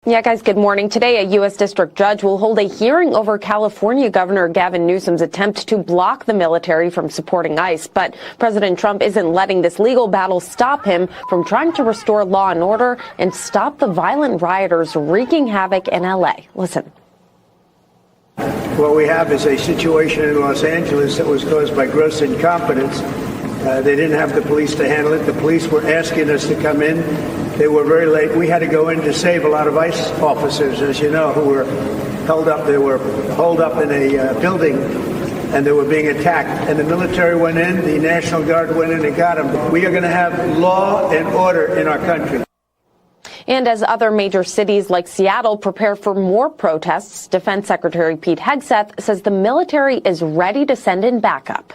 Yeah, guys, good morning. Today, a U.S. district judge will hold a hearing over California Governor Gavin Newsom's attempt to block the military from supporting ICE. But President Trump isn't letting this legal battle stop him from trying to restore law and order and stop the violent rioters wreaking havoc in L.A. Listen. What we have is a situation in Los Angeles that was caused by gross incompetence. They didn't have the police to handle it. The police were asking us to come in. They were very late. We had to go in to save a lot of ICE officers, as you know, who were held up. They were holed up in a building, and they were being attacked. And the military went in, the National Guard went in and got them. We are going to have law and order in our country. And as other major cities like Seattle prepare for more protests, Defense Secretary Pete Hegseth says the military is ready to send in backup.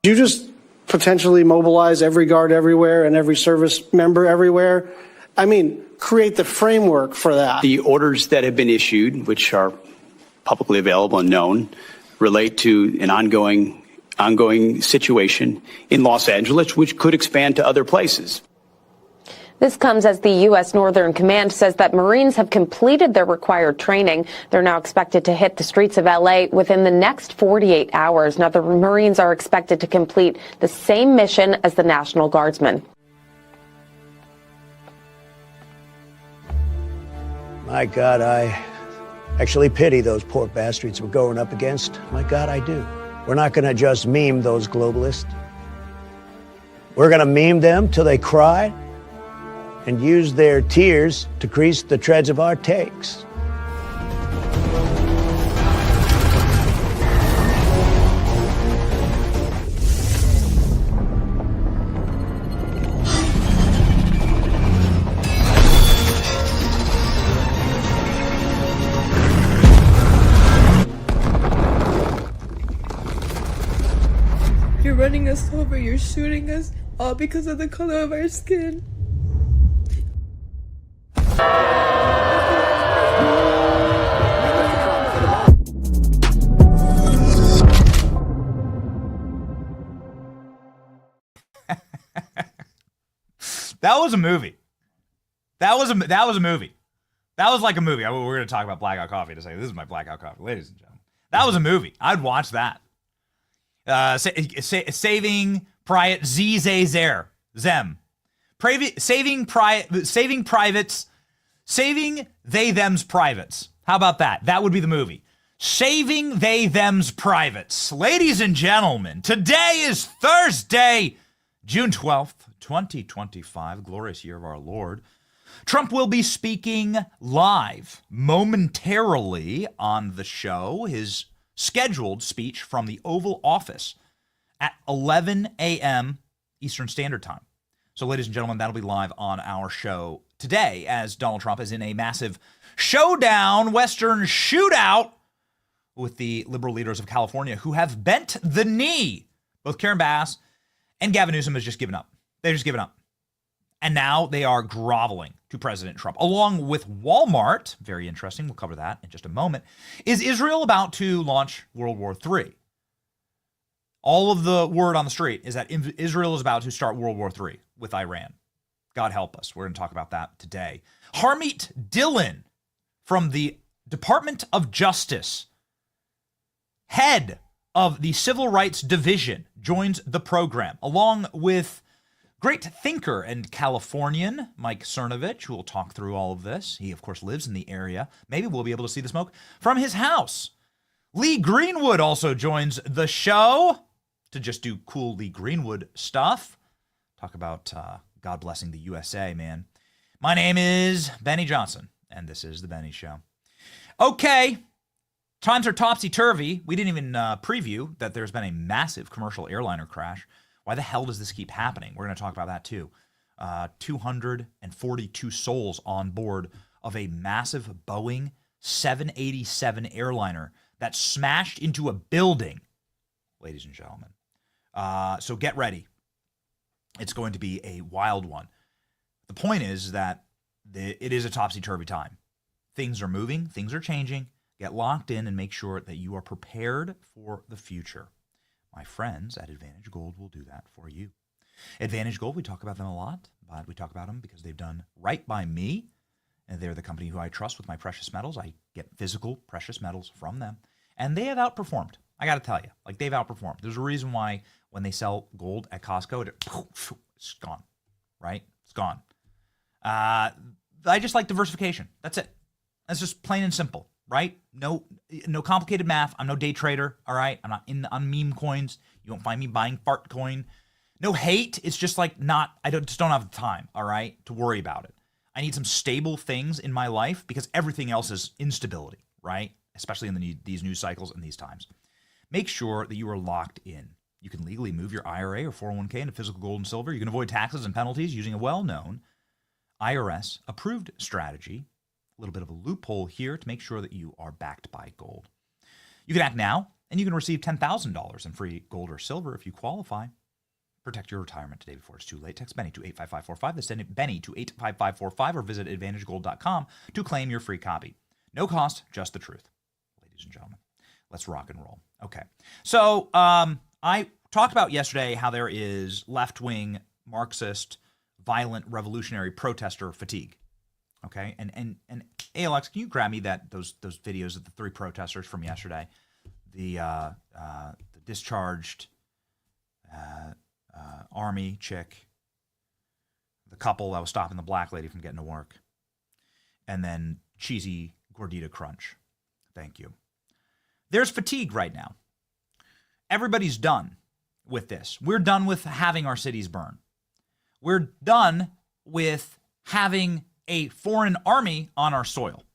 You just potentially mobilize every guard everywhere and every service member everywhere. I mean, create the framework for that. The orders that have been issued, which are publicly available and known, relate to an ongoing situation in Los Angeles, which could expand to other places. This comes as the U.S. Northern Command says that Marines have completed their required training. They're now expected to hit the streets of L.A. within the next 48 hours. Now, the Marines are expected to complete the same mission as the National Guardsmen. My God, I actually pity those poor bastards we're going up against. My God, I do. We're not going to just meme those globalists. We're going to meme them till they cry and use their tears to grease the treads of our takes. You're running us over, you're shooting us, all because of the color of our skin. That was a movie. That was a movie. That was like a movie. We're going to talk about Blackout Coffee to say this is my Blackout Coffee, ladies and gentlemen. That was a movie. I'd watch that. Saving Private Zem. Saving privates. Saving they them's privates. How about that? That would be the movie. Saving they them's privates. Ladies and gentlemen, today is Thursday, June 12th, 2025, glorious year of our Lord. Trump will be speaking live momentarily on the show, his scheduled speech from the Oval Office at 11 a.m. Eastern Standard Time. So, ladies and gentlemen, that'll be live on our show today as Donald Trump is in a massive showdown, Western shootout with the liberal leaders of California who have bent the knee. Both Karen Bass and Gavin Newsom has just given up. They've just given up. And now they are groveling to President Trump, along with Walmart. Very interesting. We'll cover that in just a moment. Is Israel about to launch World War III? All of the word on the street is that Israel is about to start World War III with Iran. God help us. We're going to talk about that today. Harmeet Dillon from the Department of Justice, head of the Civil Rights Division, joins the program, along with great thinker and Californian Mike Cernovich, who will talk through all of this. He, of course, lives in the area. Maybe we'll be able to see the smoke from his house. Lee Greenwood also joins the show to just do cool Lee Greenwood stuff. Talk about God blessing the USA, man. My name is Benny Johnson, and this is The Benny Show. Okay, times are topsy-turvy. We didn't even preview that there's been a massive commercial airliner crash. Why the hell does this keep happening? We're going to talk about that too. 242 souls on board of a massive Boeing 787 airliner that smashed into a building, ladies and gentlemen. So get ready. It's going to be a wild one. The point is that it is a topsy-turvy time. Things are moving. Things are changing. Get locked in and make sure that you are prepared for the future. My friends at Advantage Gold will do that for you. Advantage Gold, we talk about them a lot, but we talk about them because they've done right by me And they're the company who I trust with my precious metals. I get physical precious metals from them. And they have outperformed. I got to tell you, like they've outperformed. There's a reason why when they sell gold at Costco, it's gone, right? It's gone. I just like diversification. That's it. That's just plain and simple, right? No complicated math. I'm no day trader, all right? I'm not on meme coins. You won't find me buying fart coin. No hate. It's just like just don't have the time, all right, to worry about it. I need some stable things in my life because everything else is instability, right? Especially in these news cycles and these times. Make sure that you are locked in. You can legally move your IRA or 401k into physical gold and silver. You can avoid taxes and penalties using a well-known IRS-approved strategy. A little bit of a loophole here to make sure that you are backed by gold. You can act now, and you can receive $10,000 in free gold or silver if you qualify. Protect your retirement today before it's too late. Text Benny to 85545. That's Benny to 85545 or visit AdvantageGold.com to claim your free copy. No cost, just the truth. Ladies and gentlemen, let's rock and roll. Okay. So I talked about yesterday how there is left-wing, Marxist, violent, revolutionary protester fatigue. Okay. And ALX, can you grab me those videos of the 3 protesters from yesterday? The discharged army chick, the couple that was stopping the black lady from getting to work, and then cheesy gordita crunch. Thank you. There's fatigue right now. Everybody's done with this. We're done with having our cities burn. We're done with having a foreign army on our soil.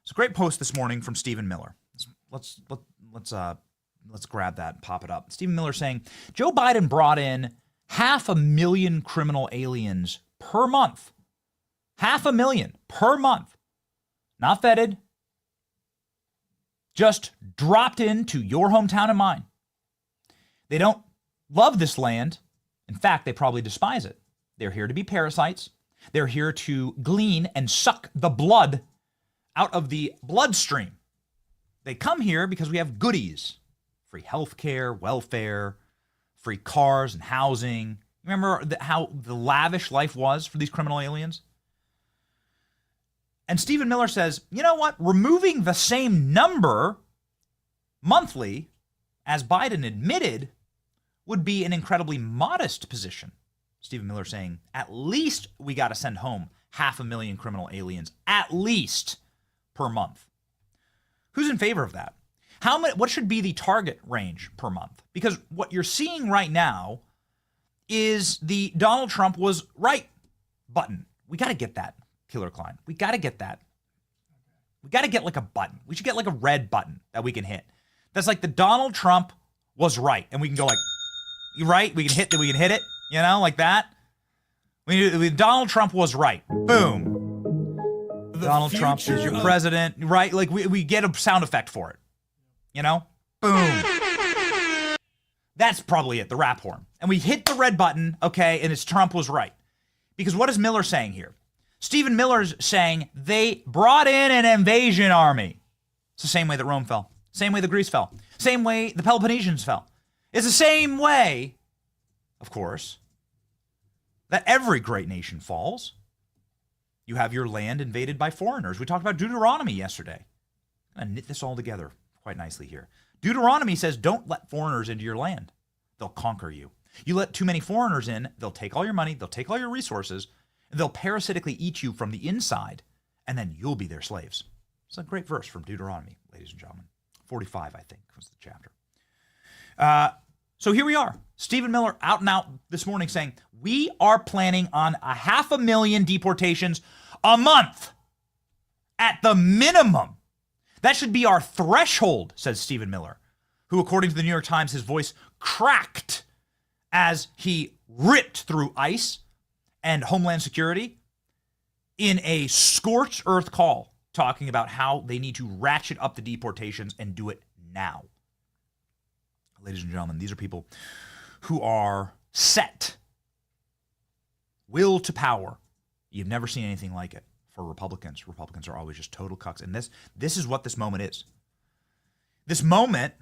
It's a great post this morning from Stephen Miller. Let's grab that and pop it up. Stephen Miller saying, Joe Biden brought in 500,000 criminal aliens per month. 500,000 per month. Not vetted. Just dropped into your hometown and mine. They don't love this land. In fact, they probably despise it. They're here to be parasites. They're here to glean and suck the blood out of the bloodstream. They come here because we have goodies. Free health care, welfare, free cars and housing. Remember how the lavish life was for these criminal aliens? And Stephen Miller says, you know what? Removing the same number monthly, as Biden admitted, would be an incredibly modest position. Stephen Miller saying, at least we got to send home 500,000 criminal aliens, at least per month. Who's in favor of that? What should be the target range per month? Because what you're seeing right now is the Donald Trump was right button. We got to get that, Killer Klein. We got to get that. We got to get like a button. We should get like a red button that we can hit. That's like the Donald Trump was right. And we can go like, you right? We can hit it, you know, like that. Donald Trump was right. Boom. Donald Trump is your president, right? Like we get a sound effect for it. You know? Boom. That's probably it, the rap horn. And we hit the red button, okay, and it's Trump was right. Because what is Miller saying here? Stephen Miller's saying they brought in an invasion army. It's the same way that Rome fell. Same way that Greece fell. Same way the Peloponnesians fell. It's the same way, of course, that every great nation falls. You have your land invaded by foreigners. We talked about Deuteronomy yesterday. I'm going to knit this all together quite nicely here. Deuteronomy says, don't let foreigners into your land. They'll conquer you. You let too many foreigners in, they'll take all your money, they'll take all your resources, and they'll parasitically eat you from the inside, and then you'll be their slaves. It's a great verse from Deuteronomy, ladies and gentlemen. 45, I think, was the chapter. So here we are. Stephen Miller out and out this morning saying, we are planning on 500,000 deportations a month at the minimum. That should be our threshold, says Stephen Miller, who, according to the New York Times, his voice cracked as he ripped through ICE and Homeland Security in a scorched earth call, talking about how they need to ratchet up the deportations and do it now. Ladies and gentlemen, these are people who are set, will to power. You've never seen anything like it. For Republicans. Republicans are always just total cucks. And this is what this moment is. This moment,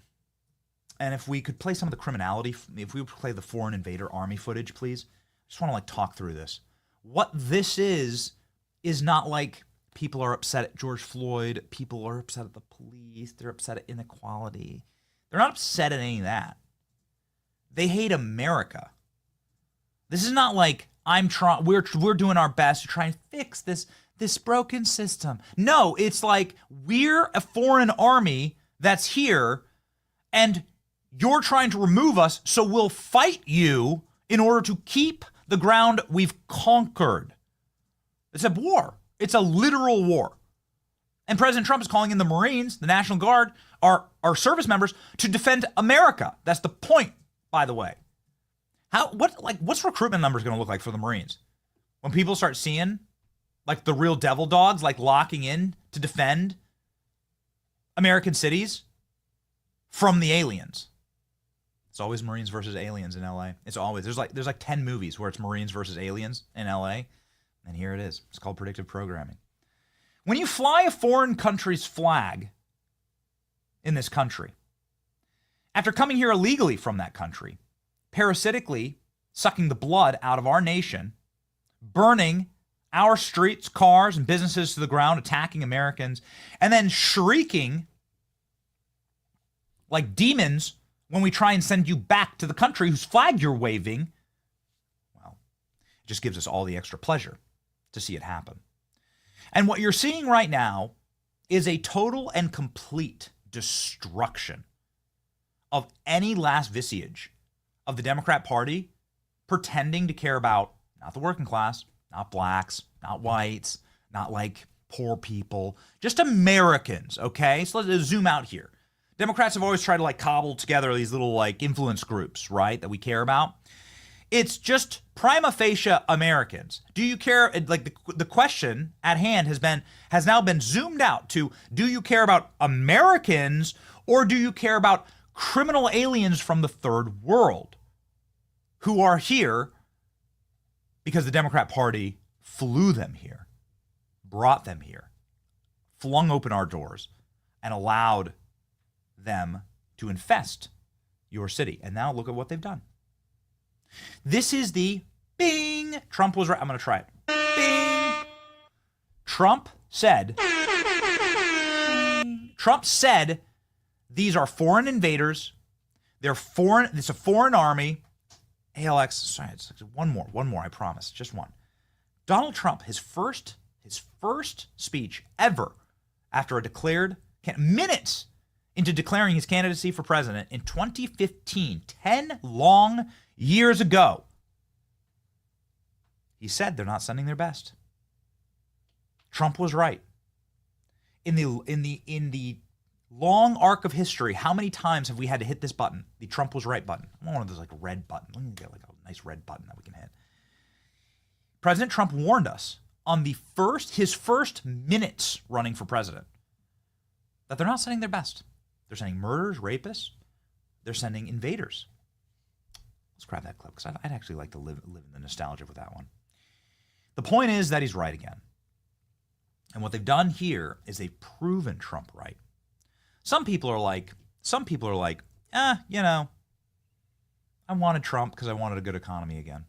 and if we could play some of the criminality, if we would play the foreign invader army footage, please. I just want to talk through this. What this is not like People are upset at George Floyd. People are upset at the police. They're upset at inequality. They're not upset at any of that. They hate America. This is not like we're doing our best to try and fix this broken system. No, it's like we're a foreign army that's here and you're trying to remove us, so we'll fight you in order to keep the ground we've conquered. It's a war. It's a literal war. And President Trump is calling in the Marines, the National Guard, our service members to defend America. That's the point, by the way. What's recruitment numbers going to look like for the Marines? When people start seeing like the real devil dogs like locking in to defend American cities from the aliens. It's always Marines versus aliens in LA. It's always there's like 10 movies where it's Marines versus aliens in LA. And here it is. It's called predictive programming. When you fly a foreign country's flag in this country, after coming here illegally from that country, parasitically sucking the blood out of our nation, burning our streets, cars, and businesses to the ground, attacking Americans, and then shrieking like demons when we try and send you back to the country whose flag you're waving, well, it just gives us all the extra pleasure to see it happen. And what you're seeing right now is a total and complete destruction of any last vestige of the Democrat Party pretending to care about not the working class, not blacks, not whites, not like poor people, just Americans, okay? So let's zoom out here. Democrats have always tried to like cobble together these little like influence groups, right, that we care about. It's just prima facie Americans. Do you care? Like the question at hand has now been zoomed out to: do you care about Americans or do you care about criminal aliens from the third world who are here because the Democrat Party flew them here, brought them here, flung open our doors, and allowed them to infest your city? And now look at what they've done. This is the bing. Trump was right. I'm going to try it. Bing. Trump said these are foreign invaders. They're foreign. It's a foreign army. ALX. Sorry, it's one more. I promise. Just one. Donald Trump, his first speech ever after minutes into declaring his candidacy for president in 2015, 10 long years ago, he said they're not sending their best. Trump was right. In the long arc of history, how many times have we had to hit this button, the Trump was right button? I want one of those like red buttons. Let me get like a nice red button that we can hit. President Trump warned us on his first minutes running for president that they're not sending their best. They're sending murderers, rapists. They're sending invaders. Let's grab that clip because I'd actually like to live in the nostalgia with that one. The point is that he's right again. And what they've done here is they've proven Trump right. Some people are like, I wanted Trump because I wanted a good economy again.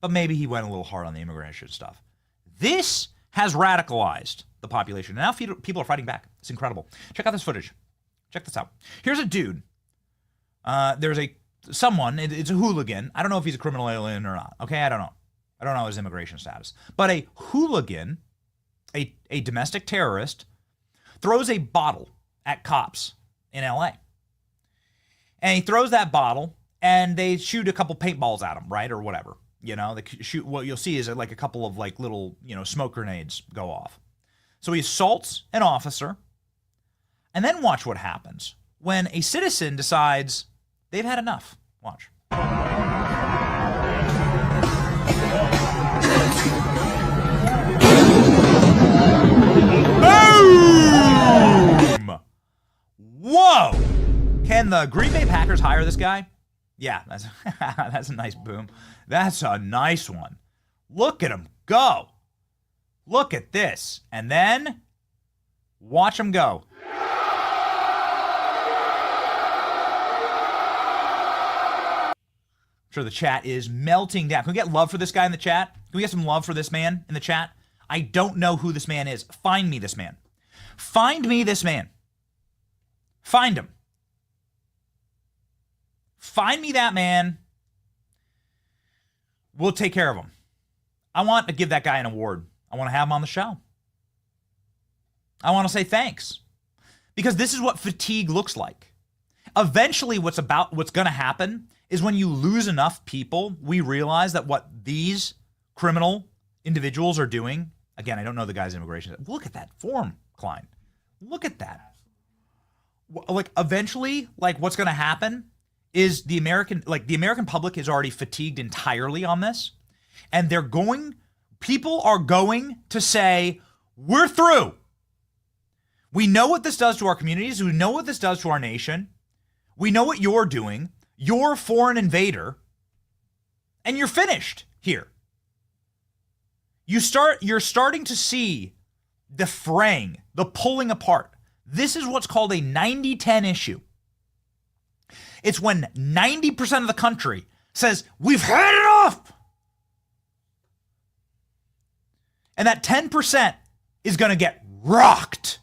But maybe he went a little hard on the immigration stuff. This has radicalized the population. And now people are fighting back. It's incredible. Check out this footage. Check this out. Here's a dude. It's a hooligan. I don't know if he's a criminal alien or not. Okay, I don't know his immigration status. But a hooligan, a domestic terrorist, throws a bottle at cops in LA. And he throws that bottle and they shoot a couple paintballs at him, right? Or whatever. You know, they shoot, what you'll see is like a couple of like little, smoke grenades go off. So he assaults an officer. And then watch what happens when a citizen decides they've had enough. Watch. Boom! Whoa! Can the Green Bay Packers hire this guy? Yeah, that's a nice boom. That's a nice one. Look at him go. Look at this. And then watch him go. I'm sure the chat is melting down. Can we get love for this guy in the chat? Can we get some love for this man in the chat? I don't know who this man is. Find me this man. Find me this man. Find him. Find me that man. We'll take care of him. I want to give that guy an award. I want to have him on the show. I want to say thanks. Because this is what fatigue looks like. Eventually, what's going to happen is when you lose enough people, we realize that what these criminal individuals are doing, again, I don't know the guy's immigration. Look at that form, Klein. Look at that. Like, eventually, like, what's going to happen is the American public is already fatigued entirely on this. And people are going to say, we're through. We know what this does to our communities. We know what this does to our nation. We know what you're doing. You're a foreign invader. And you're finished here. You're starting to see the fraying, the pulling apart. This is what's called a 90-10 issue. It's when 90% of the country says, we've had enough. And that 10% is going to get rocked.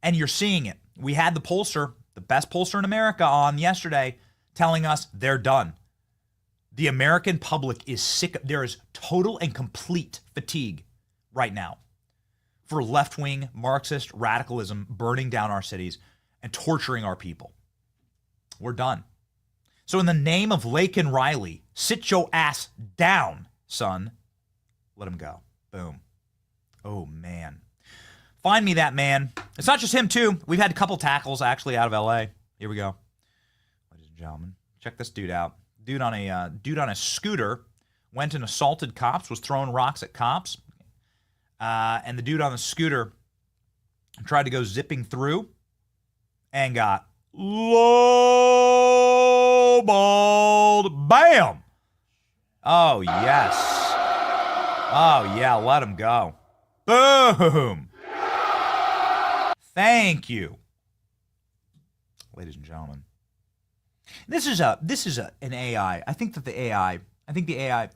And you're seeing it. We had the pollster, the best pollster in America, on yesterday telling us they're done. The American public is sick. There is total and complete fatigue right now for left-wing Marxist radicalism burning down our cities and torturing our people. We're done. So in the name of Lake and Riley, sit your ass down, son. Let him go. Boom. Oh, man. Find me that man. It's not just him, too. We've had a couple tackles, actually, out of L.A. Here we go. Ladies and gentlemen, check this dude out. Dude on a scooter went and assaulted cops, was throwing rocks at cops. And the dude on the scooter tried to go zipping through and got lowballed. Bam! Oh, yes. Oh, yeah, let him go. Boom! Thank you. Ladies and gentlemen. This is an AI. I think the AI,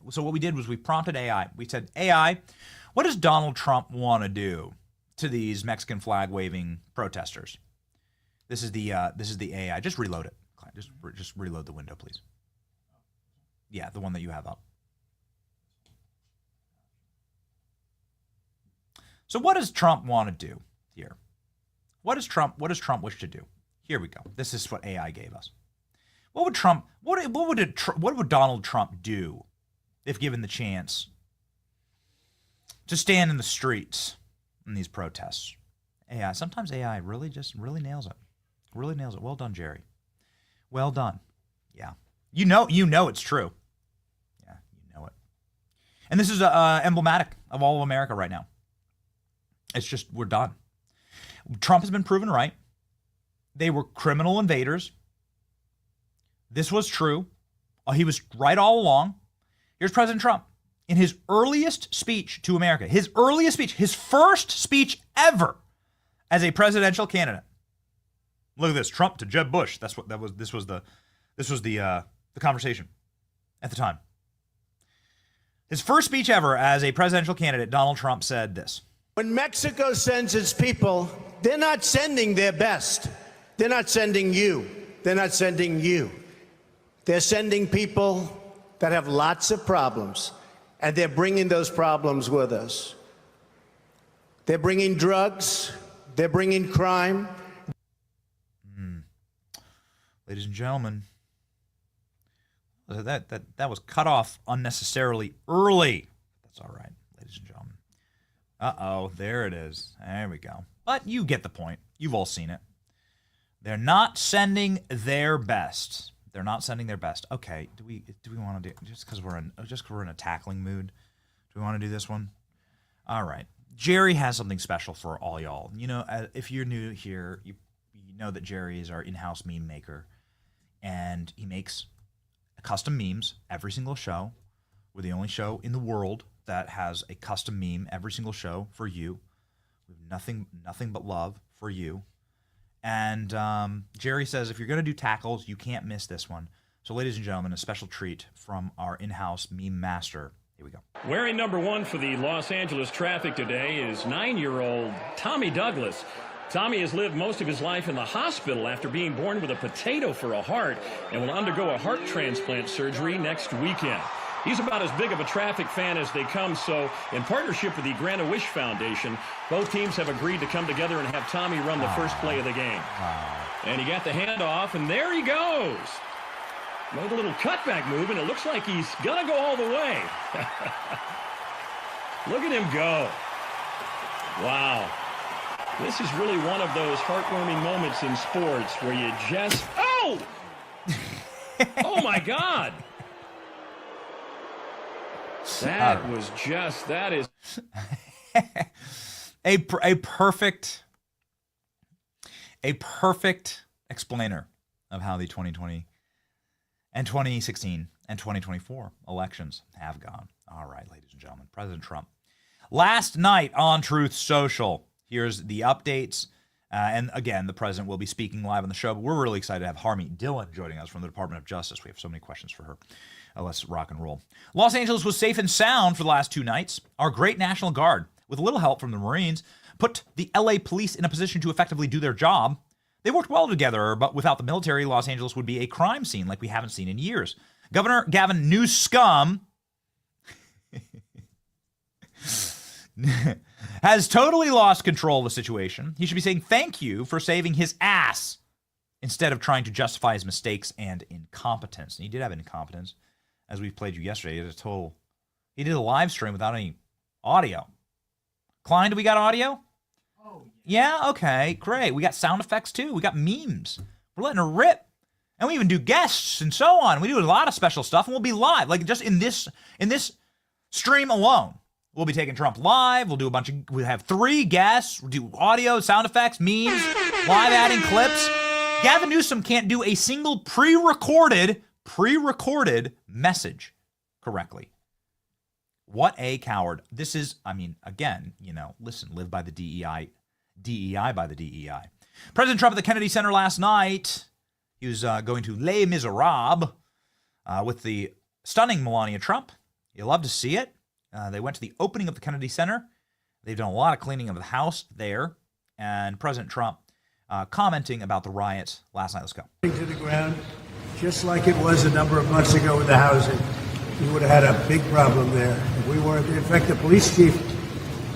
so what we did was we prompted AI. We said, AI, what does Donald Trump want to do to these Mexican flag waving protesters? This is the AI. Just reload it. Just reload the window, please. Yeah, the one that you have up. So what does Trump want to do here? What does Trump wish to do? Here we go. This is what AI gave us. What would Donald Trump do if given the chance to stand in the streets in these protests? AI. Sometimes AI really nails it. Really nails it. Well done, Jerry. Well done. Yeah. You know it's true. Yeah, you know it. And this is emblematic of all of America right now. It's just, we're done. Trump has been proven right. They were criminal invaders. This was true. He was right all along. Here's President Trump. In his earliest speech to America, his first speech ever as a presidential candidate. Look at this, Trump to Jeb Bush. This was the conversation at the time. His first speech ever as a presidential candidate, Donald Trump said this. When Mexico sends its people, they're not sending their best. They're not sending you. They're not sending you. They're sending people that have lots of problems, and they're bringing those problems with us. They're bringing drugs. They're bringing crime. Ladies and gentlemen, that was cut off unnecessarily early. That's all right, ladies and gentlemen. Uh-oh, there it is. There we go. But you get the point. You've all seen it. They're not sending their best. They're not sending their best. Okay, do we want to do, just because we're in a tackling mood, do we want to do this one? All right. Jerry has something special for all y'all. You know, if you're new here, you know that Jerry is our in-house meme maker, and he makes custom memes every single show. We're the only show in the world that has a custom meme every single show for you. We have nothing but love for you. And Jerry says, if you're going to do tackles, you can't miss this one. So ladies and gentlemen, a special treat from our in-house meme master, Here we go. Wearing number 1 for the Los Angeles traffic today is 9-year-old Tommy Douglas. Tommy has lived most of his life in the hospital after being born with a potato for a heart and will undergo a heart transplant surgery next weekend. He's about as big of a traffic fan as they come, so in partnership with the Grant-A-Wish Foundation, both teams have agreed to come together and have Tommy run the first play of the game. And he got the handoff, and there he goes. Made a little cutback move, and it looks like he's going to go all the way. Look at him go. Wow. This is really one of those heartwarming moments in sports where you just, oh! Oh, my God. That was just, that is a perfect explainer of how the 2020 and 2016 and 2024 elections have gone. All right, ladies and gentlemen, President Trump. Last night on Truth Social, here's the updates. And again, the president will be speaking live on the show, but we're really excited to have Harmeet Dillon joining us from the Department of Justice. We have so many questions for her. Let's rock and roll. Los Angeles was safe and sound for the last 2 nights. Our great National Guard, with a little help from the Marines, put the LA police in a position to effectively do their job. They worked well together, but without the military, Los Angeles would be a crime scene like we haven't seen in years. Governor Gavin Newsom has totally lost control of the situation. He should be saying thank you for saving his ass instead of trying to justify his mistakes and incompetence. And he did have incompetence. As we played you yesterday, he did a live stream without any audio. Klein, do we got audio? Oh, yeah, okay, great. We got sound effects too. We got memes. We're letting her rip. And we even do guests and so on. We do a lot of special stuff, and we'll be live. Like just in this stream alone. We'll be taking Trump live. We'll have 3 guests. We'll do audio, sound effects, memes, live adding clips. Gavin Newsom can't do a single pre-recorded message correctly. What a coward. This is, again, listen, live by the DEI by the DEI. President Trump at the Kennedy Center last night, he was going to Les Miserables with the stunning Melania Trump. You love to see it. They went to the opening of the Kennedy Center. They've done a lot of cleaning of the house there. And President Trump commenting about the riots last night. Let's go. To the ground, just like it was a number of months ago with the housing. We would have had a big problem there. If we weren't, in fact, the police chief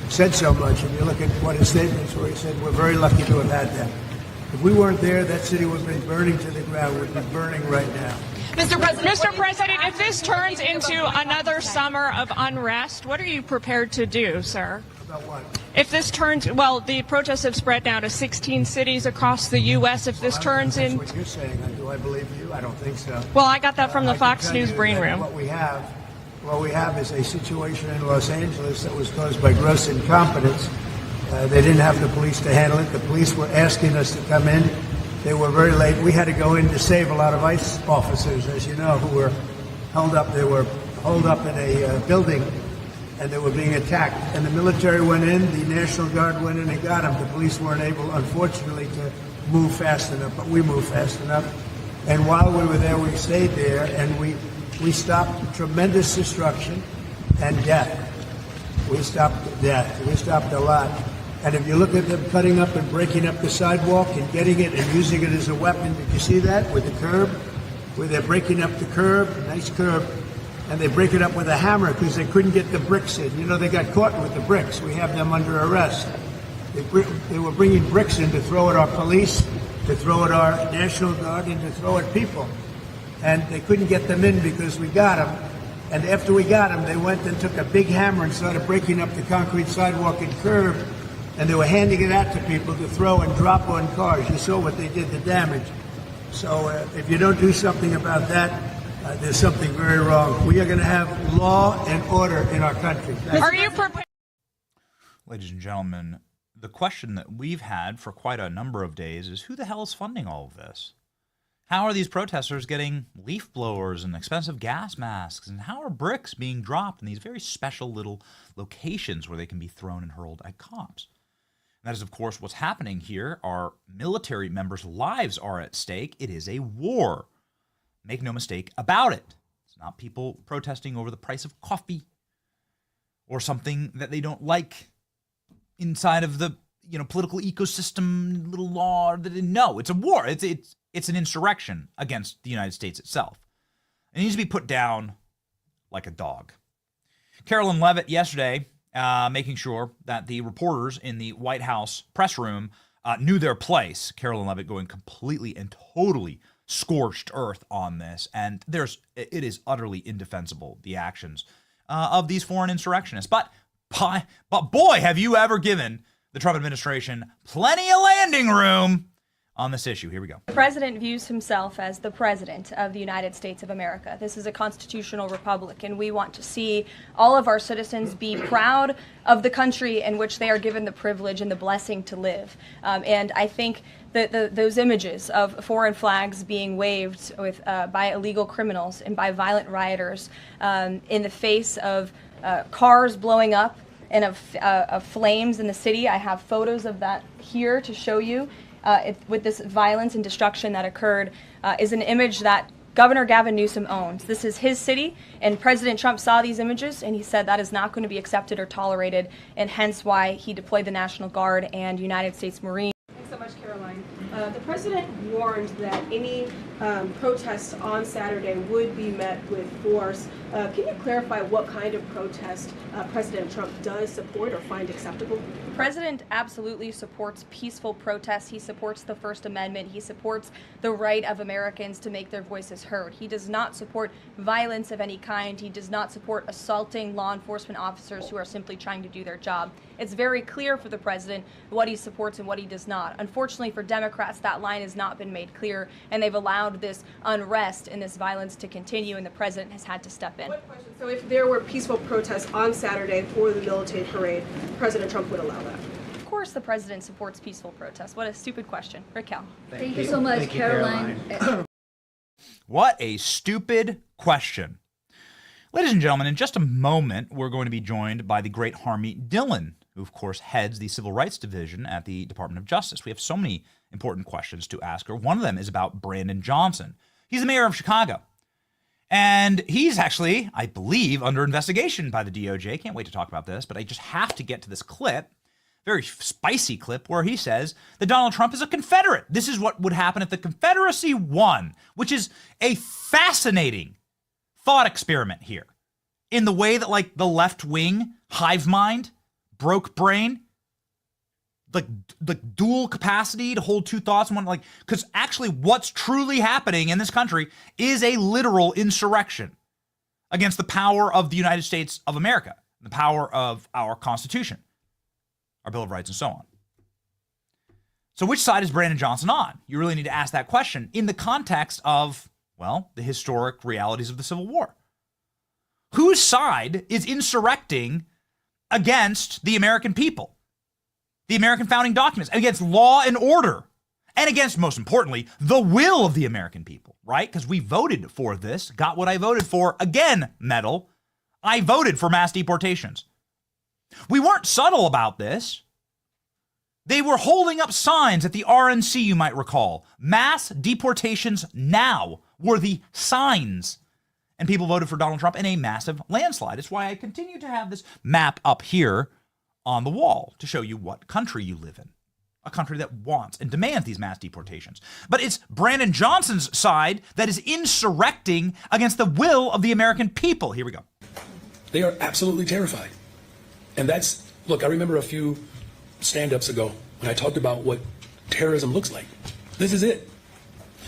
said so much. If you look at what his statements were, he said, we're very lucky to have had that. If we weren't there, that city would have been burning to the ground. Would be burning right now. Mr. President, if this turns into another summer of unrest, what are you prepared to do, sir? About what? If this turns, the protests have spread now to 16 cities across the U.S. If this turns in... That's what you're saying. Do I believe you? I don't think so. Well, I got that from the Fox News Brain Room. What we have is a situation in Los Angeles that was caused by gross incompetence. They didn't have the police to handle it. The police were asking us to come in. They were very late. We had to go in to save a lot of ICE officers, as you know, who were held up. They were holed up in a building, and they were being attacked. And the military went in, the National Guard went in and got them. The police weren't able, unfortunately, to move fast enough, but we moved fast enough. And while we were there, we stayed there, and we stopped tremendous destruction and death. We stopped death. We stopped a lot. And if you look at them cutting up and breaking up the sidewalk and getting it and using it as a weapon, did you see that with the curb? Where they're breaking up the curb, nice curb, and they break it up with a hammer because they couldn't get the bricks in. You know, they got caught with the bricks. We have them under arrest. They were bringing bricks in to throw at our police, to throw at our National Guard, and to throw at people. And they couldn't get them in because we got them. And after we got them, they went and took a big hammer and started breaking up the concrete sidewalk and curb. And they were handing it out to people to throw and drop on cars. You saw what they did, the damage. So if you don't do something about that, there's something very wrong. We are going to have law and order in our country. Are you prepared? Ladies and gentlemen, the question that we've had for quite a number of days is who the hell is funding all of this? How are these protesters getting leaf blowers and expensive gas masks? And how are bricks being dropped in these very special little locations where they can be thrown and hurled at cops? And that is, of course, what's happening here. Our military members' lives are at stake. It is a war. Make no mistake about it. It's not people protesting over the price of coffee or something that they don't like inside of the political ecosystem, little law. No, it's a war. It's an insurrection against the United States itself. It needs to be put down like a dog. Carolyn Leavitt yesterday making sure that the reporters in the White House press room knew their place. Carolyn Leavitt going completely and totally scorched earth on this, and it is utterly indefensible, the actions of these foreign insurrectionists. But boy, have you ever given the Trump administration plenty of landing room on this issue. Here we go. The president views himself as the president of the United States of America. This is a constitutional republic, and we want to see all of our citizens be proud of the country in which they are given the privilege and the blessing to live. And I think that those images of foreign flags being waved by illegal criminals and by violent rioters in the face of cars blowing up and of flames in the city. I have photos of that here to show you. With this violence and destruction that occurred, is an image that Governor Gavin Newsom owns. This is his city, and President Trump saw these images, and he said that is not going to be accepted or tolerated, and hence why he deployed the National Guard and United States Marines. Thanks so much, Caroline. The president warned that any protests on Saturday would be met with force. Can you clarify what kind of protest President Trump does support or find acceptable? The president absolutely supports peaceful protests. He supports the First Amendment. He supports the right of Americans to make their voices heard. He does not support violence of any kind. He does not support assaulting law enforcement officers who are simply trying to do their job. It's very clear for the president what he supports and what he does not. Unfortunately for Democrats, that line has not been made clear, and they've allowed this unrest and this violence to continue, and the president has had to step in. One question. So if there were peaceful protests on Saturday for the military parade, President Trump would allow that? Of course the president supports peaceful protests. What a stupid question. Raquel. Thank you so much, Caroline. What a stupid question. Ladies and gentlemen, in just a moment, we're going to be joined by the great Harmeet Dillon, who, of course, heads the Civil Rights Division at the Department of Justice. We have so many important questions to ask her. One of them is about Brandon Johnson. He's the mayor of Chicago. And he's actually, I believe, under investigation by the DOJ. Can't wait to talk about this, but I just have to get to this clip, very spicy clip, where he says that Donald Trump is a Confederate. This is what would happen if the Confederacy won, which is a fascinating thought experiment here in the way that, like, the left-wing hive mind, broke brain, the dual capacity to hold two thoughts in one, like, because actually what's truly happening in this country is a literal insurrection against the power of the United States of America, the power of our Constitution, our Bill of Rights, and so on. So which side is Brandon Johnson on? You really need to ask that question in the context of, well, the historic realities of the Civil War. Whose side is insurrecting against the American people, the American founding documents, against law and order, and against, most importantly, the will of the American people, right? Because we voted for this, got what I voted for, again, medal. I voted for mass deportations. We weren't subtle about this. They were holding up signs at the RNC, you might recall. Mass deportations now were the signs. And people voted for Donald Trump in a massive landslide. It's why I continue to have this map up here on the wall to show you what country you live in. A country that wants and demands these mass deportations. But it's Brandon Johnson's side that is insurrecting against the will of the American people. Here we go. They are absolutely terrified. And that's, look, I remember a few stand-ups ago when I talked about what terrorism looks like. This is it.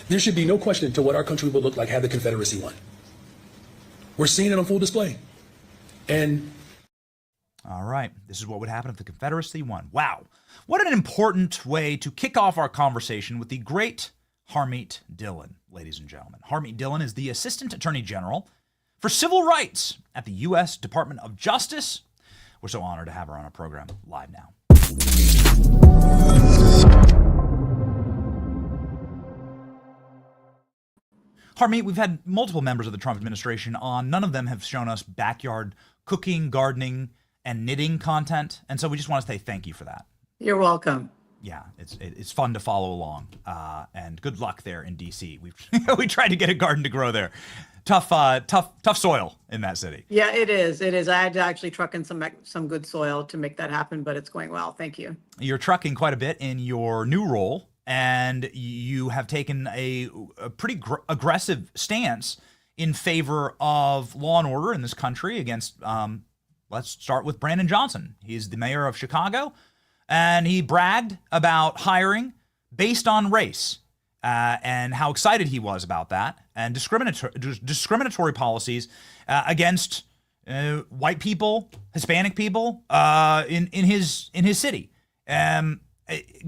There should be no question to what our country would look like had the Confederacy won. We're seeing it on full display. And all right, this is what would happen if the Confederacy won. Wow. What an important way to kick off our conversation with the great Harmeet Dillon, ladies and gentlemen. Harmeet Dillon is the Assistant Attorney General for Civil Rights at the U.S. Department of Justice. We're so honored to have her on our program live now. Harmeet, we've had multiple members of the Trump administration on. None of them have shown us backyard cooking, gardening, and knitting content. And so we just want to say thank you for that. You're welcome. yeah, it's fun to follow along. And good luck there in D.C. We tried to get a garden to grow there. Tough soil in that city. Yeah, it is. It is. I had to actually truck in some good soil to make that happen, but it's going well. Thank you. You're trucking quite a bit in your new role, and you have taken a pretty aggressive stance in favor of law and order in this country against, let's start with Brandon Johnson. He's the mayor of Chicago, and he bragged about hiring based on race. And how excited he was about that, and discriminatory policies against white people, Hispanic people in his city. Can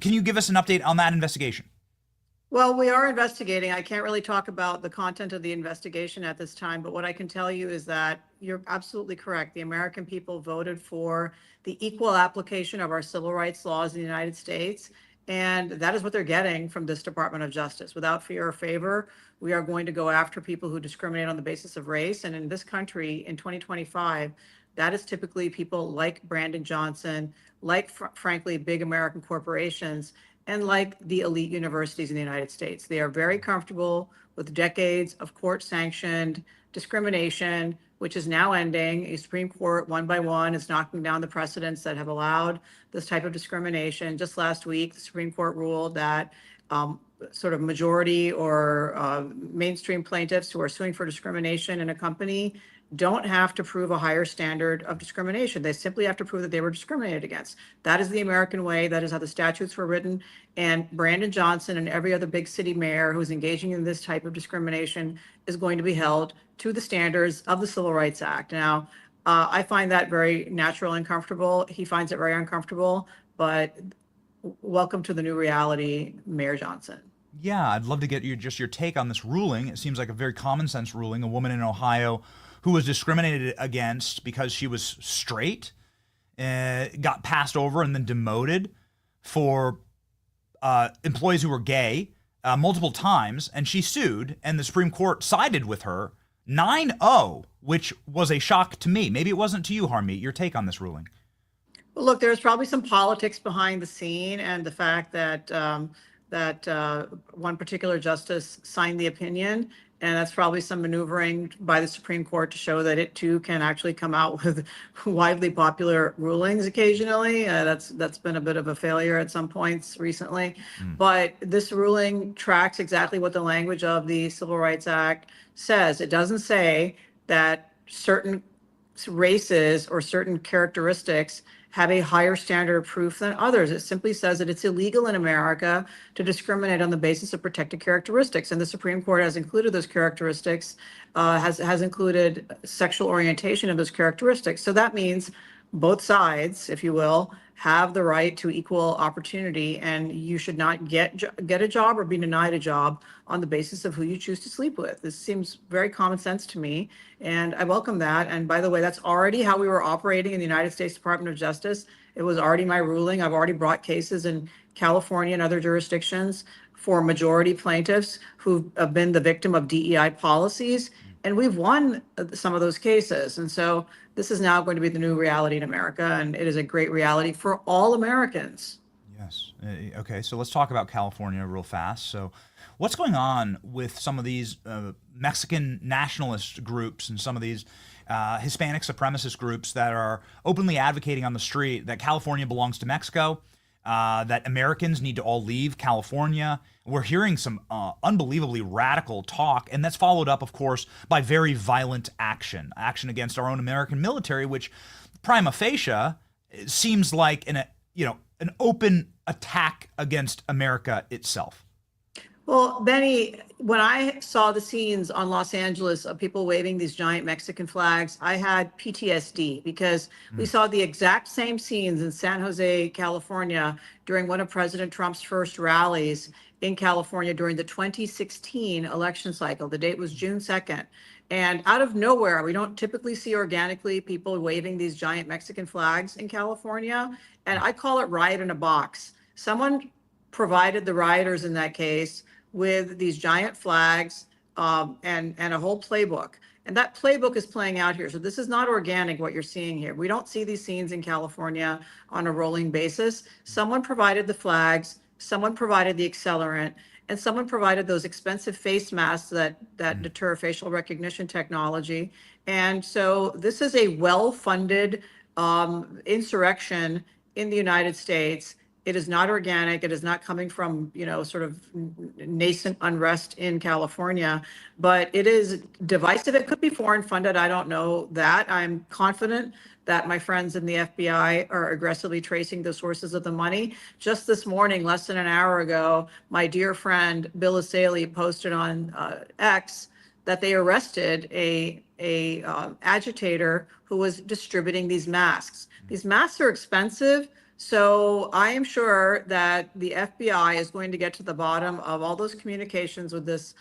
you give us an update on that investigation? Well, we are investigating. I can't really talk about the content of the investigation at this time, but what I can tell you is that you're absolutely correct. The American people voted for the equal application of our civil rights laws in the United States. And that is what they're getting from this Department of Justice. Without fear or favor, we are going to go after people who discriminate on the basis of race. And in this country, in 2025, that is typically people like Brandon Johnson, like, frankly, big American corporations, and like the elite universities in the United States. They are very comfortable with decades of court-sanctioned discrimination, which is now ending. A Supreme Court, one by one, is knocking down the precedents that have allowed this type of discrimination. Just last week, the Supreme Court ruled that sort of majority or mainstream plaintiffs who are suing for discrimination in a company don't have to prove a higher standard of discrimination. They simply have to prove that they were discriminated against. That is the American way. That is how the statutes were written. And Brandon Johnson and every other big city mayor who's engaging in this type of discrimination is going to be held to the standards of the Civil Rights Act. Now, I find that very natural and comfortable. He finds it very uncomfortable, but welcome to the new reality, Mayor Johnson. Yeah, I'd love to get your take on this ruling. It seems like a very common sense ruling. A woman in Ohio who was discriminated against because she was straight, got passed over and then demoted for employees who were gay multiple times, and she sued, and the Supreme Court sided with her 9-0, which was a shock to me. Maybe it wasn't to you, Harmeet. Your take on this ruling? Well, look, there's probably some politics behind the scene, and the fact that one particular justice signed the opinion. And that's probably some maneuvering by the Supreme Court to show that it too can actually come out with widely popular rulings occasionally. That's been a bit of a failure at some points recently. But this ruling tracks exactly what the language of the Civil Rights Act says. It doesn't say that certain races or certain characteristics have a higher standard of proof than others. It simply says that it's illegal in America to discriminate on the basis of protected characteristics. And the Supreme Court has included those characteristics, has included sexual orientation of those characteristics. So that means both sides, if you will, have the right to equal opportunity, and you should not get a job or be denied a job on the basis of who you choose to sleep with. This seems very common sense to me, and I welcome that. And by the way, that's already how we were operating in the United States Department of Justice. It was already my ruling. I've already brought cases in California and other jurisdictions for majority plaintiffs who've been the victim of DEI policies, and we've won some of those cases. And so this is now going to be the new reality in America, and it is a great reality for all Americans. Yes. Okay, so let's talk about California real fast. So what's going on with some of these Mexican nationalist groups and some of these Hispanic supremacist groups that are openly advocating on the street that California belongs to Mexico, that Americans need to all leave California? We're hearing some unbelievably radical talk, and that's followed up, of course, by very violent action against our own American military, which prima facie seems like an open attack against America itself. Well, Benny, when I saw the scenes on Los Angeles of people waving these giant Mexican flags, I had PTSD because we saw the exact same scenes in San Jose, California, during one of President Trump's first rallies in California during the 2016 election cycle. The date was June 2nd. And out of nowhere, we don't typically see organically people waving these giant Mexican flags in California. And I call it riot in a box. Someone provided the rioters in that case with these giant flags and a whole playbook. And that playbook is playing out here. So this is not organic, what you're seeing here. We don't see these scenes in California on a rolling basis. Someone provided the flags, someone provided the accelerant, and someone provided those expensive face masks that deter facial recognition technology. And so this is a well-funded insurrection in the United States. It is not organic. It is not coming from, sort of nascent unrest in California, but it is divisive. It could be foreign funded. I don't know that. I'm confident that my friends in the FBI are aggressively tracing the sources of the money. Just this morning, less than an hour ago, my dear friend Bill Asaley posted on X that they arrested a agitator who was distributing these masks. These masks are expensive. So I am sure that the FBI is going to get to the bottom of all those communications with this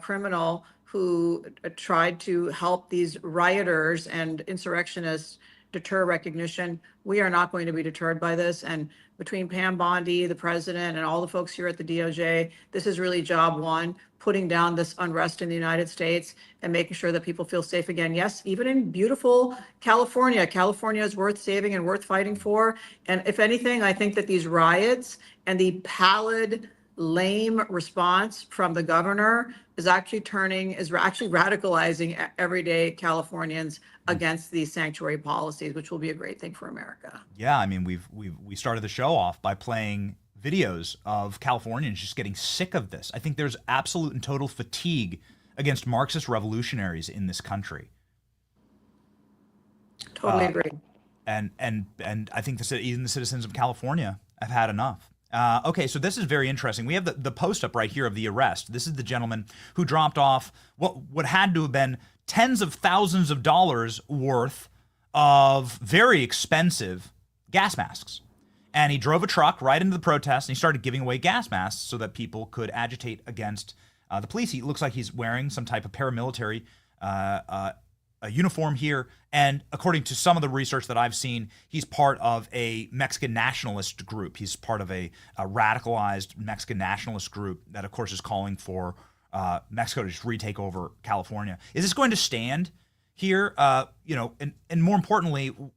criminal who tried to help these rioters and insurrectionists deter recognition. We are not going to be deterred by this. And between Pam Bondi, the president, and all the folks here at the DOJ, this is really job one, putting down this unrest in the United States and making sure that people feel safe again. Yes, even in beautiful California, California is worth saving and worth fighting for. And if anything, I think that these riots and the pallid, lame response from the governor is actually radicalizing everyday Californians against these sanctuary policies, which will be a great thing for America. Yeah, I mean, we started the show off by playing videos of Californians just getting sick of this. I think there's absolute and total fatigue against Marxist revolutionaries in this country. Totally agree. And I think even the citizens of California have had enough. Okay, so this is very interesting. We have the post up right here of the arrest. This is the gentleman who dropped off what had to have been tens of thousands of dollars worth of very expensive gas masks. And he drove a truck right into the protest and he started giving away gas masks so that people could agitate against the police. He looks like he's wearing some type of paramilitary a uniform here. And according to some of the research that I've seen, he's part of a Mexican nationalist group. He's part of a radicalized Mexican nationalist group that, of course, is calling for Mexico to just retake over California. Is this going to stand here? And more importantly, do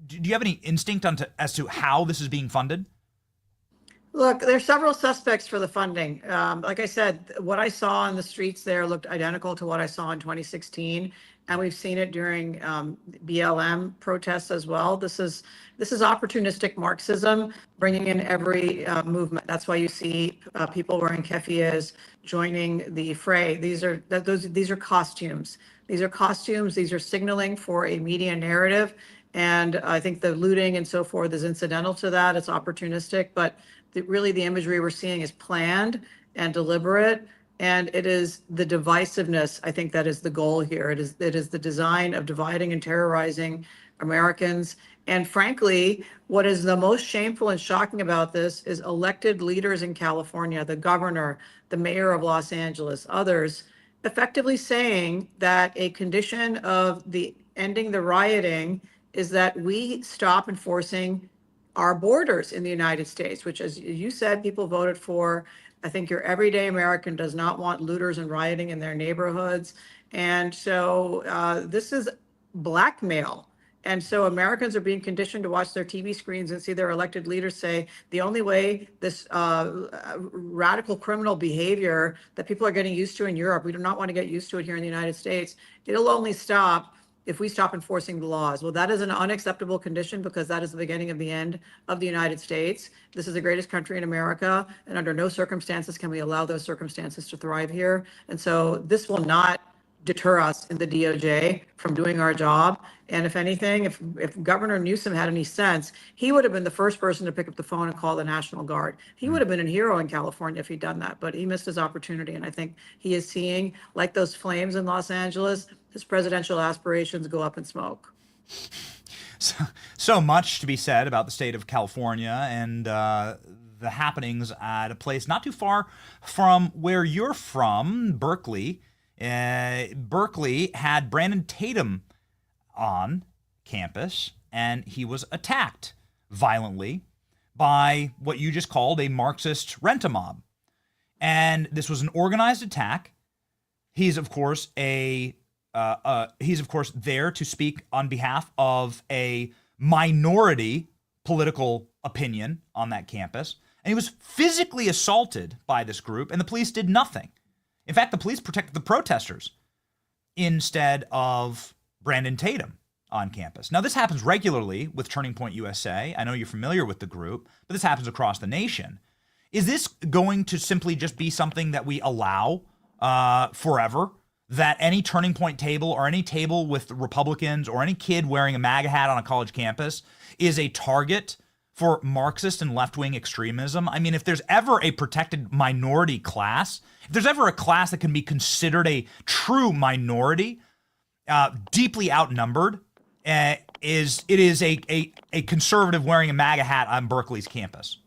you have any instinct as to how this is being funded? Look, there's several suspects for the funding. Like I said, what I saw on the streets there looked identical to what I saw in 2016, and we've seen it during BLM protests as well. This is opportunistic Marxism, bringing in every movement. That's why you see people wearing keffiyehs joining the fray. These are costumes. These are costumes. These are signaling for a media narrative, and I think the looting and so forth is incidental to that. It's opportunistic, but really the imagery we're seeing is planned and deliberate, and it is the divisiveness, I think, that is the goal here. It is the design of dividing and terrorizing Americans. And frankly, what is the most shameful and shocking about this is elected leaders in California, the governor, the mayor of Los Angeles, others, effectively saying that a condition of the ending the rioting is that we stop enforcing our borders in the United States, which, as you said, people voted for. I think your everyday American does not want looters and rioting in their neighborhoods. And so this is blackmail. And so Americans are being conditioned to watch their TV screens and see their elected leaders say the only way this radical criminal behavior that people are getting used to in Europe, we do not want to get used to it here in the United States, it'll only stop if we stop enforcing the laws. Well, that is an unacceptable condition because that is the beginning of the end of the United States. This is the greatest country in America, and under no circumstances can we allow those circumstances to thrive here. And so this will not deter us in the DOJ from doing our job. And if anything, if Governor Newsom had any sense, he would have been the first person to pick up the phone and call the National Guard. He would have been a hero in California if he'd done that, but he missed his opportunity. And I think he is seeing, like those flames in Los Angeles, his presidential aspirations go up in smoke. So much to be said about the state of California and the happenings at a place not too far from where you're from, Berkeley. Berkeley had Brandon Tatum on campus, and he was attacked violently by what you just called a Marxist rent-a-mob. And this was an organized attack. He's, of course, a he's of course there to speak on behalf of a minority political opinion on that campus. And he was physically assaulted by this group, and the police did nothing. In fact, the police protected the protesters instead of Brandon Tatum on campus. Now, this happens regularly with Turning Point USA. I know you're familiar with the group, but this happens across the nation. Is this going to simply just be something that we allow forever? That any Turning Point table or any table with Republicans or any kid wearing a MAGA hat on a college campus is a target for Marxist and left-wing extremism? I mean, if there's ever a protected minority class, if there's ever a class that can be considered a true minority, deeply outnumbered, it is a conservative wearing a MAGA hat on Berkeley's campus.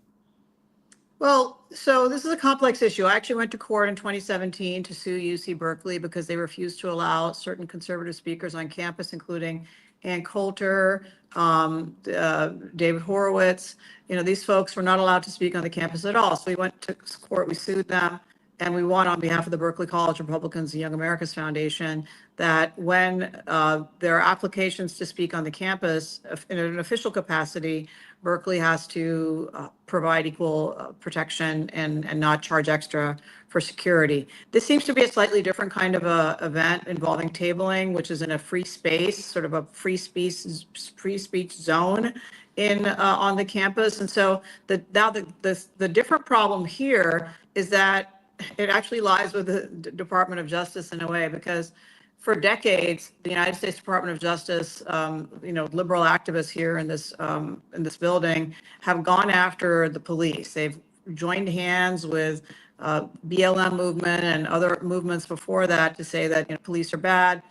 Well, so this is a complex issue. I actually went to court in 2017 to sue UC Berkeley because they refused to allow certain conservative speakers on campus, including Ann Coulter, David Horowitz. You know, these folks were not allowed to speak on the campus at all. So we went to court, we sued them, and we won on behalf of the Berkeley College Republicans and Young America's Foundation that when there are applications to speak on the campus in an official capacity, Berkeley has to provide equal protection and not charge extra for security. This seems to be a slightly different kind of a event involving tabling, which is in a free space, sort of a free speech zone in on the campus. And so the different problem here is that it actually lies with the Department of Justice in a way, because for decades, the United States Department of Justice, liberal activists here in this building have gone after the police. They've joined hands with BLM movement and other movements before that to say that police are bad.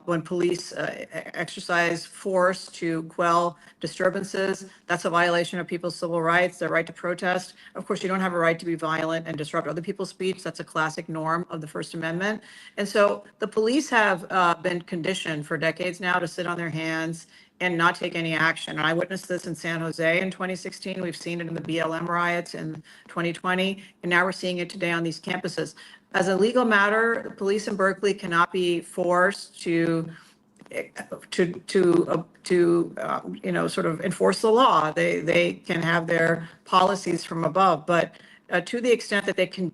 When police exercise force to quell disturbances, that's a violation of people's civil rights, their right to protest. Of course, you don't have a right to be violent and disrupt other people's speech. That's a classic norm of the First Amendment. And so the police have been conditioned for decades now to sit on their hands and not take any action. And I witnessed this in San Jose in 2016. We've seen it in the BLM riots in 2020, and now we're seeing it today on these campuses. As a legal matter, the police in Berkeley cannot be forced to sort of enforce the law. They can have their policies from above, but to the extent that they can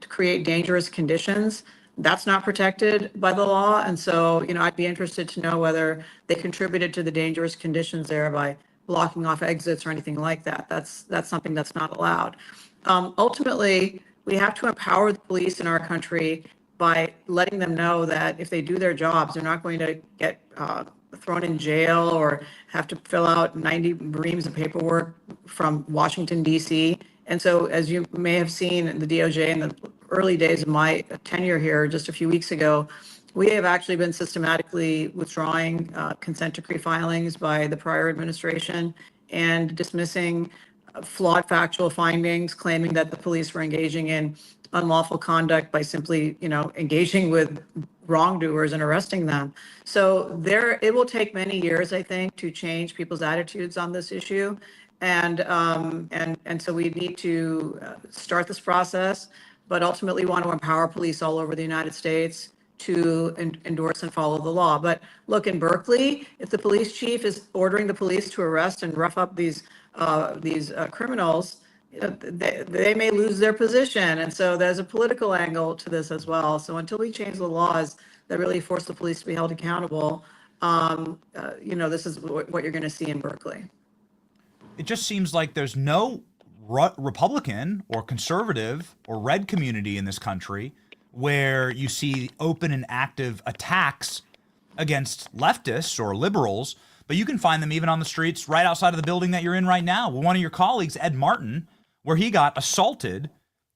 create dangerous conditions, that's not protected by the law. And so, I'd be interested to know whether they contributed to the dangerous conditions there by blocking off exits or anything like that. That's something that's not allowed. Ultimately, we have to empower the police in our country by letting them know that if they do their jobs, they're not going to get thrown in jail or have to fill out 90 reams of paperwork from Washington, D.C. And so, as you may have seen in the DOJ in the early days of my tenure here just a few weeks ago, we have actually been systematically withdrawing consent decree filings by the prior administration and dismissing flawed factual findings, claiming that the police were engaging in unlawful conduct by simply, engaging with wrongdoers and arresting them. So it will take many years, I think, to change people's attitudes on this issue. And so we need to start this process, but ultimately want to empower police all over the United States to endorse and follow the law. But look, in Berkeley, if the police chief is ordering the police to arrest and rough up these criminals, they may lose their position. And so there's a political angle to this as well. So until we change the laws that really force the police to be held accountable, this is what you're going to see in Berkeley. It just seems like there's no Republican or conservative or red community in this country where you see open and active attacks against leftists or liberals, but you can find them even on the streets right outside of the building that you're in right now. Well, one of your colleagues, Ed Martin, where he got assaulted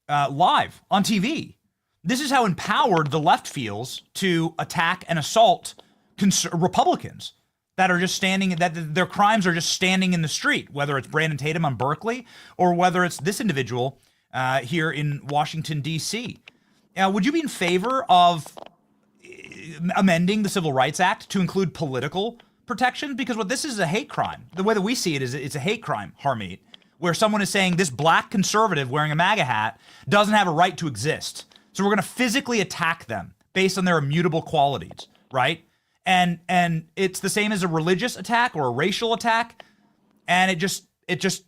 live on TV. This is how empowered the left feels to attack and assault Republicans that are just that their crimes are just standing in the street, whether it's Brandon Tatum on Berkeley or whether it's this individual here in Washington, D.C. Would you be in favor of amending the Civil Rights Act to include political protection? Because what this is a hate crime. The way that we see it is it's a hate crime, Harmeet, where someone is saying this black conservative wearing a MAGA hat doesn't have a right to exist. So we're going to physically attack them based on their immutable qualities, right? And it's the same as a religious attack or a racial attack. And it just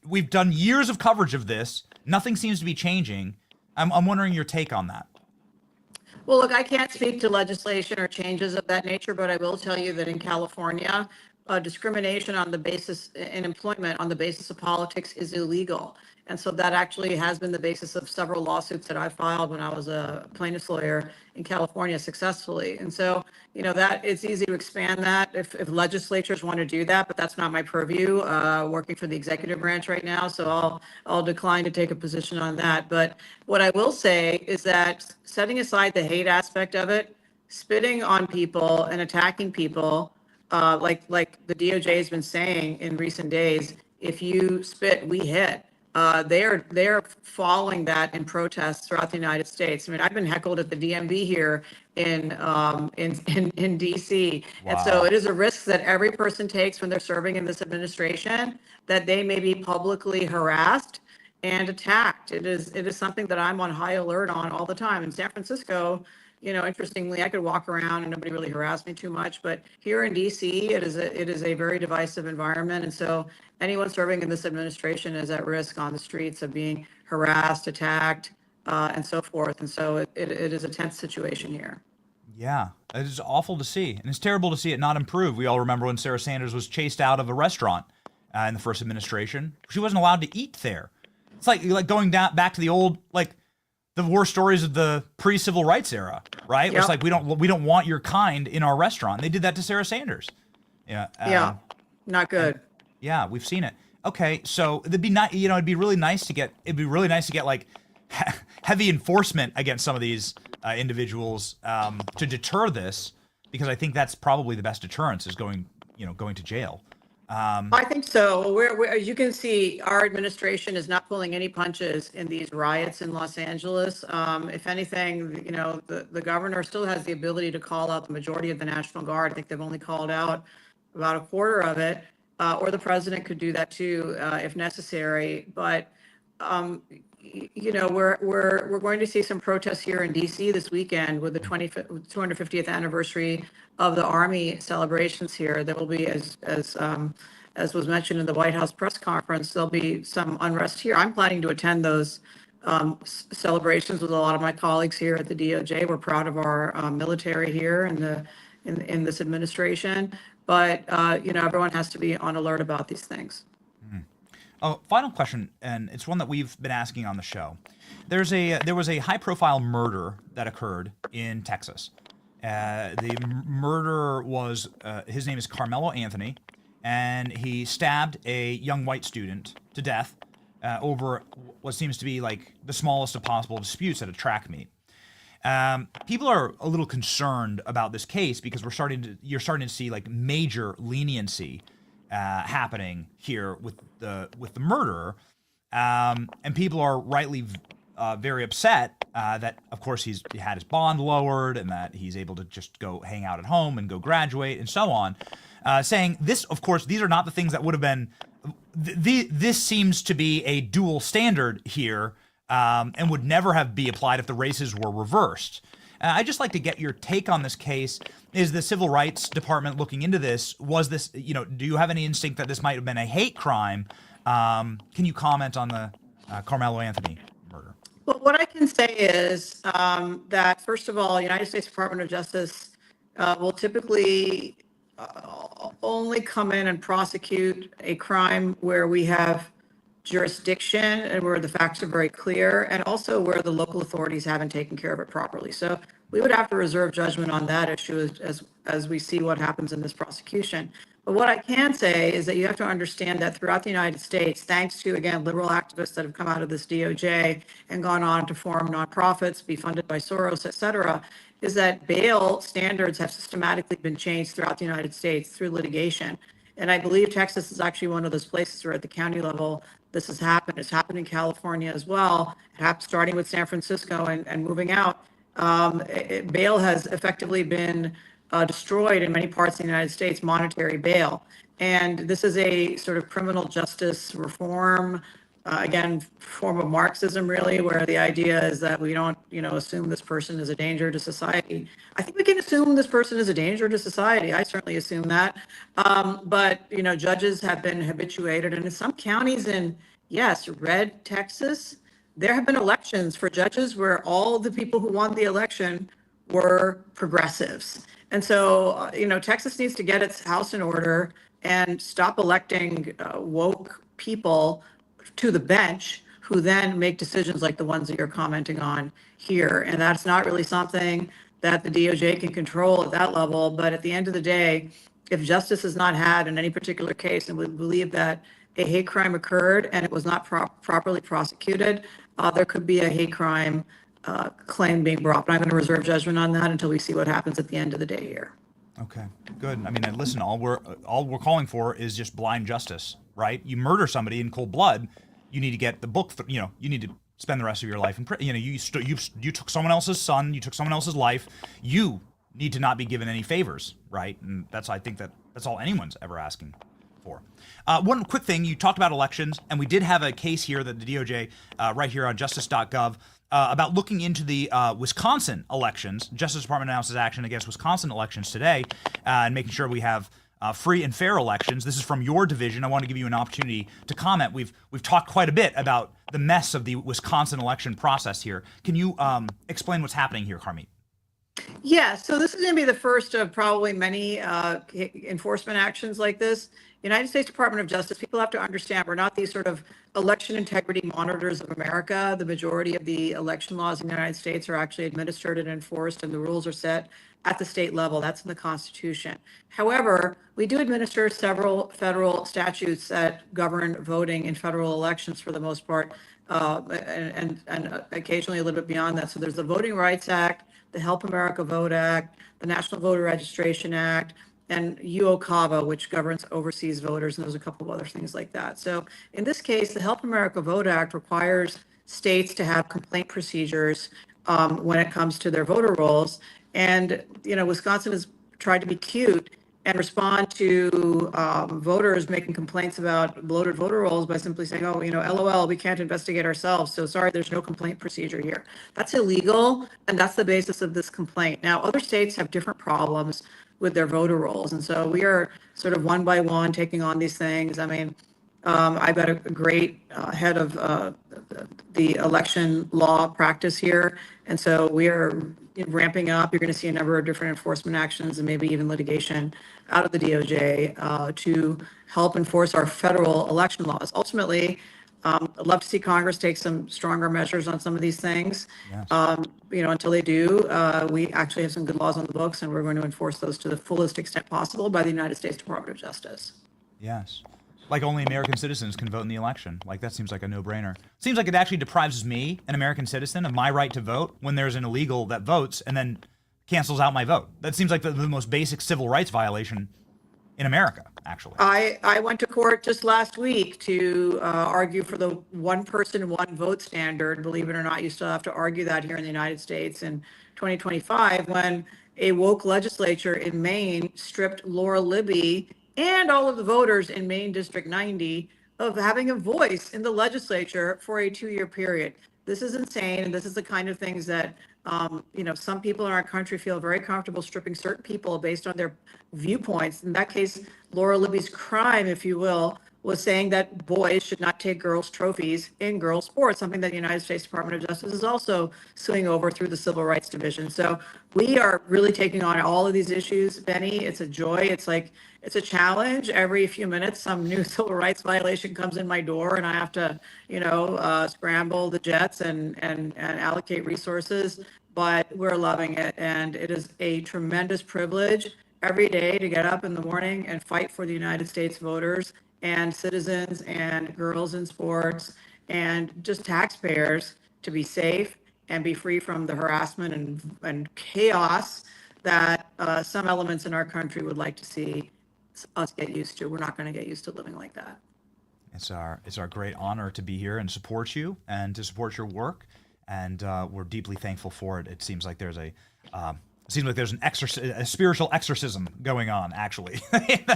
we've done years of coverage of this. Nothing seems to be changing. I'm wondering your take on that. Well, look, I can't speak to legislation or changes of that nature, but I will tell you that in California, discrimination on the basis in employment on the basis of politics is illegal. And so that actually has been the basis of several lawsuits that I filed when I was a plaintiff's lawyer in California successfully. And so, that it's easy to expand that if legislatures want to do that, but that's not my purview, working for the executive branch right now. So I'll decline to take a position on that. But what I will say is that setting aside the hate aspect of it, spitting on people and attacking people, like the DOJ has been saying in recent days, if you spit, we hit. They are following that in protests throughout the United States. I mean, I've been heckled at the DMV here in DC, and so it is a risk that every person takes when they're serving in this administration, that they may be publicly harassed and attacked. It is something that I'm on high alert on all the time. In San Francisco, interestingly, I could walk around and nobody really harassed me too much, but here in DC, it is a very divisive environment. And so anyone serving in this administration is at risk on the streets of being harassed, attacked, and so forth. And so it is a tense situation here. Yeah, it is awful to see. And it's terrible to see it not improve. We all remember when Sarah Sanders was chased out of a restaurant in the first administration. She wasn't allowed to eat there. It's like going back to the old, the war stories of the pre-civil rights era, right? Yep. It's like we don't want your kind in our restaurant. They did that to Sarah Sanders. Yeah. Not good. Yeah, we've seen it. Okay, so it'd be not, it'd be really nice to get like heavy enforcement against some of these individuals to deter this, because I think that's probably the best deterrence is going to jail. I think so. As you can see, our administration is not pulling any punches in these riots in Los Angeles. If anything, the governor still has the ability to call out the majority of the National Guard. I think they've only called out about a quarter of it, or the president could do that too, if necessary. But we're going to see some protests here in DC this weekend with the 250th anniversary of the Army celebrations here. There will be, as was mentioned in the White House press conference, there'll be some unrest here. I'm planning to attend those celebrations with a lot of my colleagues here at the DOJ. We're proud of our military here in this administration, but everyone has to be on alert about these things. Oh, final question, and it's one that we've been asking on the show. There was a high-profile murder that occurred in Texas. The murderer was his name is Carmelo Anthony, and he stabbed a young white student to death over what seems to be like the smallest of possible disputes at a track meet. People are a little concerned about this case because you're starting to see like major leniency happening here with the murderer, and people are rightly very upset that, of course, he had his bond lowered and that he's able to just go hang out at home and go graduate and so on, saying this, of course, these are not the things that would have been. This seems to be a dual standard here, and would never have be applied if the races were reversed. I'd just like to get your take on this case. Is the Civil Rights Department looking into this? Was this, do you have any instinct that this might have been a hate crime? Can you comment on the Carmelo Anthony murder? Well, what I can say is that, first of all, United States Department of Justice will typically only come in and prosecute a crime where we have jurisdiction and where the facts are very clear, and also where the local authorities haven't taken care of it properly. So we would have to reserve judgment on that issue as we see what happens in this prosecution. But what I can say is that you have to understand that throughout the United States, thanks to, again, liberal activists that have come out of this DOJ and gone on to form nonprofits, be funded by Soros, et cetera, is that bail standards have systematically been changed throughout the United States through litigation. And I believe Texas is actually one of those places where at the county level, this has happened. It's happened in California as well. It happened starting with San Francisco and moving out. Bail has effectively been destroyed in many parts of the United States, monetary bail. And this is a sort of criminal justice reform again, form of Marxism, really, where the idea is that we don't, assume this person is a danger to society. I think we can assume this person is a danger to society. I certainly assume that. But, judges have been habituated. And in some counties in, yes, red Texas, there have been elections for judges where all the people who won the election were progressives. And so, Texas needs to get its house in order and stop electing woke people to the bench who then make decisions like the ones that you're commenting on here. And that's not really something that the DOJ can control at that level. But at the end of the day, if justice is not had in any particular case, and we believe that a hate crime occurred and it was not properly prosecuted, there could be a hate crime claim being brought. But I'm going to reserve judgment on that until we see what happens at the end of the day here. Okay, good. I mean, listen, all we're calling for is just blind justice, right? You murder somebody in cold blood, you need to get the book. You need to spend the rest of your life in prison. You took someone else's son, you took someone else's life. You need to not be given any favors, right? And I think that's all anyone's ever asking for. One quick thing, you talked about elections, and we did have a case here that the DOJ, right here on justice.gov, about looking into the Wisconsin elections. Justice Department announces action against Wisconsin elections today, and making sure we have free and fair elections. This is from your division. I want to give you an opportunity to comment. We've talked quite a bit about the mess of the Wisconsin election process here. Can you explain what's happening here, Carmit? Yeah, so this is going to be the first of probably many enforcement actions like this. United States Department of Justice, people have to understand, we're not these sort of election integrity monitors of America. The majority of the election laws in the United States are actually administered and enforced, and the rules are set at the state level. That's in the Constitution. However, we do administer several federal statutes that govern voting in federal elections for the most part, and occasionally a little bit beyond that. So there's the Voting Rights Act, the Help America Vote Act, the National Voter Registration Act, and UOCAVA, which governs overseas voters, and there's a couple of other things like that. So in this case, the Help America Vote Act requires states to have complaint procedures when it comes to their voter rolls. And, Wisconsin has tried to be cute and respond to voters making complaints about bloated voter rolls by simply saying, oh, LOL, we can't investigate ourselves. So sorry, there's no complaint procedure here. That's illegal, and that's the basis of this complaint. Now, other states have different problems with their voter rolls. And so we are sort of one by one taking on these things. I mean, I've got a great head of the election law practice here. And so we are ramping up. You're going to see a number of different enforcement actions and maybe even litigation out of the DOJ to help enforce our federal election laws. Ultimately, I'd love to see Congress take some stronger measures on some of these things. Yes. Until they do, we actually have some good laws on the books, and we're going to enforce those to the fullest extent possible by the United States Department of Justice. Yes. Like only American citizens can vote in the election. Like that seems like a no-brainer. Seems like it actually deprives me, an American citizen, of my right to vote when there's an illegal that votes and then cancels out my vote. That seems like the most basic civil rights violation in America, actually. I went to court just last week to argue for the one person, one vote standard. Believe it or not, you still have to argue that here in the United States in 2025 when a woke legislature in Maine stripped Laura Libby and all of the voters in Maine District 90 of having a voice in the legislature for a 2-year period. This is insane, and this is the kind of things that some people in our country feel very comfortable stripping certain people based on their viewpoints. In that case, Laura Libby's crime, if you will, was saying that boys should not take girls' trophies in girls' sports, something that the United States Department of Justice is also suing over through the Civil Rights Division. So we are really taking on all of these issues, Benny. It's a joy. It's a challenge. Every few minutes, some new civil rights violation comes in my door, and I have to, scramble the jets and allocate resources. But we're loving it, and it is a tremendous privilege every day to get up in the morning and fight for the United States voters and citizens and girls in sports and just taxpayers to be safe and be free from the harassment and chaos that some elements in our country would like to see us get used to. We're not going to get used to living like that. It's our great honor to be here and support you and to support your work, and we're deeply thankful for it. It seems like there's a spiritual exorcism going on, actually,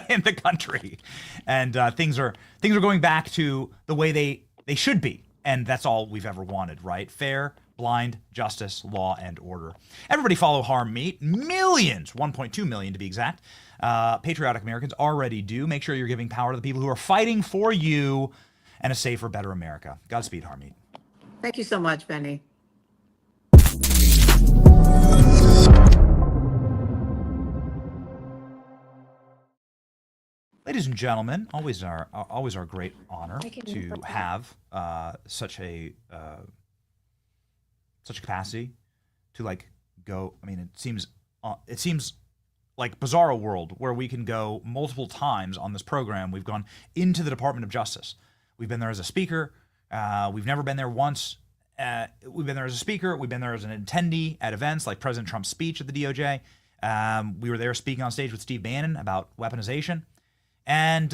in the country, and things are going back to the way they They should be. And that's all we've ever wanted, right? Fair, blind, justice, law, and order. Everybody follow Harm Meet. Millions, 1.2 million to be exact. Patriotic Americans already do. Make sure you're giving power to the people who are fighting for you and a safer, better America. Godspeed, Harm Meet. Thank you so much, Benny. Ladies and gentlemen, always our great honor to have such a capacity to like go. I mean, it seems like bizarro world where we can go multiple times on this program. We've gone into the Department of Justice. We've been there as a speaker. We've never been there once. We've been there as a speaker. We've been there as an attendee at events like President Trump's speech at the DOJ. We were there speaking on stage with Steve Bannon about weaponization. And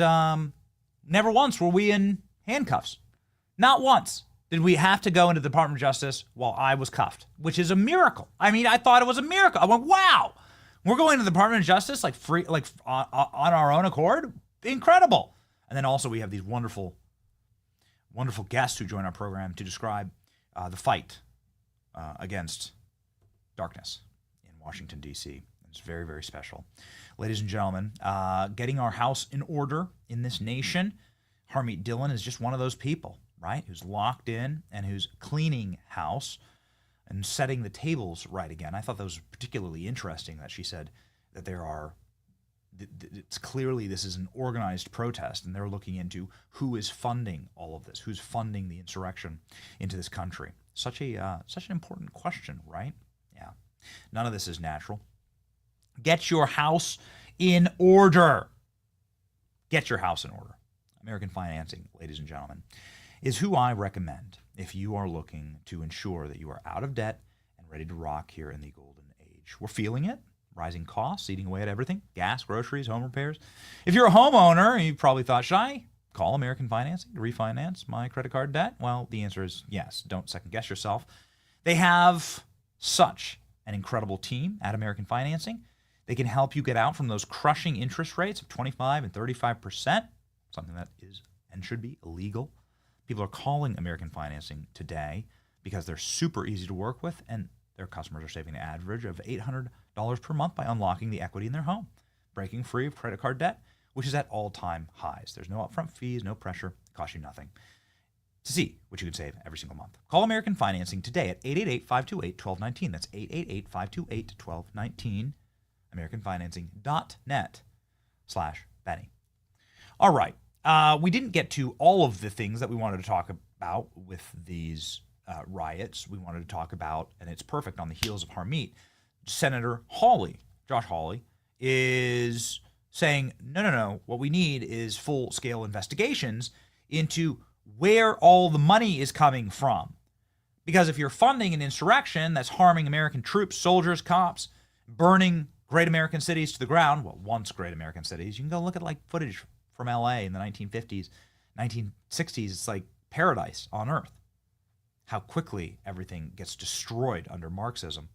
never once were we in handcuffs. Not once did we have to go into the Department of Justice while I was cuffed, which is a miracle. I mean, I thought it was a miracle. I went, wow, we're going to the Department of Justice like free, like on our own accord. Incredible. And then also we have these wonderful guests who join our program to describe the fight against darkness in Washington, D.C. It's very, very special. Ladies and gentlemen, getting our house in order in this nation, Harmeet Dillon is just one of those people, right, who's locked in and who's cleaning house and setting the tables right again. I thought that was particularly interesting that she said that there are, it's clearly this is an organized protest, and they're looking into who is funding all of this, who's funding the insurrection into this country. Such an important question, right? Yeah. None of this is natural. Get your house in order. Get your house in order. American Financing, ladies and gentlemen, is who I recommend if you are looking to ensure that you are out of debt and ready to rock here in the golden age. We're feeling it. Rising costs, eating away at everything. Gas, groceries, home repairs. If you're a homeowner, you probably thought, should I call American Financing to refinance my credit card debt? Well, the answer is yes. Don't second guess yourself. They have such an incredible team at American Financing. They can help you get out from those crushing interest rates of 25 and 35%, something that is and should be illegal. People are calling American Financing today because they're super easy to work with, and their customers are saving an average of $800 per month by unlocking the equity in their home, breaking free of credit card debt, which is at all-time highs. There's no upfront fees, no pressure, it costs you nothing. To see what you can save every single month, call American Financing today at 888-528-1219. That's 888-528-1219. AmericanFinancing.net/Benny. All right. We didn't get to all of the things that we wanted to talk about with these riots. We wanted to talk about, and it's perfect on the heels of Harmeet, Senator Hawley, Josh Hawley, is saying, no, what we need is full-scale investigations into where all the money is coming from. Because if you're funding an insurrection that's harming American troops, soldiers, cops, burning great American cities to the ground, well, once great American cities, you can go look at like footage from LA in the 1950s, 1960s. It's like paradise on earth. How quickly everything gets destroyed under Marxism.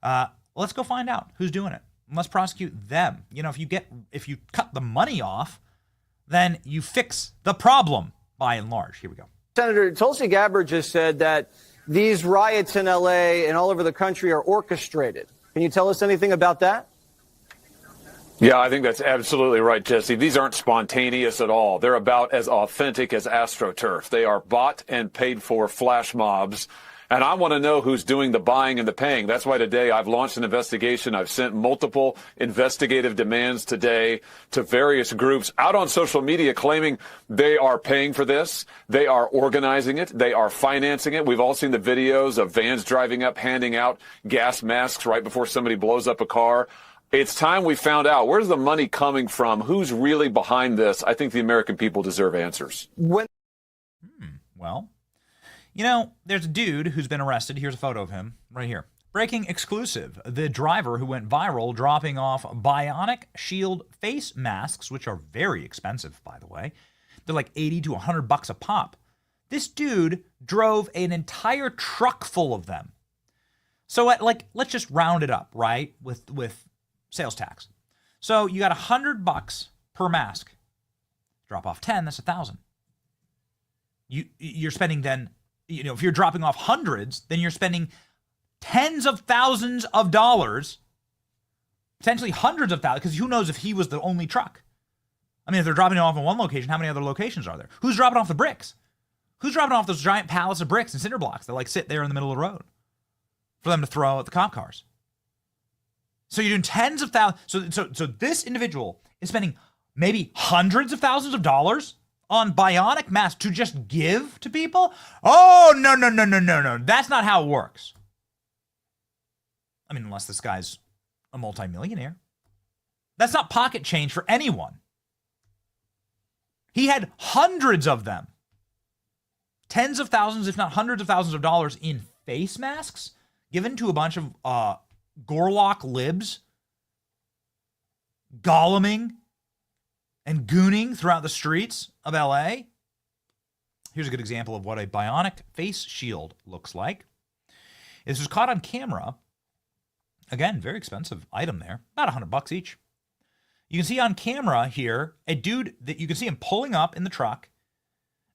Let's go find out who's doing it. And let's prosecute them. You know, if you cut the money off, then you fix the problem by and large. Here we go. Senator Tulsi Gabbard just said that these riots in LA and all over the country are orchestrated. Can you tell us anything about that? Yeah, I think that's absolutely right, Jesse. These aren't spontaneous at all. They're about as authentic as AstroTurf. They are bought and paid for flash mobs. And I want to know who's doing the buying and the paying. That's why today I've launched an investigation. I've sent multiple investigative demands today to various groups out on social media claiming they are paying for this. They are organizing it. They are financing it. We've all seen the videos of vans driving up, handing out gas masks right before somebody blows up a car. It's time we found out, where's the money coming from? Who's really behind this? I think the American people deserve answers. Well, you know, there's a dude who's been arrested. Here's a photo of him right here. Breaking exclusive. The driver who went viral dropping off bionic shield face masks, which are very expensive, by the way. They're like $80 to $100 a pop. This dude drove an entire truck full of them. So let's just round it up, right? With sales tax. So you got $100 per mask. Drop off 10, that's $1,000. You're spending then, if you're dropping off hundreds, then you're spending tens of thousands of dollars, potentially hundreds of thousands, because who knows if he was the only truck. I mean, if they're dropping it off in one location, how many other locations are there? Who's dropping off the bricks? Who's dropping off those giant pallets of bricks and cinder blocks that sit there in the middle of the road for them to throw at the cop cars? So you're doing tens of thousands. So this individual is spending maybe hundreds of thousands of dollars on bionic masks to just give to people? Oh, no. That's not how it works. I mean, unless this guy's a multimillionaire. That's not pocket change for anyone. He had hundreds of them. Tens of thousands, if not hundreds of thousands of dollars in face masks given to a bunch of Gorlock libs goleming and gooning throughout the streets of LA. Here's a good example of what a bionic face shield looks like. This was caught on camera. Again, very expensive item there, about $100 each. You can see on camera here a dude that you can see him pulling up in the truck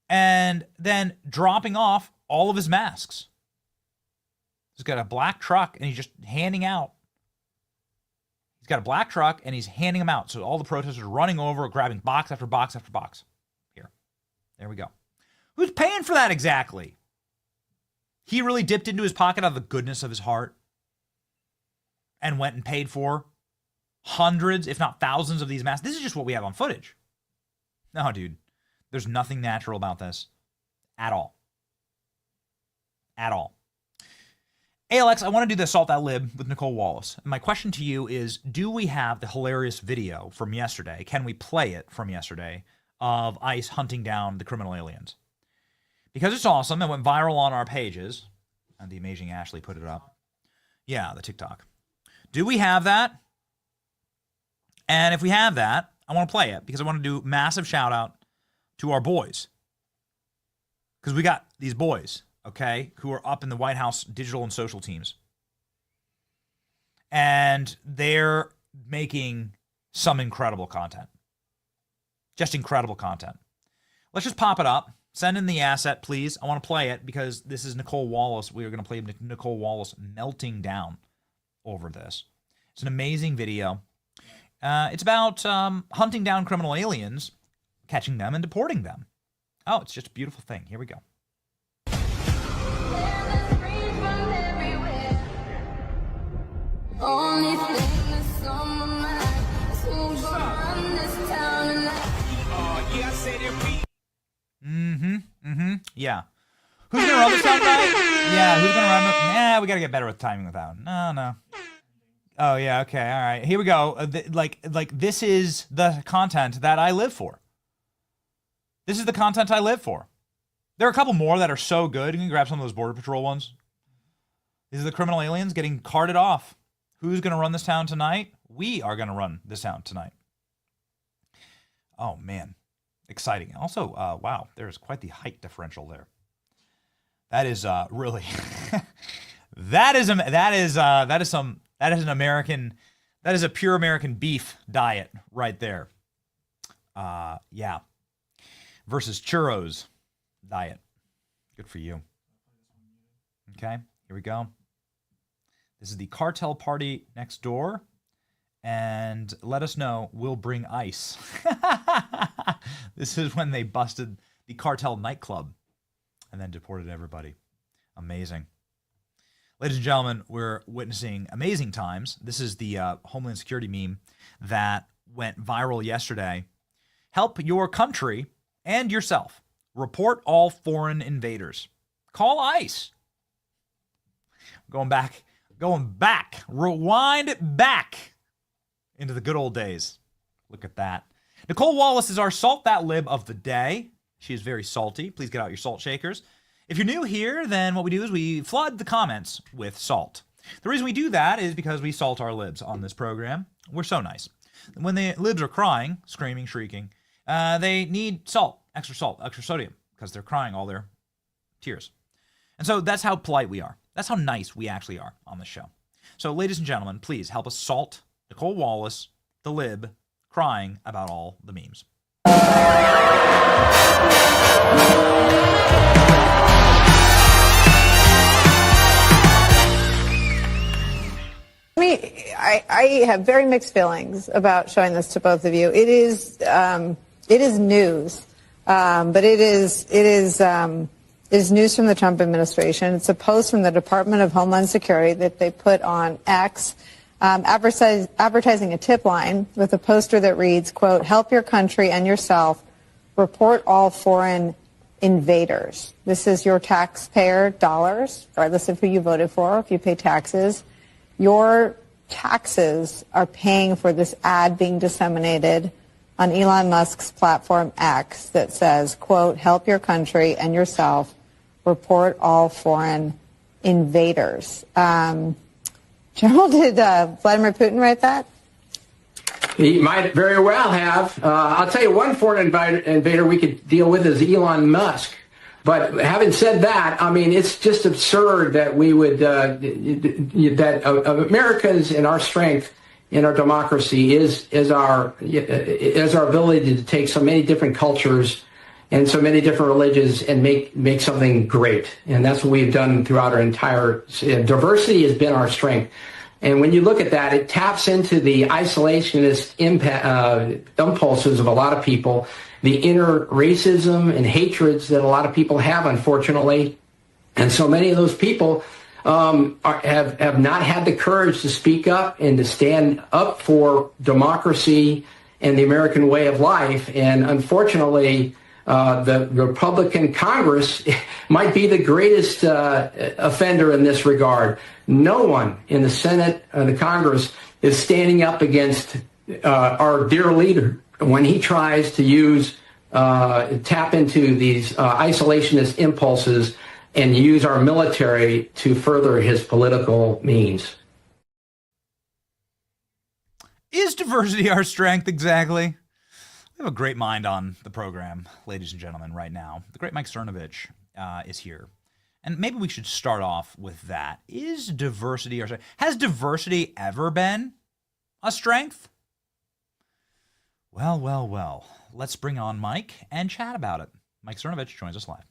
and then dropping off all of his masks. He's got a black truck and he's just handing out. He's got a black truck and he's handing them out. So all the protesters are running over, grabbing box after box after box. Here. There we go. Who's paying for that exactly? He really dipped into his pocket out of the goodness of his heart and went and paid for hundreds, if not thousands of these masks. This is just what we have on footage. No, dude. There's nothing natural about this at all. At all. ALX, I want to do the Assault That Lib with Nicole Wallace. And my question to you is, do we have the hilarious video from yesterday? Can we play it from yesterday of ICE hunting down the criminal aliens? Because it's awesome. It went viral on our pages. And the amazing Ashley put it up. Yeah, the TikTok. Do we have that? And if we have that, I want to play it because I want to do massive shout out to our boys. Because we got these boys, okay, who are up in the White House digital and social teams. And they're making some incredible content. Just incredible content. Let's just pop it up. Send in the asset, please. I want to play it because this is Nicole Wallace. We are going to play Nicole Wallace melting down over this. It's an amazing video. It's about hunting down criminal aliens, catching them, and deporting them. Oh, it's just a beautiful thing. Here we go. Only thing that's on my mind is who's gonna run this town tonight. Yeah, I said it. Yeah. Who's gonna run this town tonight? Yeah, who's gonna run it? Nah, we gotta get better with timing with that one. No. Oh yeah, okay, all right. Here we go. Like this is the content that I live for. This is the content I live for. There are a couple more that are so good. You can grab some of those Border Patrol ones. These are the criminal aliens getting carted off. Who's going to run this town tonight? We are going to run this town tonight. Oh, man. Exciting. Also, wow, there's quite the height differential there. That is really... that is a pure American beef diet right there. Yeah. Versus churros diet. Good for you. Okay, here we go. This is the cartel party next door. And let us know, we'll bring ICE. This is when they busted the cartel nightclub and then deported everybody. Amazing. Ladies and gentlemen, we're witnessing amazing times. This is the Homeland Security meme that went viral yesterday. Help your country and yourself. Report all foreign invaders. Call ICE. Going back, rewind it back into the good old days. Look at that. Nicole Wallace is our Salt That Lib of the day. She is very salty. Please get out your salt shakers. If you're new here, then what we do is we flood the comments with salt. The reason we do that is because we salt our libs on this program. We're so nice. When the libs are crying, screaming, shrieking, they need salt, extra sodium, because they're crying all their tears. And so that's how polite we are. That's how nice we actually are on this show. So ladies and gentlemen, please help us salt Nicole Wallace, the lib, crying about all the memes. I have very mixed feelings about showing this to both of you. It is news, but it is news from the Trump administration. It's a post from the Department of Homeland Security that they put on X, advertising a tip line with a poster that reads, quote, "Help your country and yourself. Report all foreign invaders." This is your taxpayer dollars, regardless of who you voted for. If you pay taxes, your taxes are paying for this ad being disseminated on Elon Musk's platform X that says, quote, "Help your country and yourself. Report all foreign invaders." General, did Vladimir Putin write that? He might very well have. I'll tell you one foreign invader we could deal with is Elon Musk. But having said that, I mean, it's just absurd that we would, that Americans and our strength in our democracy is our ability to take so many different cultures and so many different religions and make something great. And that's what we've done throughout our entire, diversity has been our strength. And when you look at that, it taps into the isolationist impulses of a lot of people, the inner racism and hatreds that a lot of people have, unfortunately. And so many of those people have not had the courage to speak up and to stand up for democracy and the American way of life. And unfortunately, the Republican Congress might be the greatest offender in this regard. No one in the Senate or the Congress is standing up against our dear leader when he tries to tap into these isolationist impulses and use our military to further his political means. Is diversity our strength exactly? We have a great mind on the program, ladies and gentlemen, right now. The great Mike Cernovich is here. And maybe we should start off with that. Is diversity our strength? Has diversity ever been a strength? Well, well, well. Let's bring on Mike and chat about it. Mike Cernovich joins us live.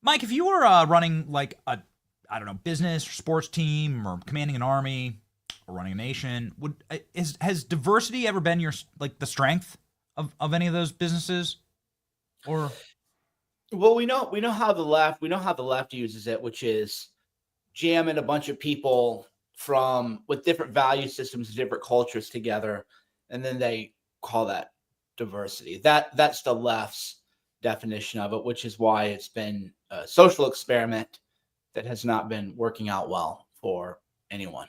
Mike, if you were running like a business or sports team or commanding an army or running a nation, has diversity ever been the strength of any of those businesses? Or well, we know how the left uses it, which is jamming a bunch of people with different value systems, different cultures together, and then they call that diversity. That's the left's definition of it, which is why it's been a social experiment that has not been working out well for anyone.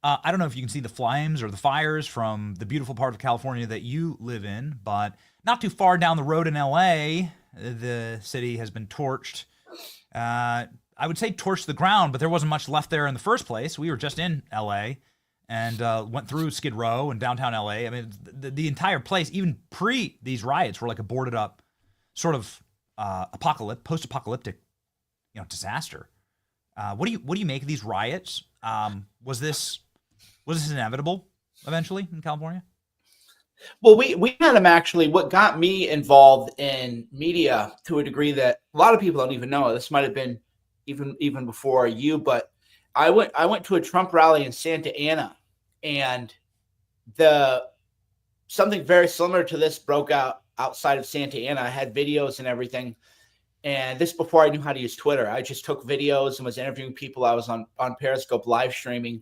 I don't know if you can see the flames or the fires from the beautiful part of California that you live in, but not too far down the road in LA, the city has been torched. I would say torched to the ground, but there wasn't much left there in the first place. We were just in LA and went through Skid Row and downtown LA. I mean, the entire place, even pre these riots, were like a boarded up sort of post-apocalyptic, disaster. What do you make of these riots? Was this inevitable eventually in California? Well, we had them actually. What got me involved in media to a degree that a lot of people don't even know. This might have been even before you, but I went to a Trump rally in Santa Ana, and something very similar to this broke out outside of Santa Ana. I had videos and everything. And this before I knew how to use Twitter. I just took videos and was interviewing people. I was on Periscope live streaming,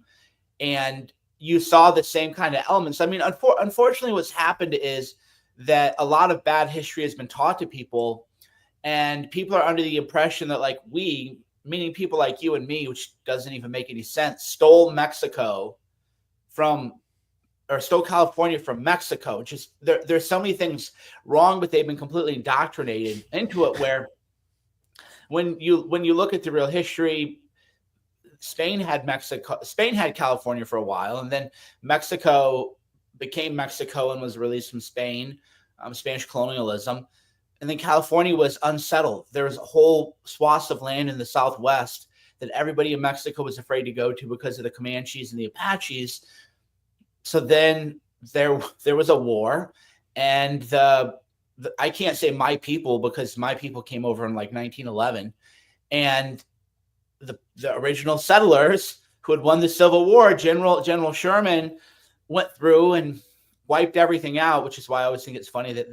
and you saw the same kind of elements. I mean, unfortunately, what's happened is that a lot of bad history has been taught to people, and people are under the impression that we, meaning people like you and me, which doesn't even make any sense, stole California from Mexico. Just there's so many things wrong, but they've been completely indoctrinated into it where when you look at the real history, Spain had California for a while, and then Mexico became Mexico and was released from Spain, Spanish colonialism. And then California was unsettled. There was a whole swath of land in the Southwest that everybody in Mexico was afraid to go to because of the Comanches and the Apaches. So then there was a war, and the I can't say my people because my people came over in like 1911, and the original settlers who had won the Civil War, General Sherman, went through and wiped everything out, which is why I always think it's funny that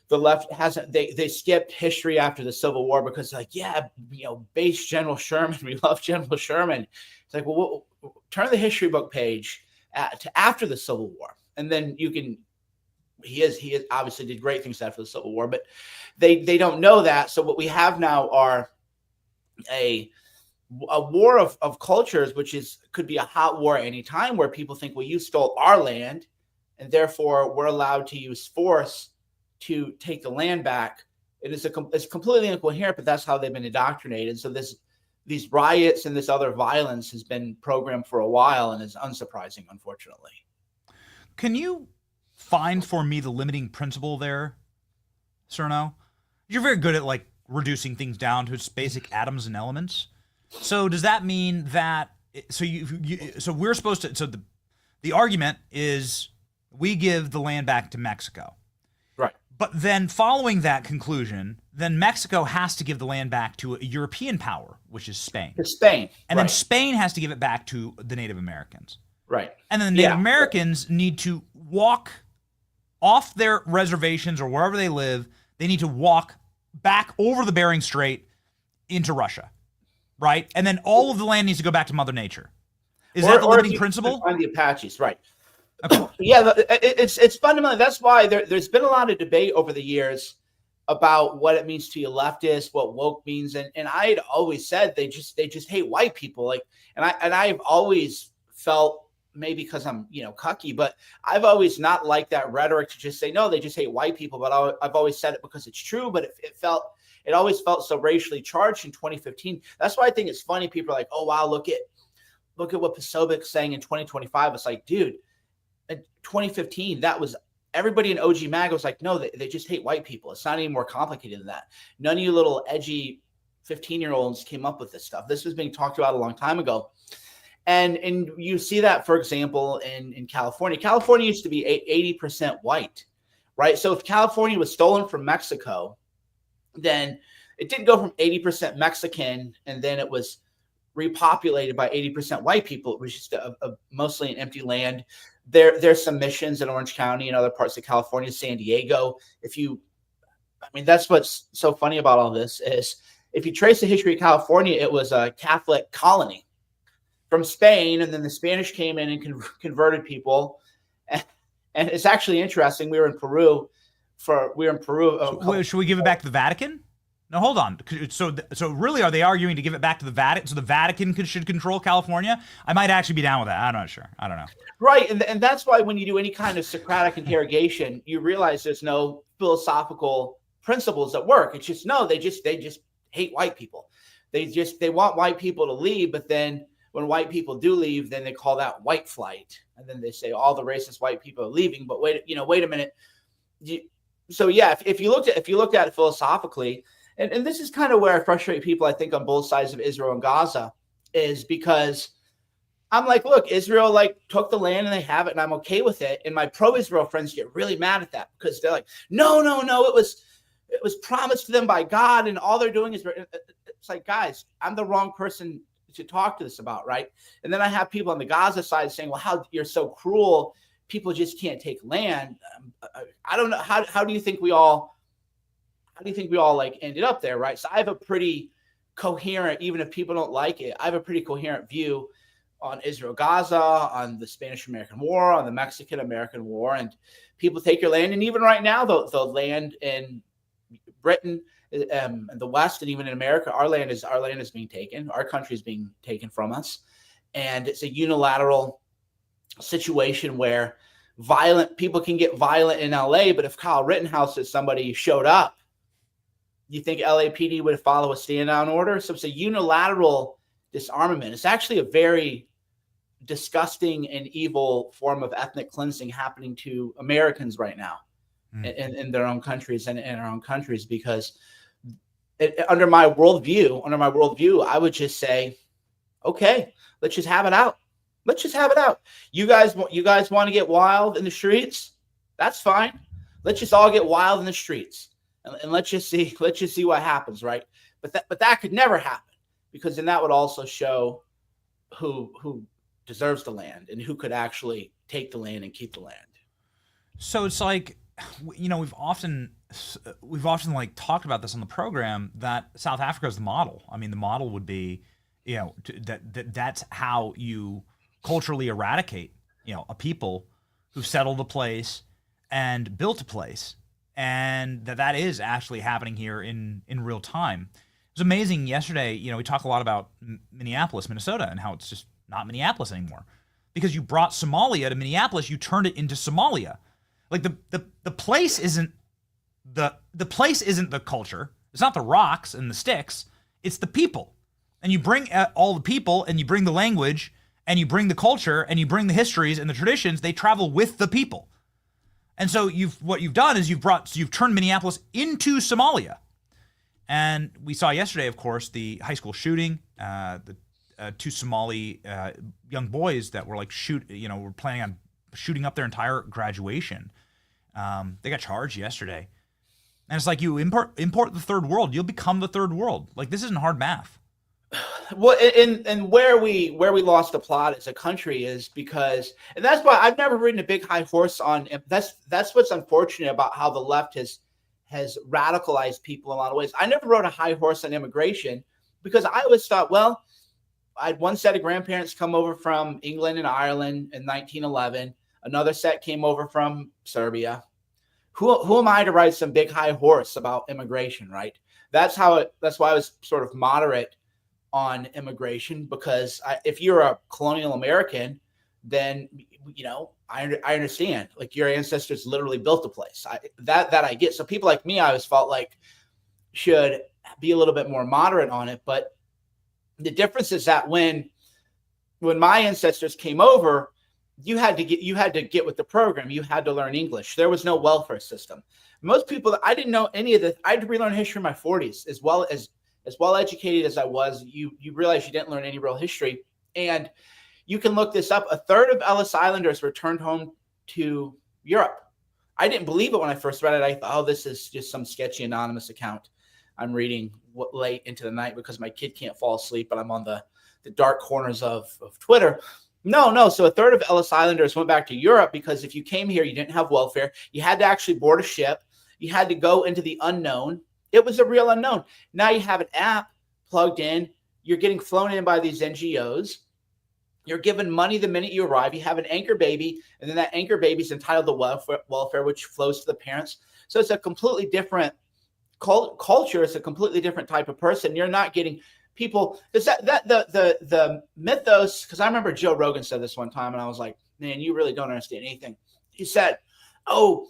the left hasn't, they skipped history after the Civil War because like, yeah, base General Sherman, we love General Sherman. It's like, well, turn the history book page to after the Civil War, and then you can. He obviously did great things after the Civil War, but they don't know that. So what we have now are a war of cultures, which could be a hot war at any time, where people think, well, you stole our land, and therefore we're allowed to use force to take the land back. It's completely incoherent, but that's how they've been indoctrinated. So these riots and this other violence has been programmed for a while, and is unsurprising, unfortunately. Can you find for me the limiting principle there, Cerno? You're very good at like reducing things down to its basic atoms and elements. So does that mean that so we're supposed to, so the argument is we give the land back to Mexico. Right. But then following that conclusion, then Mexico has to give the land back to a European power, which is Spain. It's Spain. And then Spain has to give it back to the Native Americans. Right. And then the Native Americans need to walk off their reservations or wherever they live. They need to walk back over the Bering Strait into Russia, right? And then all of the land needs to go back to Mother Nature. Is that the limiting principle? On the Apaches, right. Okay. Yeah, it's fundamentally, that's why there's been a lot of debate over the years about what it means to you leftists, what woke means. And I had always said they just hate white people. Like, and I've always felt, maybe because I'm, cucky, but I've always not liked that rhetoric to just say, no, they just hate white people. But I've always said it because it's true, but it always felt so racially charged in 2015. That's why I think it's funny. People are like, oh, wow, look at what Posobic's saying in 2025. It's like, dude, in 2015, that was everybody in OG MAGA was like, no, they just hate white people. It's not any more complicated than that. None of you little edgy 15-year-olds came up with this stuff. This was being talked about a long time ago. And you see that, for example, in California. California used to be 80% white, right? So if California was stolen from Mexico, then it didn't go from 80% Mexican and then it was repopulated by 80% white people. It was just mostly an empty land. There's some missions in Orange County and other parts of California, San Diego. That's what's so funny about all this is if you trace the history of California, it was a Catholic colony from Spain, and then the Spanish came in and converted people. And it's actually interesting. We were in Peru. Should we give it back to the Vatican? No, hold on. So really, are they arguing to give it back to the Vatican? So the Vatican should control California? I might actually be down with that. I'm not sure. I don't know. Right, and that's why when you do any kind of Socratic interrogation, you realize there's no philosophical principles at work. It's just they just hate white people. They want white people to leave, but then when white people do leave, then they call that white flight, and then they say all the racist white people are leaving. But wait a minute. If you looked at it philosophically, and this is kind of where I frustrate people, I think, on both sides of Israel and Gaza, is because I'm like, look, Israel took the land and they have it, and I'm okay with it. And my pro-Israel friends get really mad at that because they're like, no, it was promised to them by God, and all they're doing is, it's like, guys, I'm the wrong person to talk to this about, right? And then I have people on the Gaza side saying, well, how you're so cruel, people just can't take land. I don't know, how do you think we all ended up there, right? So I have a pretty coherent, even if people don't like it, I have a pretty coherent view on Israel-Gaza, on the Spanish-American War, on the Mexican-American War, and people take your land. And even right now, the land in Britain, the West, and even in America, our land is being taken. Our country is being taken from us, and it's a unilateral situation where people can get violent in LA. But if Kyle Rittenhouse or somebody showed up, you think LAPD would follow a stand-down order? So it's a unilateral disarmament. It's actually a very disgusting and evil form of ethnic cleansing happening to Americans right now in their own countries and in our own countries, because under my worldview, I would just say, okay, let's just have it out. Let's just have it out. You guys want to get wild in the streets? That's fine. let's just all get wild in the streets and let's just see what happens, right? But that could never happen, because then that would also show who deserves the land and who could actually take the land and keep the land. So it's like, we've often like talked about this on the program, that South Africa is the model. I mean, the model would be, that's how you culturally eradicate, a people who settled a place and built a place, and that is actually happening here in real time. It was amazing yesterday. We talk a lot about Minneapolis, Minnesota, and how it's just not Minneapolis anymore, because you brought Somalia to Minneapolis, you turned it into Somalia. Like the place isn't the place isn't the culture. It's not the rocks and the sticks. It's the people. And you bring all the people, and you bring the language, and you bring the culture, and you bring the histories and the traditions. They travel with the people. And so what you've done is you've turned Minneapolis into Somalia. And we saw yesterday, of course, the high school shooting, the two Somali young boys that were were planning on shooting up their entire graduation. They got charged yesterday. And it's like, you import the third world, you'll become the third world. Like, this isn't hard math. Well, and where we lost the plot as a country is because, and that's why I've never ridden a big high horse on. That's what's unfortunate about how the left has radicalized people in a lot of ways. I never rode a high horse on immigration, because I always thought, well, I had one set of grandparents come over from England and Ireland in 1911. Another set came over from Serbia. Who am I to ride some big high horse about immigration, right? That's why I was sort of moderate on immigration, because if you're a colonial American, then I understand, like, your ancestors literally built the place. That I get. So people like me, I always felt like, should be a little bit more moderate on it. But the difference is that when my ancestors came over, you had to get with the program. You had to learn English. There was no welfare system. Most people, I didn't know any of this. I had to relearn history in my 40s. As well educated as I was, you realize you didn't learn any real history. And you can look this up. A third of Ellis Islanders returned home to Europe. I didn't believe it when I first read it. I thought, oh, this is just some sketchy anonymous account I'm reading late into the night because my kid can't fall asleep, but I'm on the dark corners of Twitter. No. So a third of Ellis Islanders went back to Europe, because if you came here, you didn't have welfare. You had to actually board a ship. You had to go into the unknown. It was a real unknown. Now you have an app plugged in. You're getting flown in by these NGOs. You're given money the minute you arrive. You have an anchor baby, and then that anchor baby is entitled to welfare, which flows to the parents. So it's a completely different culture. It's a completely different type of person. You're not getting people, because the mythos, because I remember Joe Rogan said this one time, and I was like, man, you really don't understand anything. He said, oh,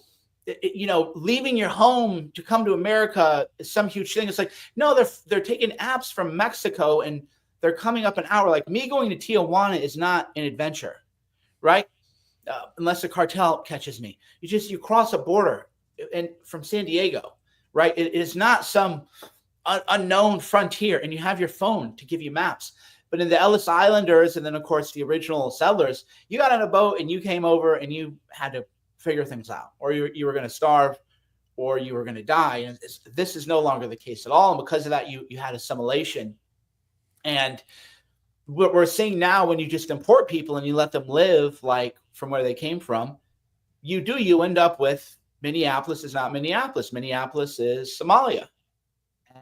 leaving your home to come to America is some huge thing. It's like, no, they're taking apps from Mexico and they're coming up an hour. Like, me going to Tijuana is not an adventure, right? Unless the cartel catches me. You cross a border and from San Diego, right? It is not some unknown frontier, and you have your phone to give you maps. But in the Ellis Islanders, and then of course the original settlers, you got on a boat and you came over and you had to figure things out, or you were going to starve, or you were going to die. And this is no longer the case at all. And because of that, you had assimilation. And what we're seeing now, when you just import people and you let them live like from where they came from, you end up with Minneapolis is not Minneapolis. Minneapolis is Somalia.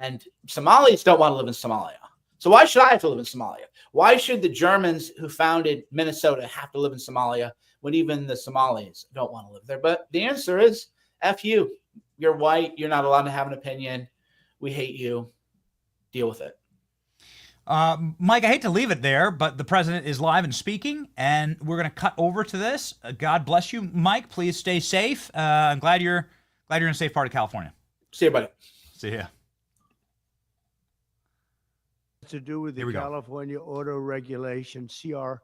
And Somalis don't want to live in Somalia. So why should I have to live in Somalia? Why should the Germans who founded Minnesota have to live in Somalia when even the Somalis don't want to live there? But the answer is F you. You're white. You're not allowed to have an opinion. We hate you. Deal with it. Mike, I hate to leave it there, but the president is live and speaking, and we're going to cut over to this. God bless you, Mike. Please stay safe. I'm glad you're in a safe part of California. See you, buddy. See ya. To do with the California Auto Regulation, CRA.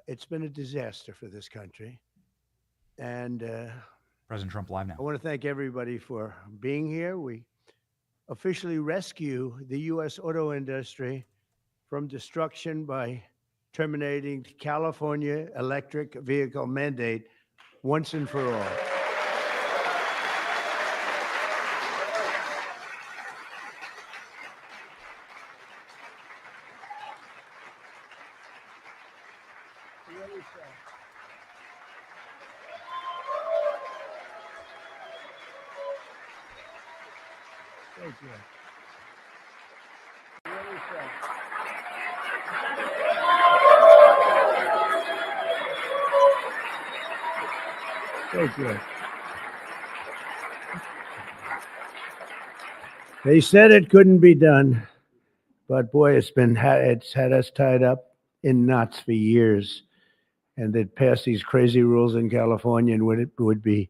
It's been a disaster for this country. And President Trump live now. I want to thank everybody for being here. We officially rescue the U.S. auto industry from destruction by terminating the California electric vehicle mandate once and for all. Thank you. Thank you. They said it couldn't be done, but boy, it's had us tied up in knots for years. And they'd pass these crazy rules in California, and it would be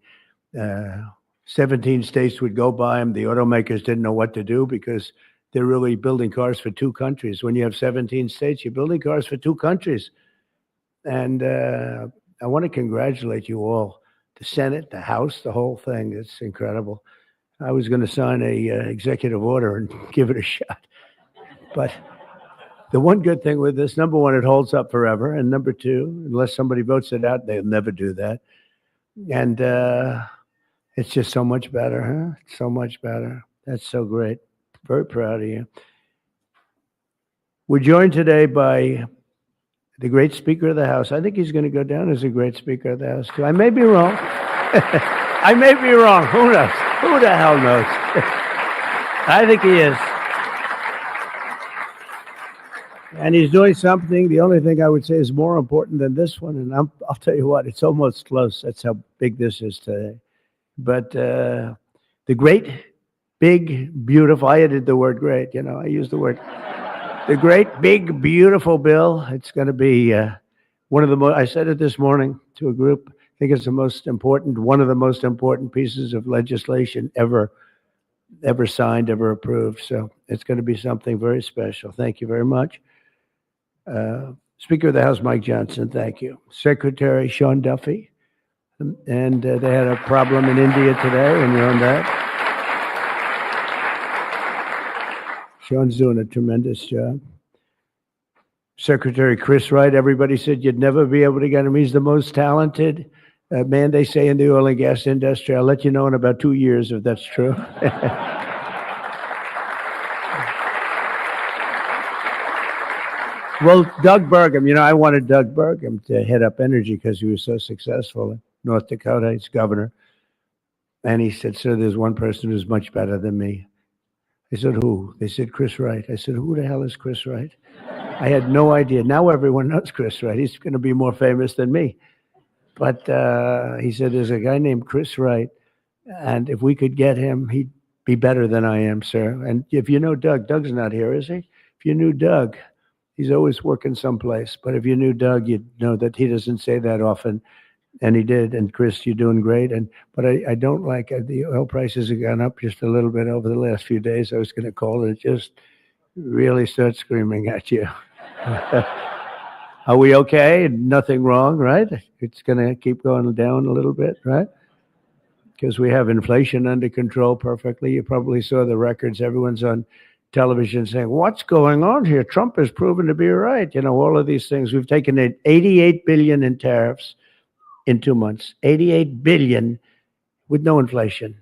17 states would go by them. The automakers didn't know what to do because they're really building cars for two countries. When you have 17 states, you're building cars for two countries. And I want to congratulate you all, the Senate, the House, the whole thing. It's incredible. I was going to sign a executive order and give it a shot. But the one good thing with this, number one, it holds up forever. And number two, unless somebody votes it out, they'll never do that. And it's just so much better, huh? So much better. That's so great. Very proud of you. We're joined today by the great Speaker of the House. I think he's going to go down as a great Speaker of the House, too. I may be wrong. I may be wrong. Who knows? Who the hell knows? I think he is. And he's doing something. The only thing I would say is more important than this one. And I'll tell you what, it's almost close. That's how big this is today. But the great, big, beautiful, I added the word great, I used the word. The great, big, beautiful bill. It's going to be one of the most, I said it this morning to a group, I think it's one of the most important pieces of legislation ever signed, ever approved. So it's going to be something very special. Thank you very much. Speaker of the House, Mike Johnson, thank you. Secretary Sean Duffy. And they had a problem in India today, and you're on that. Sean's doing a tremendous job. Secretary Chris Wright, everybody said you'd never be able to get him. He's the most talented man, they say, in the oil and gas industry. I'll let you know in about 2 years if that's true. Well, Doug Burgum, I wanted Doug Burgum to head up energy because he was so successful in North Dakota. He's governor. And he said, sir, there's one person who's much better than me. I said, who? They said, Chris Wright. I said, who the hell is Chris Wright? I had no idea. Now everyone knows Chris Wright. He's going to be more famous than me. But he said, there's a guy named Chris Wright. And if we could get him, he'd be better than I am, sir. And if you know Doug, Doug's not here, is he? If you knew Doug, he's always working someplace. But if you knew Doug, you'd know that he doesn't say that often. And he did. And Chris, you're doing great. But I don't like the oil prices have gone up just a little bit over the last few days. I was going to call it, just really start screaming at you. Are we okay? Nothing wrong, right? It's going to keep going down a little bit, right? Because we have inflation under control perfectly. You probably saw the records. Everyone's on television saying, what's going on here? Trump has proven to be right. All of these things. We've taken in $88 billion in tariffs in 2 months. $88 billion with no inflation.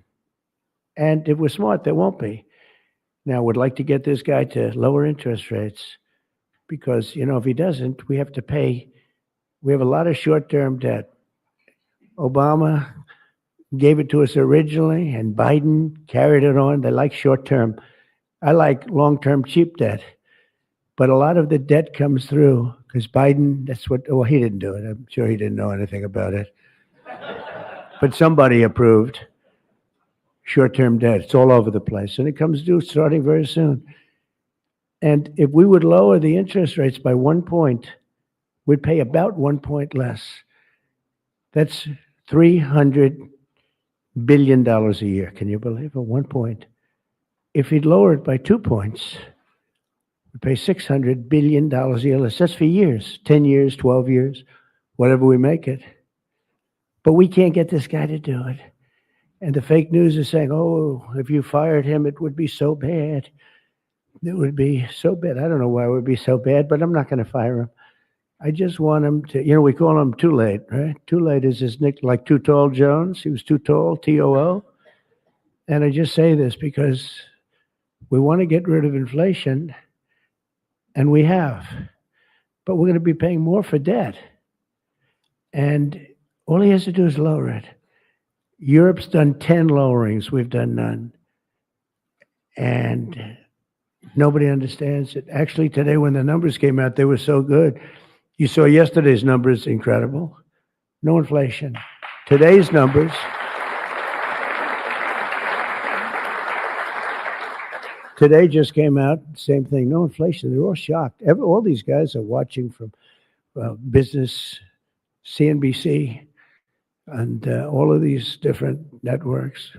And if we're smart, there won't be. Now, we'd like to get this guy to lower interest rates because, if he doesn't, we have to pay. We have a lot of short-term debt. Obama gave it to us originally, and Biden carried it on. They like short-term. I like long-term cheap debt. But a lot of the debt comes through because Biden, he didn't do it. I'm sure he didn't know anything about it. But somebody approved short-term debt. It's all over the place. And it comes due starting very soon. And if we would lower the interest rates by 1 point, we'd pay about 1 point less. That's $300 billion a year. Can you believe it? 1 point. If he'd lower it by 2 points, we'd pay $600 billion a year less. That's for years, 10 years, 12 years, whatever we make it. But we can't get this guy to do it. And the fake news is saying, if you fired him, it would be so bad. It would be so bad. I don't know why it would be so bad, but I'm not going to fire him. I just want him to, we call him Too Late, right? Too Late is his nickname, like Too Tall Jones. He was too tall, T-O-O. And I just say this because we want to get rid of inflation, and we have. But we're going to be paying more for debt. And all he has to do is lower it. Europe's done 10 lowerings. We've done none. And nobody understands it. Actually, today when the numbers came out, they were so good. You saw yesterday's numbers, incredible. No inflation. Today's numbers. Today just came out, same thing, no inflation. They're all shocked. All these guys are watching from business, CNBC, and all of these different networks.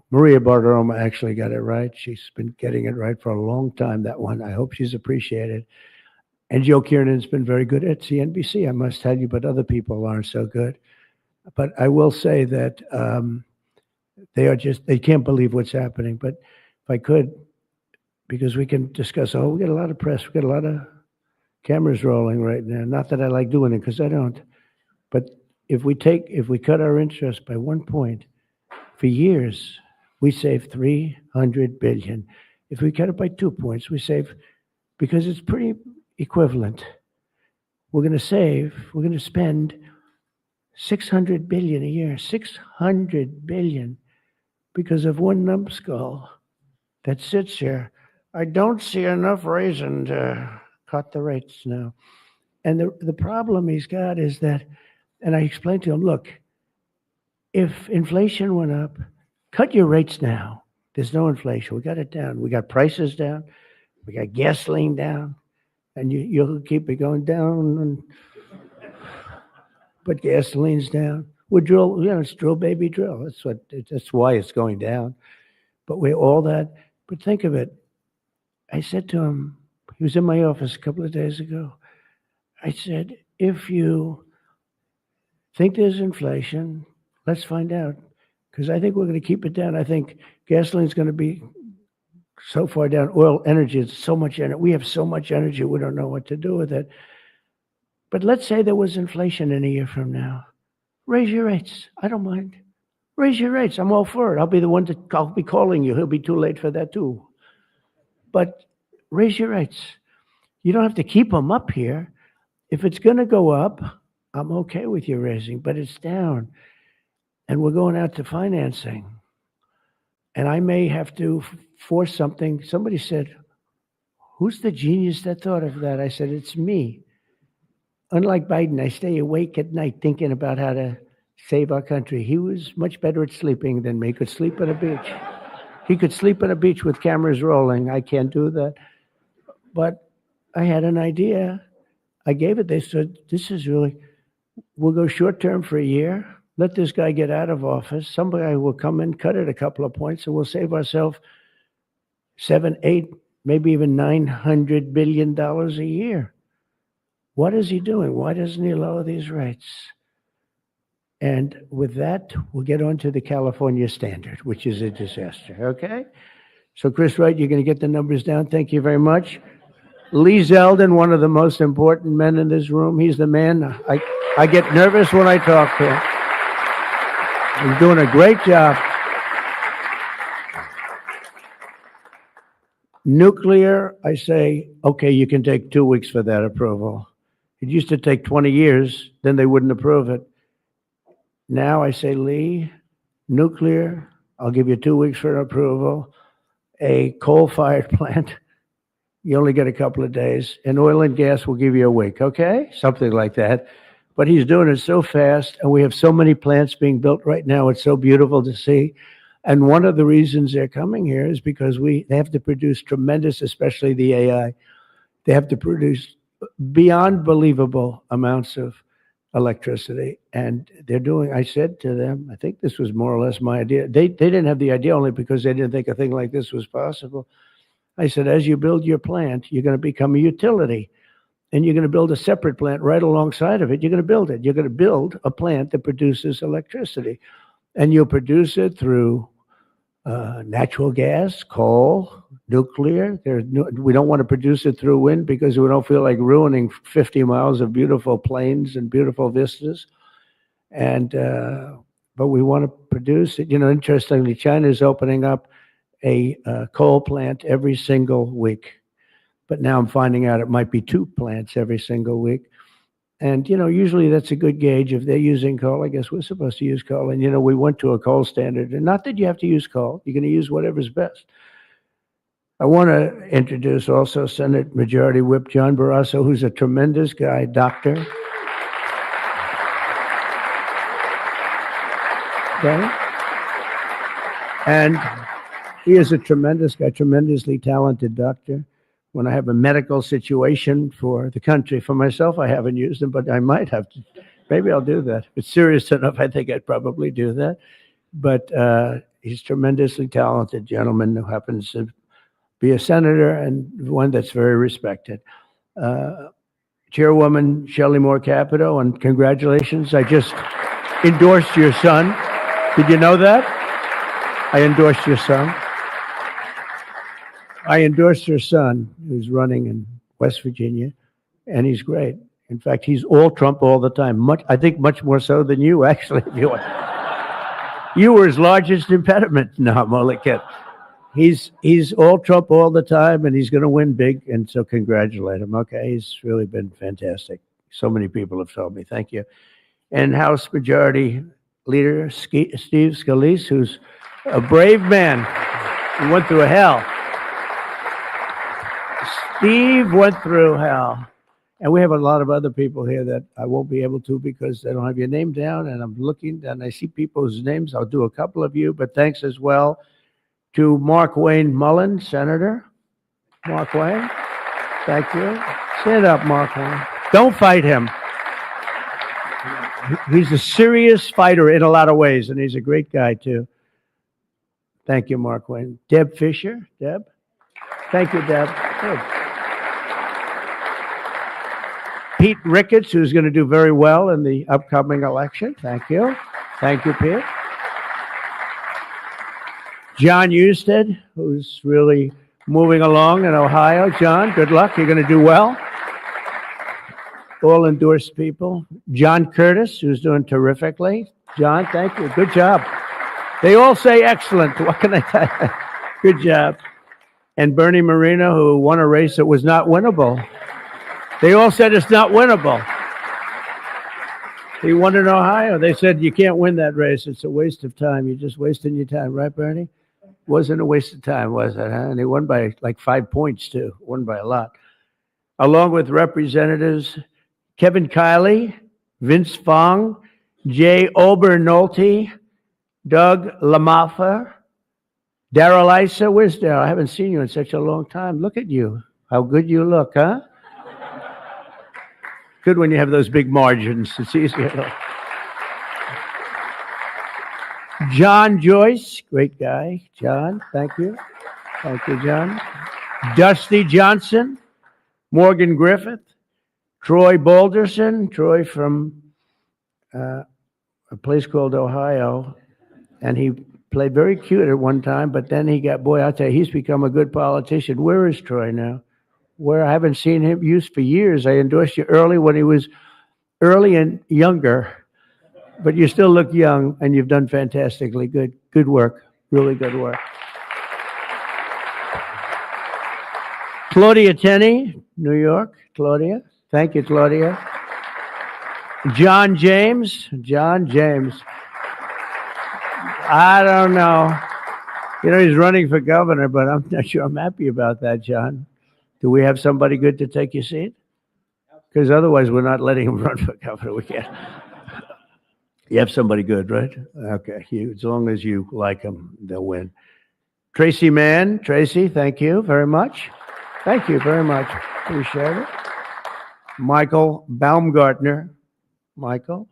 Maria Bartiromo actually got it right. She's been getting it right for a long time, that one. I hope she's appreciated. And Joe Kiernan's been very good at CNBC, I must tell you, but other people aren't so good. But I will say that they can't believe what's happening. But if I could, because we can discuss, we get a lot of press, we get a lot of cameras rolling right now. Not that I like doing it, because I don't. But if we cut our interest by 1 point, for years, we save $300 billion. If we cut it by 2 points, we save, because it's pretty equivalent. We're going to spend $600 billion a year, $600 billion, because of one numbskull that sits here. I don't see enough reason to cut the rates now. And the problem he's got is that, and I explained to him, look, if inflation went up, cut your rates now. There's no inflation. We got it down. We got prices down. We got gasoline down. And you'll keep it going down. But gasoline's down. We drill, it's drill, baby, drill. That's why it's going down. But all that. But think of it. I said to him, he was in my office a couple of days ago. I said, if you think there's inflation, let's find out. Because I think we're going to keep it down. I think gasoline's going to be so far down. Oil, energy, it's so much energy. We have so much energy, we don't know what to do with it. But let's say there was inflation in a year from now. Raise your rates. I don't mind. Raise your rates. I'm all for it. I'll be calling you. He'll be too late for that too. But raise your rates. You don't have to keep them up here. If it's going to go up, I'm okay with you raising, but it's down. And we're going out to financing. And I may have to force something. Somebody said, who's the genius that thought of that? I said, it's me. Unlike Biden, I stay awake at night thinking about how to save our country. He was much better at sleeping than me. He could sleep on a beach. He could sleep on a beach with cameras rolling. I can't do that. But I had an idea. I gave it. They said, we'll go short term for a year. Let this guy get out of office. Somebody will come in, cut it a couple of points, and we'll save ourselves $7, $8, maybe even $900 billion a year. What is he doing? Why doesn't he lower these rates? And with that, we'll get on to the California standard, which is a disaster, okay? So, Chris Wright, you're going to get the numbers down. Thank you very much. Lee Zeldin, one of the most important men in this room. He's the man. I get nervous when I talk to him. He's doing a great job. Nuclear, I say, okay, you can take 2 weeks for that approval. It used to take 20 years, then they wouldn't approve it. Now I say, Lee, nuclear, I'll give you 2 weeks for approval. A coal-fired plant, you only get a couple of days. And oil and gas will give you a week, okay? Something like that. But he's doing it so fast, and we have so many plants being built right now. It's so beautiful to see. And one of the reasons they're coming here is because they have to produce tremendous, especially the AI, they have to produce beyond believable amounts of electricity. And they're doing, I said to them, I think this was more or less my idea. They didn't have the idea only because they didn't think a thing like this was possible. I said, as you build your plant, you're going to become a utility. And you're going to build a separate plant right alongside of it. You're going to build it. You're going to build a plant that produces electricity. And you'll produce it through natural gas, coal, nuclear. We don't want to produce it through wind because we don't feel like ruining 50 miles of beautiful plains and beautiful vistas. And but we want to produce it. Interestingly, China is opening up a coal plant every single week. But now I'm finding out it might be 2 plants every single week. And, usually that's a good gauge. If they're using coal, I guess we're supposed to use coal. And, we went to a coal standard. And not that you have to use coal. You're going to use whatever's best. I want to introduce also Senate Majority Whip John Barrasso, who's a tremendous guy, doctor. Okay? And he is a tremendous guy, tremendously talented doctor. When I have a medical situation for the country, for myself, I haven't used him, but I might have to. Maybe I'll do that. If it's serious enough, I think I'd probably do that. But he's a tremendously talented gentleman who happens to be a senator and one that's very respected. Chairwoman Shelley Moore Capito, and congratulations. I just endorsed your son. Did you know that? I endorsed your son. I endorsed your son, who's running in West Virginia, and he's great. In fact, he's all Trump all the time. I think much more so than you, actually. If you want. You were his largest impediment. No, I'm only kidding. He's all Trump all the time, and he's going to win big, and so congratulate him. Okay, he's really been fantastic. So many people have told me. Thank you. And House Majority Leader Steve Scalise, who's a brave man who went through hell. Steve went through hell. And we have a lot of other people here that I won't be able to because they don't have your name down. And I'm looking and I see people's names. I'll do a couple of you, but thanks as well to Mark Wayne Mullen, Senator. Mark Wayne, thank you. Stand up, Mark Wayne. Don't fight him. He's a serious fighter in a lot of ways, and he's a great guy, too. Thank you, Mark Wayne. Deb Fisher. Deb? Thank you, Deb. Good. Pete Ricketts, who's going to do very well in the upcoming election. Thank you. Thank you, Pete. John Husted, who's really moving along in Ohio. John, good luck. You're going to do well. All endorsed people. John Curtis, who's doing terrifically. John, thank you. Good job. They all say excellent. What can I tell you? Good job. And Bernie Moreno, who won a race that was not winnable. They all said it's not winnable. He won in Ohio. They said, you can't win that race. It's a waste of time. You're just wasting your time. Right, Bernie? Wasn't a waste of time, was it? Huh? And he won by like 5 points, too. Won by a lot. Along with Representatives Kevin Kiley, Vince Fong, Jay Obernolte, Doug Lamaffa, Daryl Issa. Where's Daryl? I haven't seen you in such a long time. Look at you. How good you look, huh? Good when you have those big margins. It's easier. John Joyce, great guy. John, thank you. Thank you, John. Dusty Johnson, Morgan Griffith, Troy Balderson, Troy from a place called Ohio, and he played very cute at one time, but then he got, boy, I'll tell you, he's become a good politician. Where is Troy now? Where I haven't seen him used for years. I endorsed you early when he was early and younger, but you still look young, and you've done fantastically good. Good work, really good work. Claudia Tenney, New York. Claudia. Thank you, Claudia. John James. John James. I don't know. He's running for governor, but I'm not sure I'm happy about that, John. Do we have somebody good to take your seat? Because otherwise we're not letting him run for governor. We can't. You have somebody good, right? Okay. As long as you like him, they'll win. Tracy Mann. Tracy, thank you very much. Thank you very much. Appreciate it. Michael Baumgartner. Michael.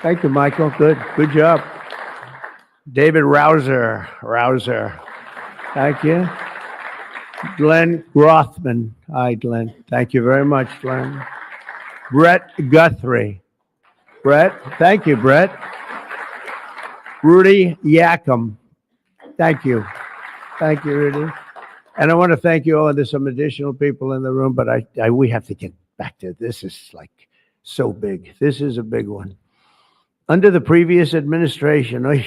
Thank you, Michael. Good job. David Rouser. Thank you. Glenn Grothman. Hi, Glenn. Thank you very much, Glenn. Brett Guthrie. Brett. Thank you, Brett. Rudy Yackham. Thank you. Thank you, Rudy. And I want to thank you all. There's some additional people in the room, but we have to get back to this. Is like so big. This is a big one. Under the previous administration, I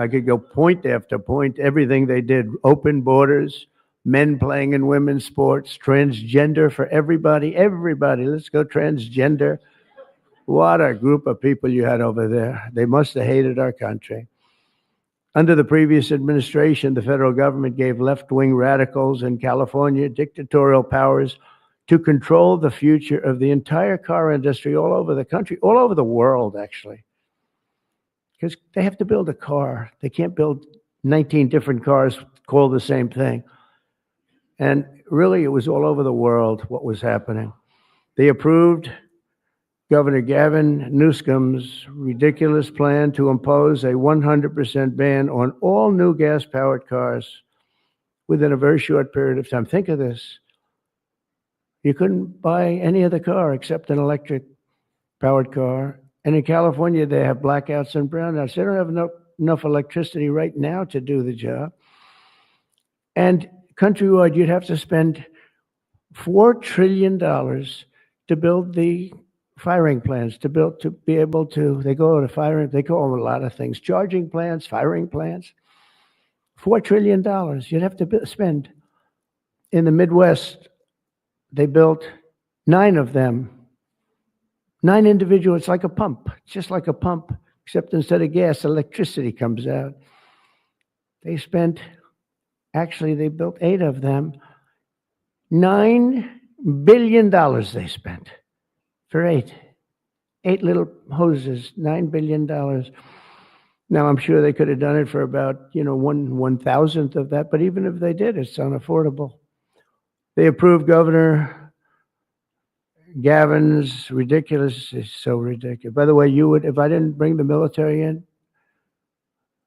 could go point after point, everything they did, open borders, men playing in women's sports, transgender for everybody. Everybody, let's go transgender. What a group of people you had over there. They must have hated our country. Under the previous administration, the federal government gave left-wing radicals in California dictatorial powers to control the future of the entire car industry all over the country, all over the world, actually. Because they have to build a car. They can't build 19 different cars called the same thing. And really, it was all over the world what was happening. They approved Governor Gavin Newsom's ridiculous plan to impose a 100% ban on all new gas-powered cars within a very short period of time. Think of this. You couldn't buy any other car except an electric-powered car. And in California, they have blackouts and brownouts. They don't have enough electricity right now to do the job. And countrywide, you'd have to spend $4 trillion to build the firing plants, to be able to, they call them a lot of things, charging plants, firing plants. $4 trillion you'd have to spend. In the Midwest, they built 9 of them. 9 individual, it's like a pump, just like a pump, except instead of gas, electricity comes out. They built 8 of them. $9 billion they spent for 8 little hoses, $9 billion. Now, I'm sure they could have done it for about, 1/1000th of that, but even if they did, it's unaffordable. They approved Governor Gavin's ridiculous, it's so ridiculous. By the way, if I didn't bring the military in,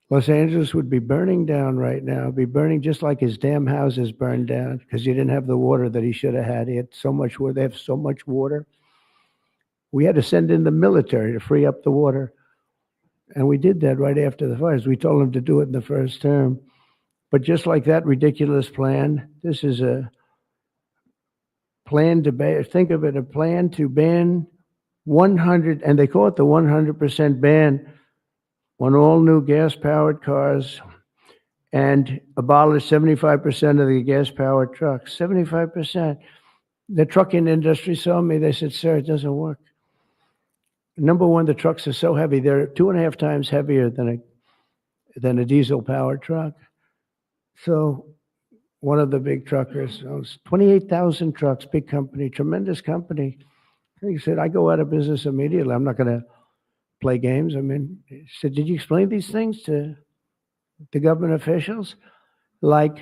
Los Angeles would be burning down right now. It'd be burning just like his damn houses burned down because he didn't have the water that he should have had. He had so much water. They have so much water. We had to send in the military to free up the water. And we did that right after the fires. We told them to do it in the first term. But just like that ridiculous plan, this is a plan to ban, think of it, a plan to ban 100, and they call it the 100% ban on all new gas-powered cars and abolish 75% of the gas-powered trucks. 75%. The trucking industry saw me. They said, sir, it doesn't work. Number one, the trucks are so heavy. They're 2.5 times heavier than a diesel-powered truck. So one of the big truckers owns 28,000 trucks, big company, tremendous company. He said, I go out of business immediately. I'm not going to play games. He said, did you explain these things to the government officials? Like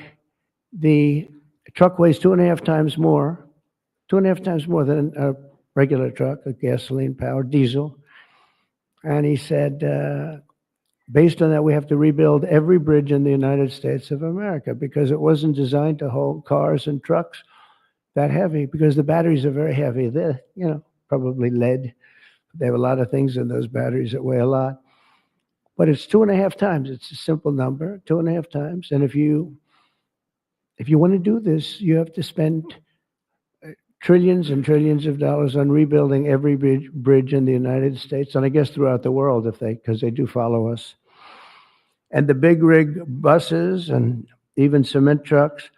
the truck weighs 2.5 times more than a regular truck, a gasoline-powered diesel. And he said, based on that, we have to rebuild every bridge in the United States of America because it wasn't designed to hold cars and trucks that heavy because the batteries are very heavy. They're, probably lead. They have a lot of things in those batteries that weigh a lot. But it's 2.5 times. It's a simple number, 2.5 times. And if you want to do this, you have to spend trillions and trillions of dollars on rebuilding every bridge in the United States, and I guess throughout the world, because they do follow us. And the big rig buses and even cement trucks,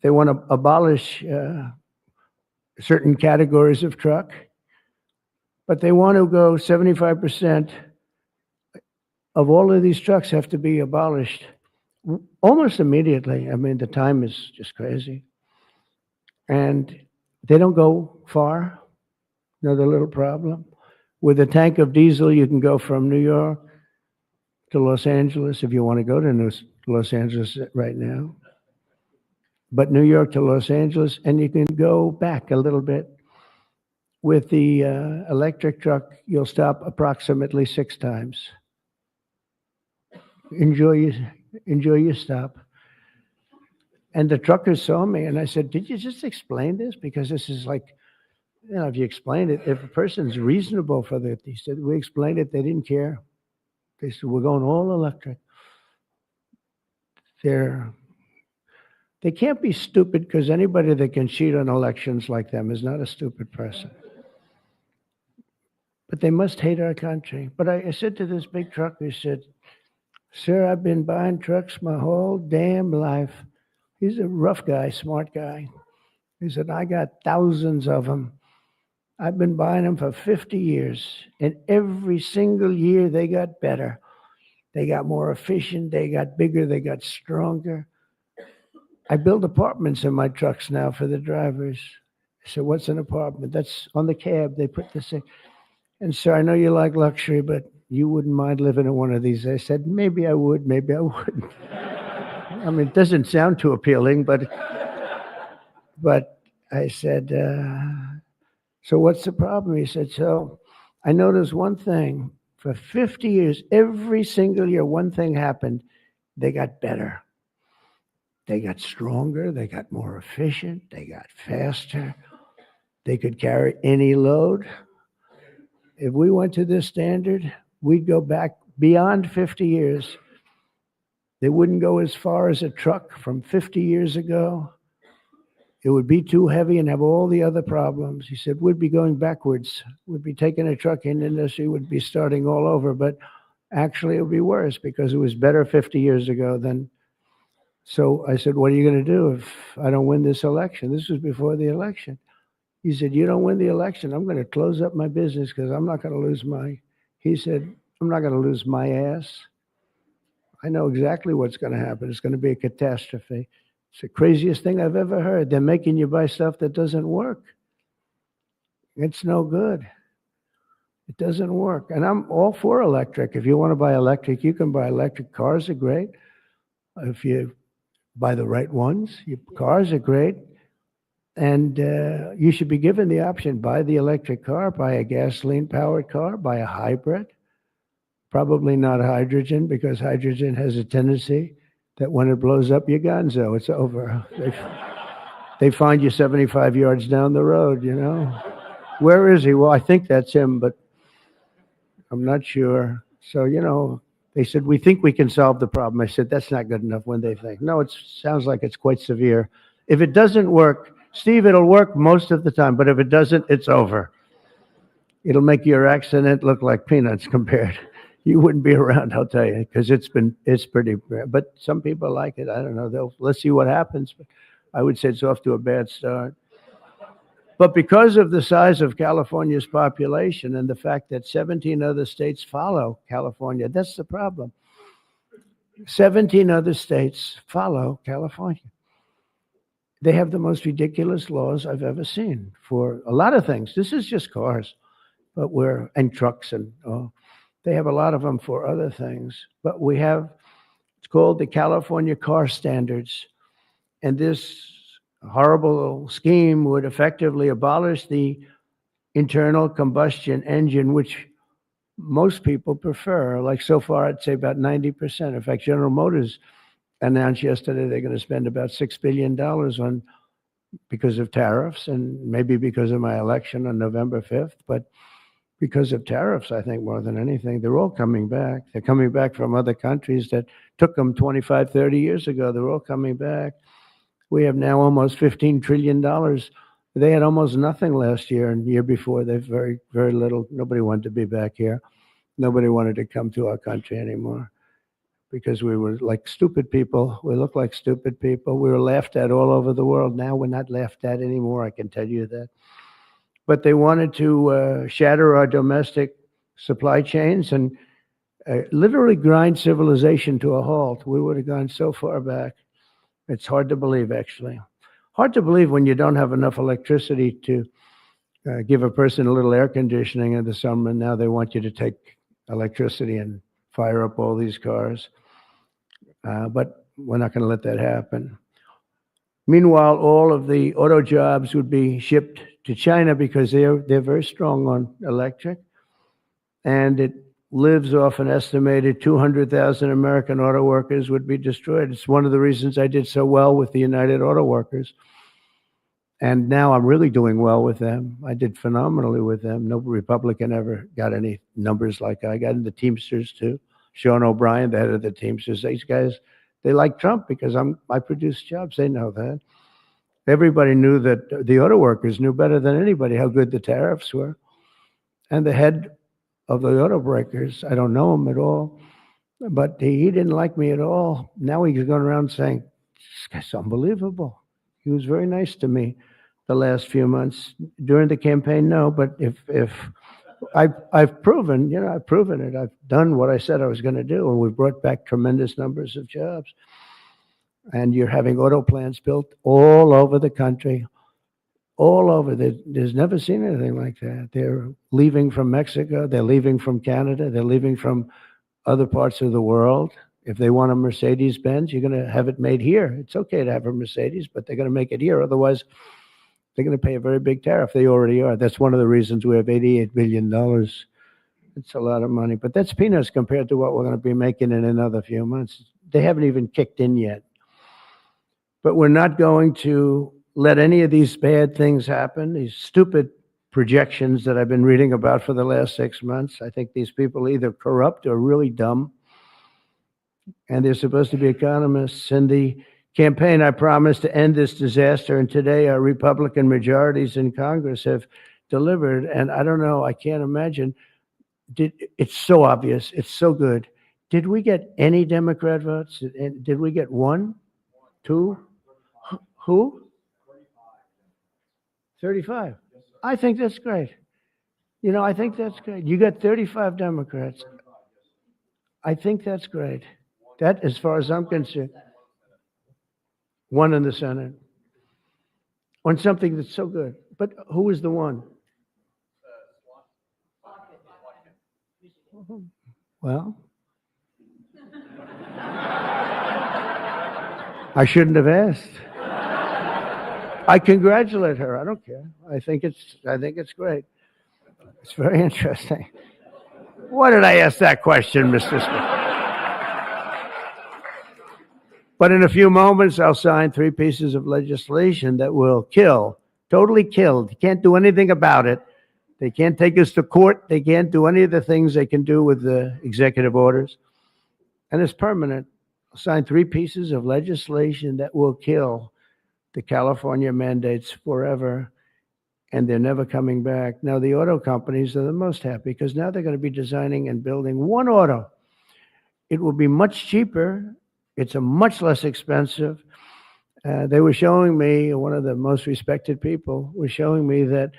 they want to abolish certain categories of truck, but they want to go 75% of all of these trucks have to be abolished almost immediately. The time is just crazy. And they don't go far. Another little problem. With a tank of diesel, you can go from New York to Los Angeles if you want to go to Los Angeles right now. But New York to Los Angeles, and you can go back a little bit. With the electric truck, you'll stop approximately 6 times. Enjoy your stop. And the truckers saw me, and I said, did you just explain this? Because this is like, if you explain it, if a person's reasonable for that, he said, we explained it, they didn't care. They said, we're going all electric. They can't be stupid because anybody that can cheat on elections like them is not a stupid person. But they must hate our country. But I said to this big trucker, he said, sir, I've been buying trucks my whole damn life. He's a rough guy, smart guy. He said, I got thousands of them. I've been buying them for 50 years, and every single year they got better. They got more efficient, they got bigger, they got stronger. I build apartments in my trucks now for the drivers. I said, what's an apartment? That's on the cab. They put this in. And sir, I know you like luxury, but you wouldn't mind living in one of these. I said, maybe I would, maybe I wouldn't. I mean, it doesn't sound too appealing, but I said, so what's the problem? He said, so I noticed one thing. For 50 years, every single year, one thing happened. They got better. They got stronger. They got more efficient. They got faster. They could carry any load. If we went to this standard, we'd go back beyond 50 years. They wouldn't go as far as a truck from 50 years ago. It would be too heavy and have all the other problems. He said, we'd be going backwards. We'd be taking a trucking industry, would be starting all over. But actually, it would be worse because it was better 50 years ago than. So I said, what are you going to do if I don't win this election? This was before the election. He said, you don't win the election, I'm going to close up my business because I'm not going to lose he said, I'm not going to lose my ass. I know exactly what's going to happen. It's going to be a catastrophe. It's the craziest thing I've ever heard. They're making you buy stuff that doesn't work. It's no good. It doesn't work. And I'm all for electric. If you want to buy electric, you can buy electric. Cars are great. If you buy the right ones, cars are great. And you should be given the option, buy the electric car, buy a gasoline-powered car, buy a hybrid. Probably not hydrogen, because hydrogen has a tendency that when it blows up, you're gonzo. It's over. They find you 75 yards down the road, you know. Where is he? Well, I think that's him, but I'm not sure. So, you know, they said, we think we can solve the problem. I said, that's not good enough when they think. No, it sounds like it's quite severe. If it doesn't work, Steve, it'll work most of the time, but if it doesn't, it's over. It'll make your accident look like peanuts compared. You wouldn't be around, I'll tell you, because it's pretty bad. But some people like it. I don't know. Let's see what happens. But I would say it's off to a bad start. But because of the size of California's population and the fact that 17 other states follow California, that's the problem. 17 other states follow California. They have the most ridiculous laws I've ever seen for a lot of things. This is just cars, but and trucks and they have a lot of them for other things. But it's called the California Car Standards. And this horrible scheme would effectively abolish the internal combustion engine, which most people prefer. Like so far, I'd say about 90%. In fact, General Motors announced yesterday they're going to spend about $6 billion because of tariffs and maybe because of my election on November 5th. But because of tariffs, I think more than anything, they're all coming back. They're coming back from other countries that took them 25, 30 years ago. They're all coming back. We have now almost $15 trillion. They had almost nothing last year, and the year before, they've very, very little. Nobody wanted to be back here. Nobody wanted to come to our country anymore because we were like stupid people. We looked like stupid people. We were laughed at all over the world. Now we're not laughed at anymore, I can tell you that. But they wanted to shatter our domestic supply chains and literally grind civilization to a halt. We would have gone so far back. It's hard to believe, actually. Hard to believe when you don't have enough electricity to give a person a little air conditioning in the summer, and now they want you to take electricity and fire up all these cars. But we're not going to let that happen. Meanwhile, all of the auto jobs would be shipped to China because they're very strong on electric. And it lives off an estimated 200,000 American auto workers would be destroyed. It's one of the reasons I did so well with the United Auto Workers. And now I'm really doing well with them. I did phenomenally with them. No Republican ever got any numbers like I got. In the Teamsters, too. Sean O'Brien, the head of the Teamsters. These guys, they like Trump because I produce jobs. They know that. Everybody knew that the auto workers knew better than anybody how good the tariffs were. And the head of the auto breakers, I don't know him at all, but he didn't like me at all. Now he's going around saying, It's unbelievable. He was very nice to me the last few months. During the campaign, no, but if I've proven, I've proven it. I've done what I said I was going to do, and we brought back tremendous numbers of jobs. And you're having auto plants built all over the country, all over. There's never seen anything like that. They're leaving from Mexico. They're leaving from Canada. They're leaving from other parts of the world. If they want a Mercedes-Benz, you're going to have it made here. It's okay to have a Mercedes, but they're going to make it here. Otherwise, they're going to pay a very big tariff. They already are. That's one of the reasons we have $88 billion. It's a lot of money, but that's peanuts compared to what we're going to be making in another few months. They haven't even kicked in yet. But we're not going to let any of these bad things happen, these stupid projections that I've been reading about for the last 6 months. I think these people are either corrupt or really dumb. And they're supposed to be economists. In the campaign, I promised to end this disaster. And today, our Republican majorities in Congress have delivered. And I don't know, I can't imagine. It's so obvious. It's so good. Did we get any Democrat votes? Did we get one? Two? Who? 35. I think that's great. I think that's great. You got 35 Democrats. I think that's great. That, as far as I'm concerned, one in the Senate on something that's so good. But who is the one? Well, I shouldn't have asked. I congratulate her. I don't care. I think it's great. It's very interesting. Why did I ask that question, Mr. Speaker? But in a few moments, I'll sign 3 pieces of legislation that will totally kill. You can't do anything about it. They can't take us to court. They can't do any of the things they can do with the executive orders. And it's permanent. I'll sign 3 pieces of legislation that will kill the California mandates forever, and they're never coming back. Now, the auto companies are the most happy because now they're going to be designing and building one auto. It will be much cheaper. It's a much less expensive. They were showing me, one of the most respected people was showing me that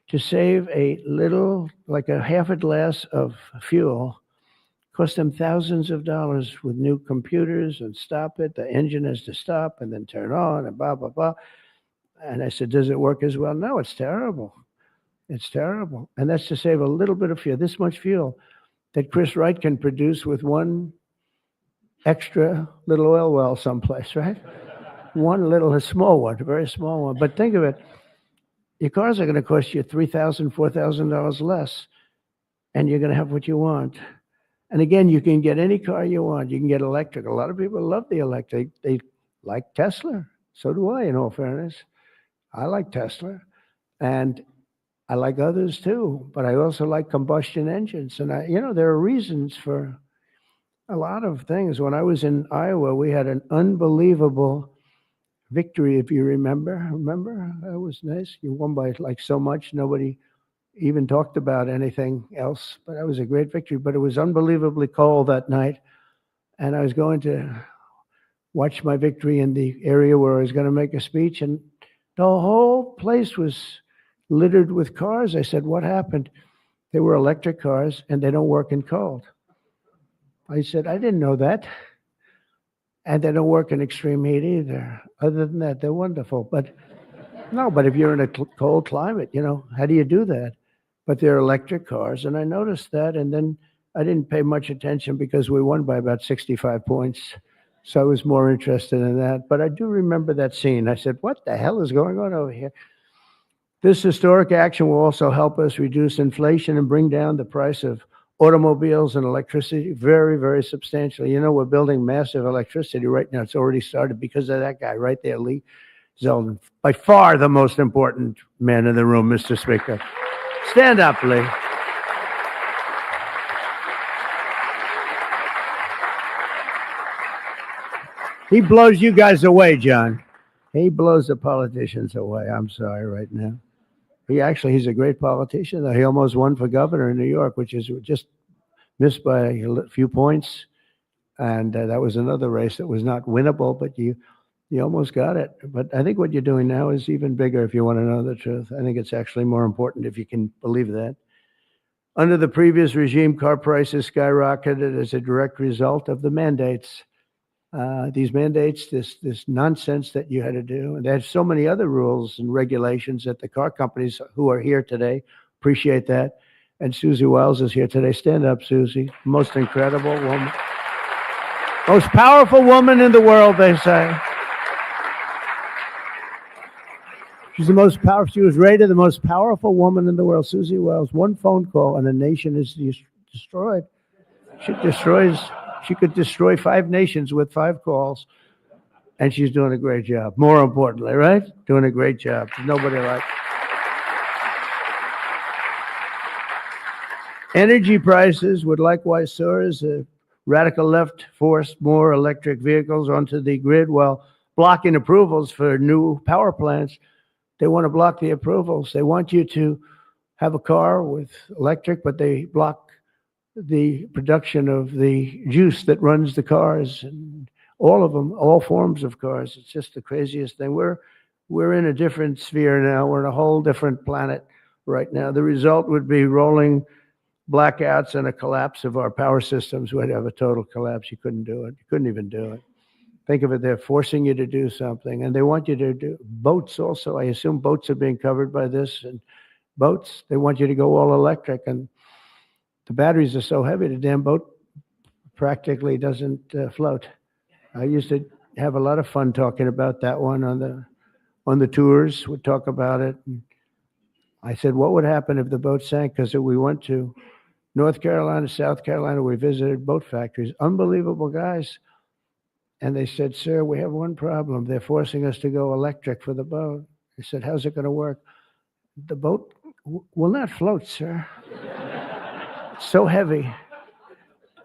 to save a little, like a half a glass of fuel, cost them thousands of dollars with new computers and stop it. The engine has to stop and then turn on and blah, blah, blah. And I said, does it work as well? No, it's terrible. It's terrible. And that's to save a little bit of fuel, this much fuel that Chris Wright can produce with one extra little oil well someplace, right? One little, a small one, a very small one. But think of it. Your cars are going to cost you $3,000, $4,000 less, and you're going to have what you want. And again, you can get any car you want. You can get electric. A lot of people love the electric. They like Tesla. So do I, in all fairness. I like Tesla. And I like others too. But I also like combustion engines. And there are reasons for a lot of things. When I was in Iowa, we had an unbelievable victory, if you remember. Remember? That was nice. You won by like so much. Nobody even talked about anything else, but that was a great victory. But it was unbelievably cold that night, and I was going to watch my victory in the area where I was going to make a speech, and the whole place was littered with cars. I said, what happened? They were electric cars, and they don't work in cold. I said, I didn't know that. And they don't work in extreme heat either. Other than that, they're wonderful. But if you're in a cold climate, how do you do that? But they're electric cars. And I noticed that. And then I didn't pay much attention because we won by about 65 points. So I was more interested in that. But I do remember that scene. I said, what the hell is going on over here? This historic action will also help us reduce inflation and bring down the price of automobiles and electricity very, very substantially. We're building massive electricity right now. It's already started because of that guy right there, Lee Zeldin. By far the most important man in the room, Mr. Speaker. Stand up, Lee. He blows you guys away, John. He blows the politicians away. I'm sorry right now. He's a great politician. He almost won for governor in New York, which is just missed by a few points. And that was another race that was not winnable, but you You almost got it. But I think what you're doing now is even bigger if you want to know the truth. I think it's actually more important if you can believe that. Under the previous regime, car prices skyrocketed as a direct result of the mandates. These mandates, this nonsense that you had to do. And there's so many other rules and regulations that the car companies who are here today appreciate that. And Susie Wiles is here today. Stand up, Susie. Most incredible woman. Most powerful woman in the world, they say. She's the most powerful. She was rated the most powerful woman in the world. Susie Wiles. One phone call and a nation is destroyed. She could destroy 5 nations with 5 calls. And she's doing a great job. More importantly, right? Doing a great job. Nobody like. Energy prices would likewise soar as the radical left forced more electric vehicles onto the grid while blocking approvals for new power plants. They want to block the approvals. They want you to have a car with electric, but they block the production of the juice that runs the cars and all of them, all forms of cars. It's just the craziest thing. We're in a different sphere now. We're in a whole different planet right now. The result would be rolling blackouts and a collapse of our power systems. We'd have a total collapse. You couldn't do it. You couldn't even do it. Think of it, they're forcing you to do something, and they want you to do boats also. I assume boats are being covered by this, and boats, they want you to go all electric, and the batteries are so heavy, the damn boat practically doesn't float. I used to have a lot of fun talking about that one on the tours. We'd talk about it. And I said, what would happen if the boat sank? Because we went to North Carolina, South Carolina, we visited boat factories, unbelievable guys. And they said, sir, we have one problem. They're forcing us to go electric for the boat. I said, how's it going to work? The boat will not float, sir. It's so heavy.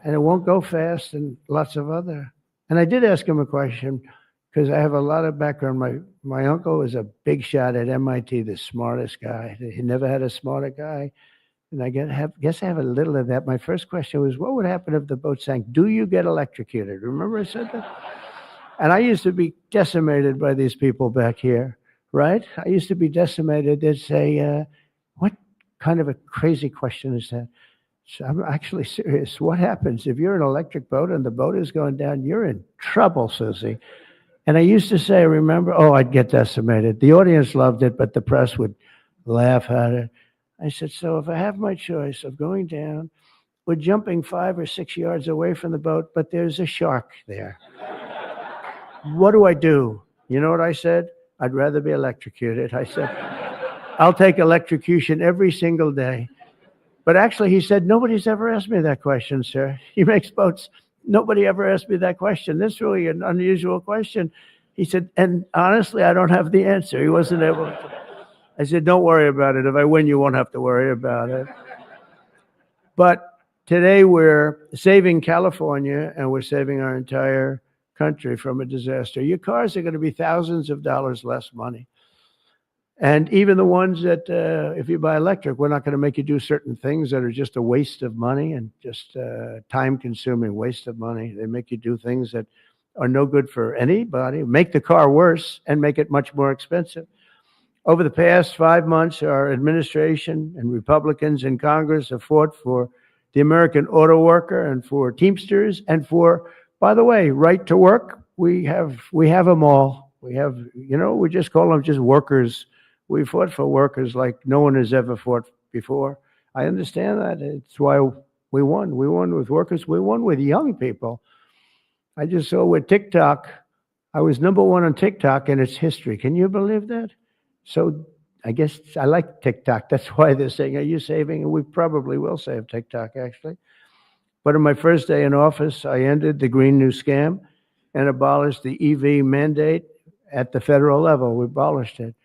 And it won't go fast and lots of other. And I did ask him a question because I have a lot of background. My uncle was a big shot at MIT, the smartest guy. He never had a smarter guy. And I guess I have a little of that. My first question was, what would happen if the boat sank? Do you get electrocuted? Remember I said that? And I used to be decimated by these people back here, right? I used to be decimated. They'd say, what kind of a crazy question is that? So I'm actually serious. What happens if you're an electric boat and the boat is going down? You're in trouble, Susie. And I used to say, remember, I'd get decimated. The audience loved it, but the press would laugh at it. I said, so if I have my choice of going down or jumping 5 or 6 yards away from the boat, but there's a shark there, what do I do? You know what I said? I'd rather be electrocuted. I said, I'll take electrocution every single day. But actually, he said, nobody's ever asked me that question, sir. He makes boats. Nobody ever asked me that question. This is really an unusual question. He said, and honestly, I don't have the answer. He wasn't able to. I said, don't worry about it. If I win, you won't have to worry about it. But today we're saving California and we're saving our entire country from a disaster. Your cars are going to be thousands of dollars less money. And even the ones that, if you buy electric, we're not going to make you do certain things that are just a waste of money and just time-consuming waste of money. They make you do things that are no good for anybody, make the car worse, and make it much more expensive. Over the past 5 months, our administration and Republicans in Congress have fought for the American auto worker and for Teamsters and for, by the way, right to work. We have them all. We have, we just call them just workers. We fought for workers like no one has ever fought before. I understand that. It's why we won. We won with workers. We won with young people. I just saw with TikTok, I was #1 on TikTok in its history. Can you believe that? So I guess I like TikTok. That's why they're saying, are you saving? And we probably will save TikTok, actually. But on my first day in office, I ended the Green New Scam and abolished the EV mandate at the federal level. We abolished it,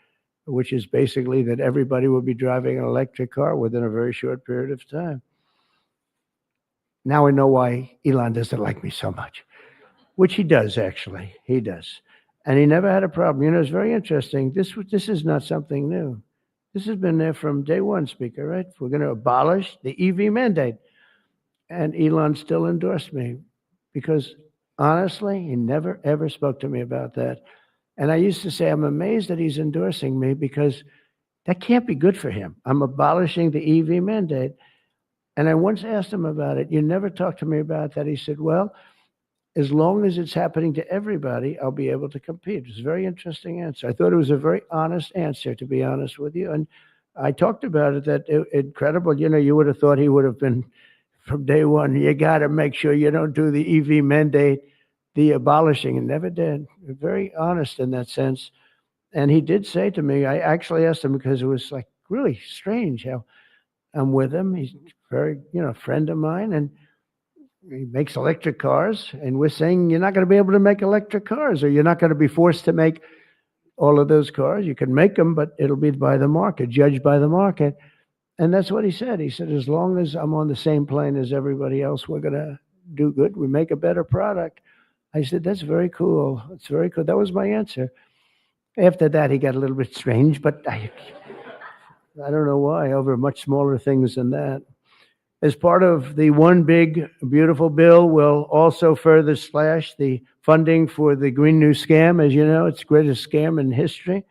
which is basically that everybody will be driving an electric car within a very short period of time. Now I know why Elon doesn't like me so much, which he does, actually. He does. And he never had a problem. It's very interesting. This is not something new. This has been there from day one, Speaker, right? We're going to abolish the EV mandate. And Elon still endorsed me because, honestly, he never, ever spoke to me about that. And I used to say, I'm amazed that he's endorsing me because that can't be good for him. I'm abolishing the EV mandate. And I once asked him about it. You never talked to me about that. He said, well, as long as it's happening to everybody, I'll be able to compete. It's a very interesting answer. I thought it was a very honest answer, to be honest with you. And I talked about it, that incredible, you would have thought he would have been from day one, you got to make sure you don't do the EV mandate, the abolishing, and never did. Very honest in that sense. And he did say to me, I actually asked him because it was like really strange how I'm with him. He's very, friend of mine, and he makes electric cars. And we're saying you're not going to be able to make electric cars, or you're not going to be forced to make all of those cars. You can make them, but it'll be by the market, judged by the market. And that's what he said. He said, as long as I'm on the same plane as everybody else, we're going to do good. We make a better product. I said, that's very cool. It's very cool. That was my answer. After that, he got a little bit strange, but I don't know why, over much smaller things than that. As part of the one big, beautiful bill, will also further slash the funding for the Green New Scam. As you know, it's the greatest scam in history,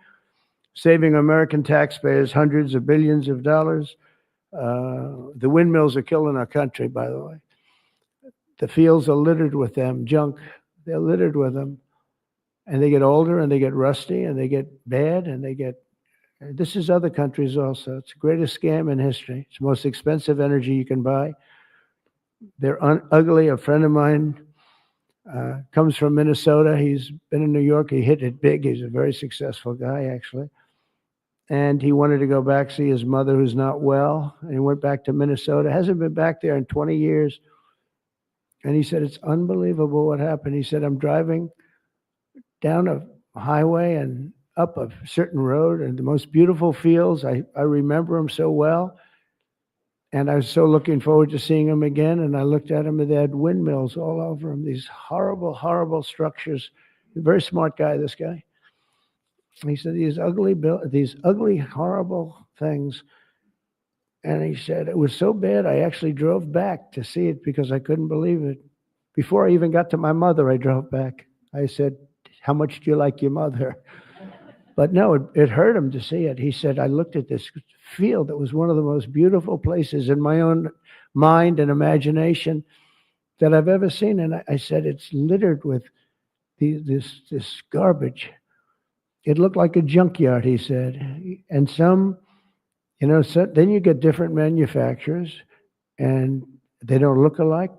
saving American taxpayers hundreds of billions of dollars. The windmills are killing our country, by the way. The fields are littered with them, junk. They're littered with them. And they get older, and they get rusty, and they get bad, and they get... This is other countries also. It's the greatest scam in history. It's the most expensive energy you can buy. They're ugly. A friend of mine comes from Minnesota. He's been in New York. He hit it big. He's a very successful guy, actually. And he wanted to go back, see his mother who's not well. And he went back to Minnesota. Hasn't been back there in 20 years. And he said, it's unbelievable what happened. He said, I'm driving down a highway and up a certain road, and the most beautiful fields. I remember them so well. And I was so looking forward to seeing them again. And I looked at them, and they had windmills all over them, these horrible, horrible structures. A very smart guy, this guy. He said, these ugly, horrible things. And he said, it was so bad, I actually drove back to see it because I couldn't believe it. Before I even got to my mother, I drove back. I said, how much do you like your mother? But no, it hurt him to see it. He said, I looked at this field that was one of the most beautiful places in my own mind and imagination that I've ever seen. And I said, it's littered with this garbage. It looked like a junkyard, he said. And some, so then you get different manufacturers, and they don't look alike,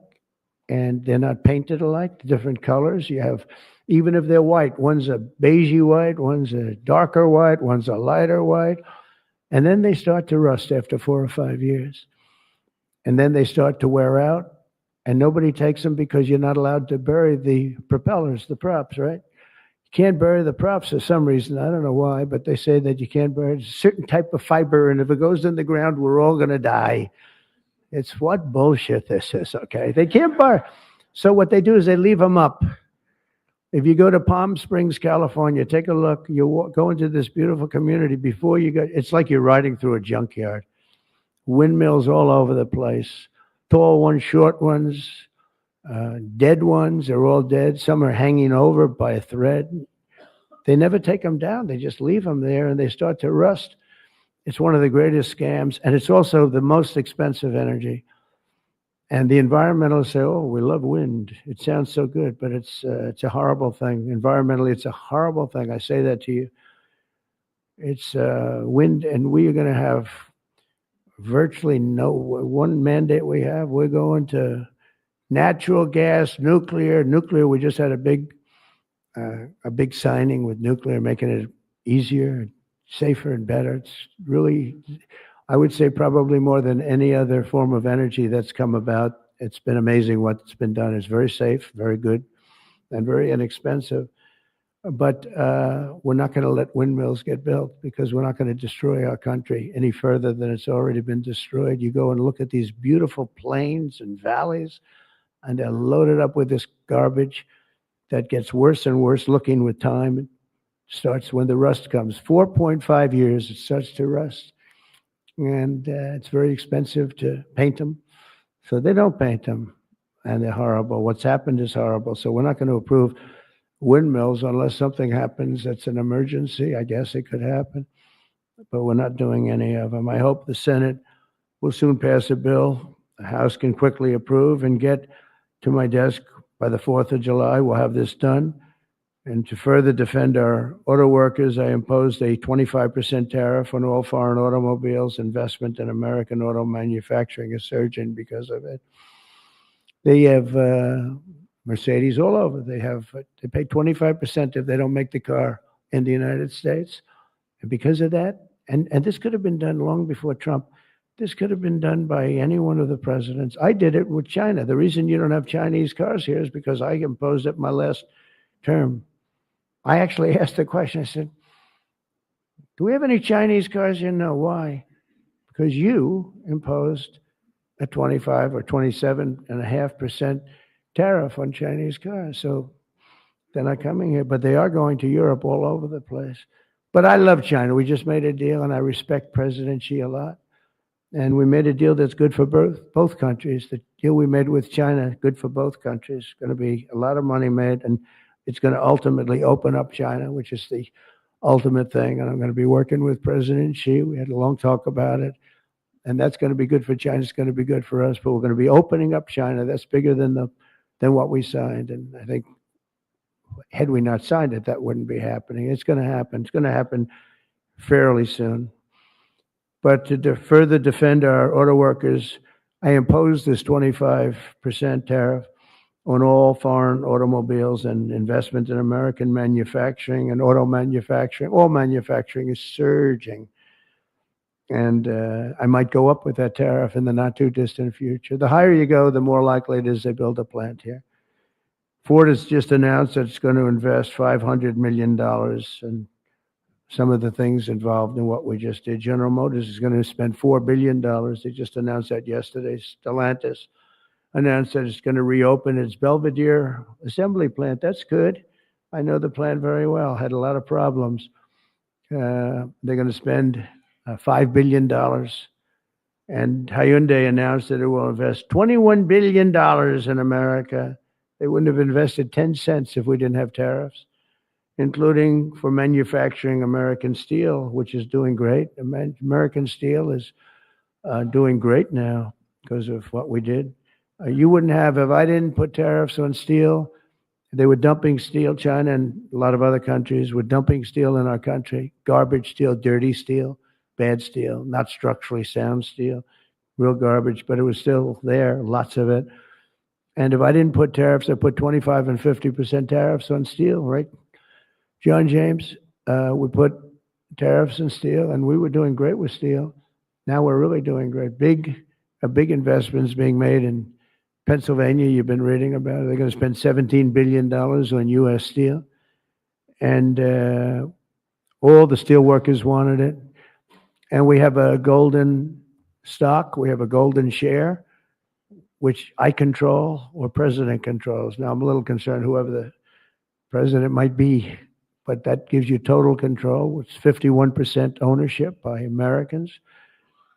and they're not painted alike, different colors. You have, even if they're white, one's a beigey white, one's a darker white, one's a lighter white. And then they start to rust after 4 or 5 years. And then they start to wear out, and nobody takes them because you're not allowed to bury the propellers, the props, right? You can't bury the props for some reason. I don't know why, but they say that you can't bury a certain type of fiber, and if it goes in the ground, we're all going to die. It's what bullshit this is, okay? They can't bury. So what they do is they leave them up. If you go to Palm Springs, California, take a look. You go into this beautiful community. Before you go, it's like you're riding through a junkyard. Windmills all over the place. Tall ones, short ones, dead ones. They're all dead. Some are hanging over by a thread. They never take them down. They just leave them there, and they start to rust. It's one of the greatest scams, and it's also the most expensive energy. And the environmentalists say, oh, we love wind. It sounds so good, but it's a horrible thing. Environmentally, it's a horrible thing. I say that to you. It's wind, and we are going to have virtually one mandate we have. We're going to natural gas, nuclear. Nuclear, we just had a big signing with nuclear, making it easier, safer, and better. It's really... I would say probably more than any other form of energy that's come about. It's been amazing what's been done. It's very safe, very good, and very inexpensive. But we're not going to let windmills get built because we're not going to destroy our country any further than it's already been destroyed. You go and look at these beautiful plains and valleys, and they're loaded up with this garbage that gets worse and worse looking with time. It starts when the rust comes. 4.5 years, it starts to rust. And it's very expensive to paint them. So they don't paint them, and they're horrible. What's happened is horrible. So we're not going to approve windmills unless something happens that's an emergency. I guess it could happen, but we're not doing any of them. I hope the Senate will soon pass a bill the House can quickly approve and get to my desk by the 4th of July. We'll have this done. And to further defend our auto workers, I imposed a 25% tariff on all foreign automobiles. Investment in American auto manufacturing is surging because of it. They have Mercedes all over. They pay 25% if they don't make the car in the United States. And because of that, and this could have been done long before Trump, this could have been done by any one of the presidents. I did it with China. The reason you don't have Chinese cars here is because I imposed it my last term. I actually asked the question. I said, do we have any Chinese cars here? No. Why? Because you imposed a 25 or 27.5% tariff on Chinese cars. So they're not coming here, but they are going to Europe all over the place. But I love China. We just made a deal, and I respect President Xi a lot. And we made a deal that's good for both countries. The deal we made with China, good for both countries. Going to be a lot of money made, and it's going to ultimately open up China, which is the ultimate thing. And I'm going to be working with President Xi. We had a long talk about it. And that's going to be good for China. It's going to be good for us. But we're going to be opening up China. That's bigger than what we signed. And I think had we not signed it, that wouldn't be happening. It's going to happen. It's going to happen fairly soon. But to further defend our auto workers, I imposed this 25% tariff on all foreign automobiles and investment in American manufacturing and auto manufacturing. All manufacturing is surging. And I might go up with that tariff in the not too distant future. The higher you go, the more likely it is they build a plant here. Ford has just announced that it's going to invest $500 million in some of the things involved in what we just did. General Motors is going to spend $4 billion. They just announced that yesterday. Stellantis announced that it's going to reopen its Belvidere assembly plant. That's good. I know the plant very well. Had a lot of problems. They're going to spend $5 billion. And Hyundai announced that it will invest $21 billion in America. They wouldn't have invested 10 cents if we didn't have tariffs, including for manufacturing American steel, which is doing great. American steel is doing great now because of what we did. You wouldn't have, if I didn't put tariffs on steel, they were dumping steel. China and a lot of other countries were dumping steel in our country. Garbage steel, dirty steel, bad steel, not structurally sound steel, real garbage, but it was still there, lots of it. And if I didn't put tariffs, I put 25 and 50% tariffs on steel, right? John James, we put tariffs on steel, and we were doing great with steel. Now we're really doing great. A big investment is being made in Pennsylvania. You've been reading about it. They're going to spend $17 billion on U.S. steel. And all the steel workers wanted it. And we have a golden stock. We have a golden share, which I control or president controls. Now, I'm a little concerned whoever the president might be, but that gives you total control. It's 51% ownership by Americans.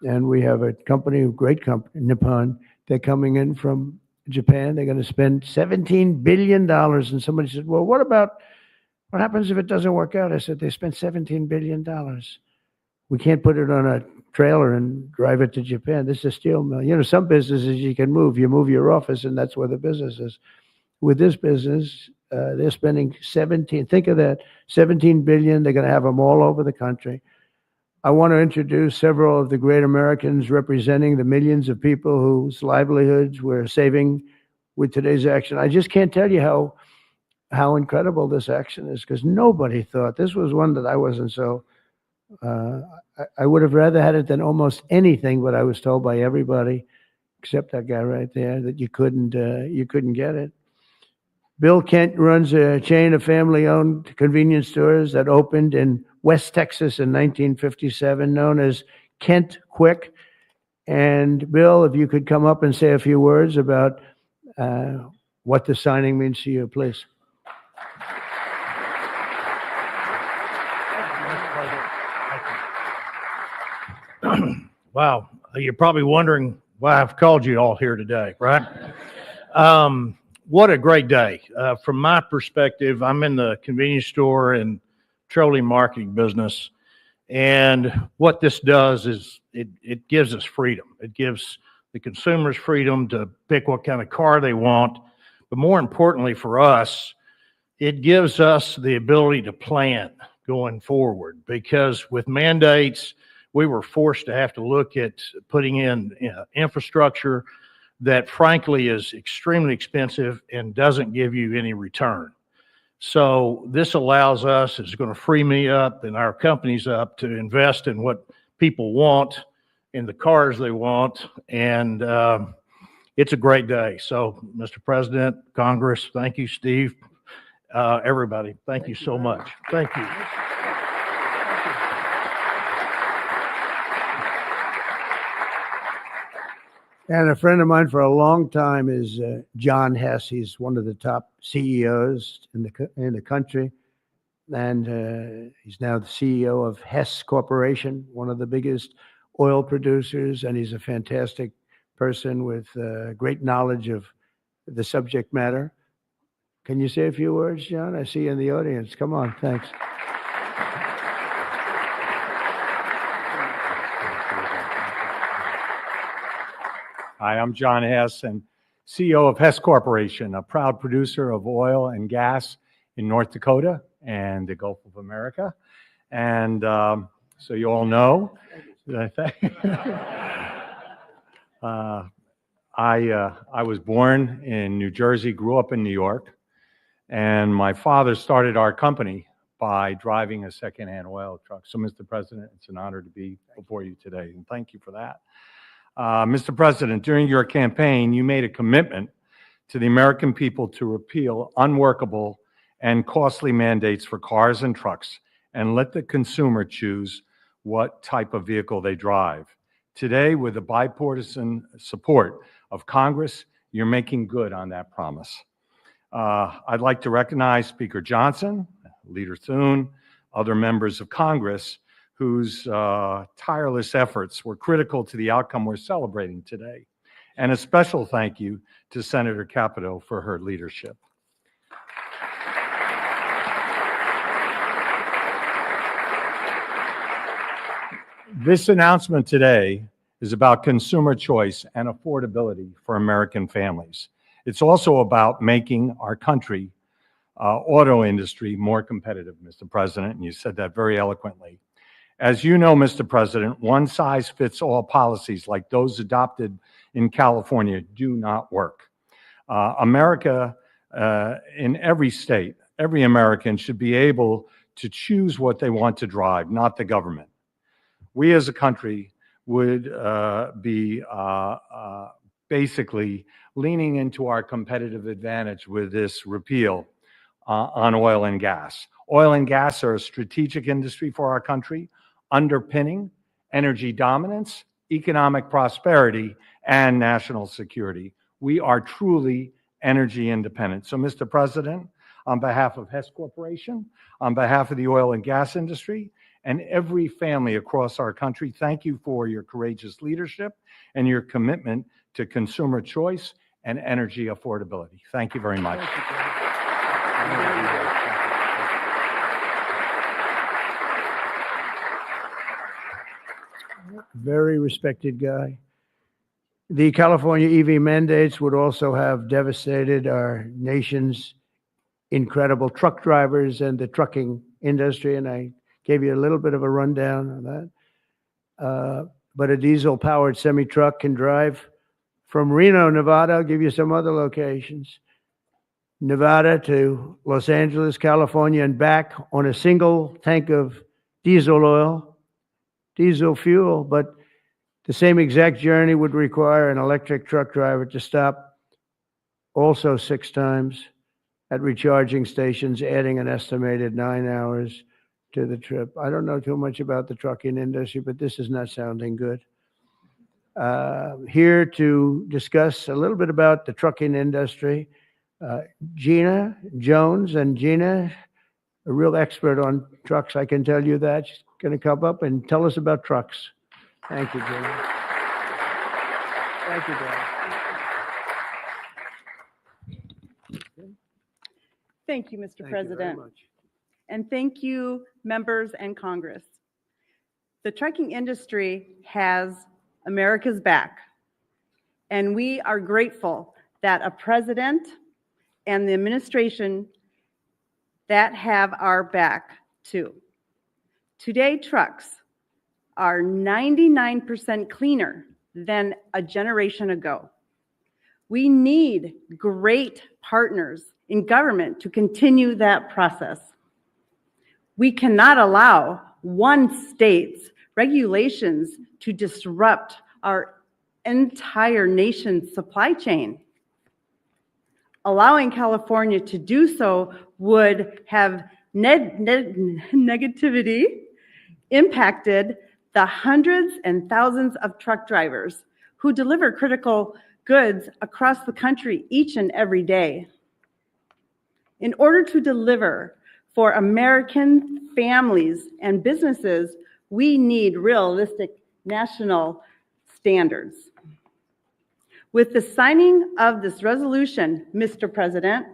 And we have a company, a great company, Nippon. They're coming in from Japan. They're going to spend $17 billion. And somebody said, well, what happens if it doesn't work out? I said, they spent $17 billion. We can't put it on a trailer and drive it to Japan. This is a steel mill. You know, some businesses you can move. You move your office, and that's where the business is. With this business, they're spending 17. Think of that, 17 billion. They're going to have them all over the country. I want to introduce several of the great Americans representing the millions of people whose livelihoods we're saving with today's action. I just can't tell you how incredible this action is, because nobody thought. This was one that I wasn't so. I would have rather had it than almost anything, but I was told by everybody, except that guy right there, that you couldn't get it. Bill Kent runs a chain of family-owned convenience stores that opened in West Texas in 1957, known as Kent Quick. And Bill, if you could come up and say a few words about what the signing means to you, please. Wow, you're probably wondering why I've called you all here today, right? what a great day. From my perspective, I'm in the convenience store and petroleum marketing business. And what this does is it gives us freedom. It gives the consumers freedom to pick what kind of car they want. But more importantly for us, it gives us the ability to plan going forward, because with mandates, we were forced to have to look at putting in infrastructure that frankly is extremely expensive and doesn't give you any return. So this allows us, it's going to free me up and our companies up to invest in what people want, in the cars they want, and it's a great day. So, Mr. President, Congress, thank you, Steve, everybody, thank you so much. Thank you. And a friend of mine for a long time is John Hess. He's one of the top CEOs in the country, and he's now the CEO of Hess Corporation, one of the biggest oil producers, and he's a fantastic person with great knowledge of the subject matter. Can you say a few words, John? I see you in the audience. Come on, thanks. Hi, I'm John Hess, and CEO of Hess Corporation, a proud producer of oil and gas in North Dakota and the Gulf of America. And so you all know, I was born in New Jersey, grew up in New York, and my father started our company by driving a secondhand oil truck. So, Mr. President, it's an honor to be before you today, and thank you for that. Mr. President, during your campaign, you made a commitment to the American people to repeal unworkable and costly mandates for cars and trucks and let the consumer choose what type of vehicle they drive. Today, with the bipartisan support of Congress, you're making good on that promise. I'd like to recognize Speaker Johnson, Leader Thune, other members of Congress whose tireless efforts were critical to the outcome we're celebrating today. And a special thank you to Senator Capito for her leadership. This announcement today is about consumer choice and affordability for American families. It's also about making our country auto industry more competitive, Mr. President, and you said that very eloquently. As you know, Mr. President, one-size-fits-all policies like those adopted in California do not work. America, in every state, every American should be able to choose what they want to drive, not the government. We as a country would be basically leaning into our competitive advantage with this repeal on oil and gas. Oil and gas are a strategic industry for our country, underpinning energy dominance, economic prosperity, and national security. We are truly energy independent. So, Mr. President, on behalf of Hess Corporation, on behalf of the oil and gas industry, and every family across our country, thank you for your courageous leadership and your commitment to consumer choice and energy affordability. Thank you very much. Very respected guy. The California EV mandates would also have devastated our nation's incredible truck drivers and the trucking industry, and I gave you a little bit of a rundown on that. But a diesel-powered semi-truck can drive from Reno, Nevada. I'll give you some other locations. Nevada to Los Angeles, California, and back on a single tank of diesel oil, diesel fuel, but the same exact journey would require an electric truck driver to stop also 6 times at recharging stations, adding an estimated 9 hours to the trip. I don't know too much about the trucking industry, but this is not sounding good. Here to discuss a little bit about the trucking industry, Gina Jones. And Gina, a real expert on trucks, I can tell you that. She's going to come up and tell us about trucks. Thank you, Gina. Thank you, Gina. Thank you, Mr. Thank you very President. much. And thank you, members and Congress. The trucking industry has America's back, and we are grateful that a president and the administration that have our back too. Today, trucks are 99% cleaner than a generation ago. We need great partners in government to continue that process. We cannot allow one state's regulations to disrupt our entire nation's supply chain. Allowing California to do so would have negativity impacted the hundreds and thousands of truck drivers who deliver critical goods across the country each and every day. In order to deliver for American families and businesses, we need realistic national standards. With the signing of this resolution, Mr. President,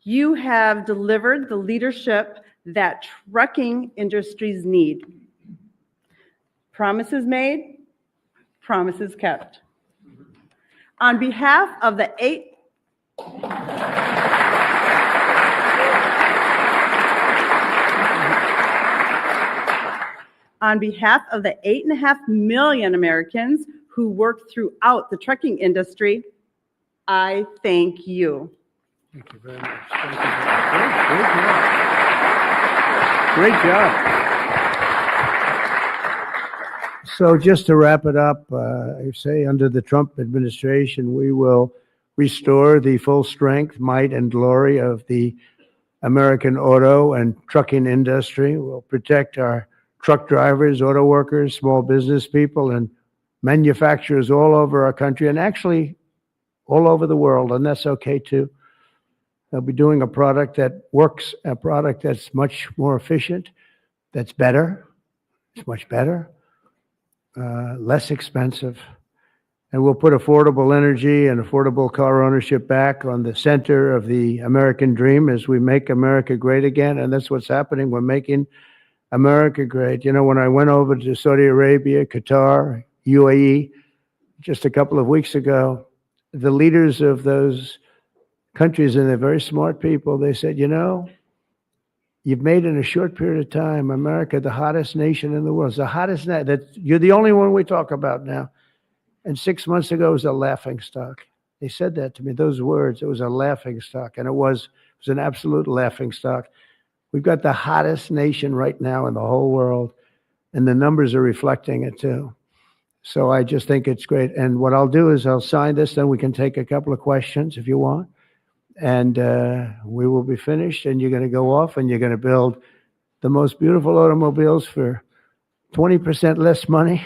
you have delivered the leadership that trucking industries need. Promises made, promises kept. On behalf of the On behalf of the 8.5 million Americans who work throughout the trucking industry, I thank you. Thank you very much. Thank you very much. Great job. So just to wrap it up, I say under the Trump administration, we will restore the full strength, might, and glory of the American auto and trucking industry. We'll protect our truck drivers, auto workers, small business people, and manufacturers all over our country, and actually all over the world, and that's okay too. They'll be doing a product that works, a product that's much more efficient, that's better, it's much better, less expensive, and we'll put affordable energy and affordable car ownership back on the center of the American dream as we make America great again, and that's what's happening. We're making America great. You know, when I went over to Saudi Arabia, Qatar, UAE, just a couple of weeks ago, the leaders of those countries, and they're very smart people, they said, you know, you've made in a short period of time America the hottest nation in the world. It's the hottest, that you're the only one we talk about now. And 6 months ago, it was a laughingstock. They said that to me, those words, it was a laughingstock, and it was an absolute laughingstock. We've got the hottest nation right now in the whole world, and the numbers are reflecting it too. So I just think it's great. And what I'll do is I'll sign this, then we can take a couple of questions if you want. And we will be finished, and you're going to go off and you're going to build the most beautiful automobiles for 20% less money.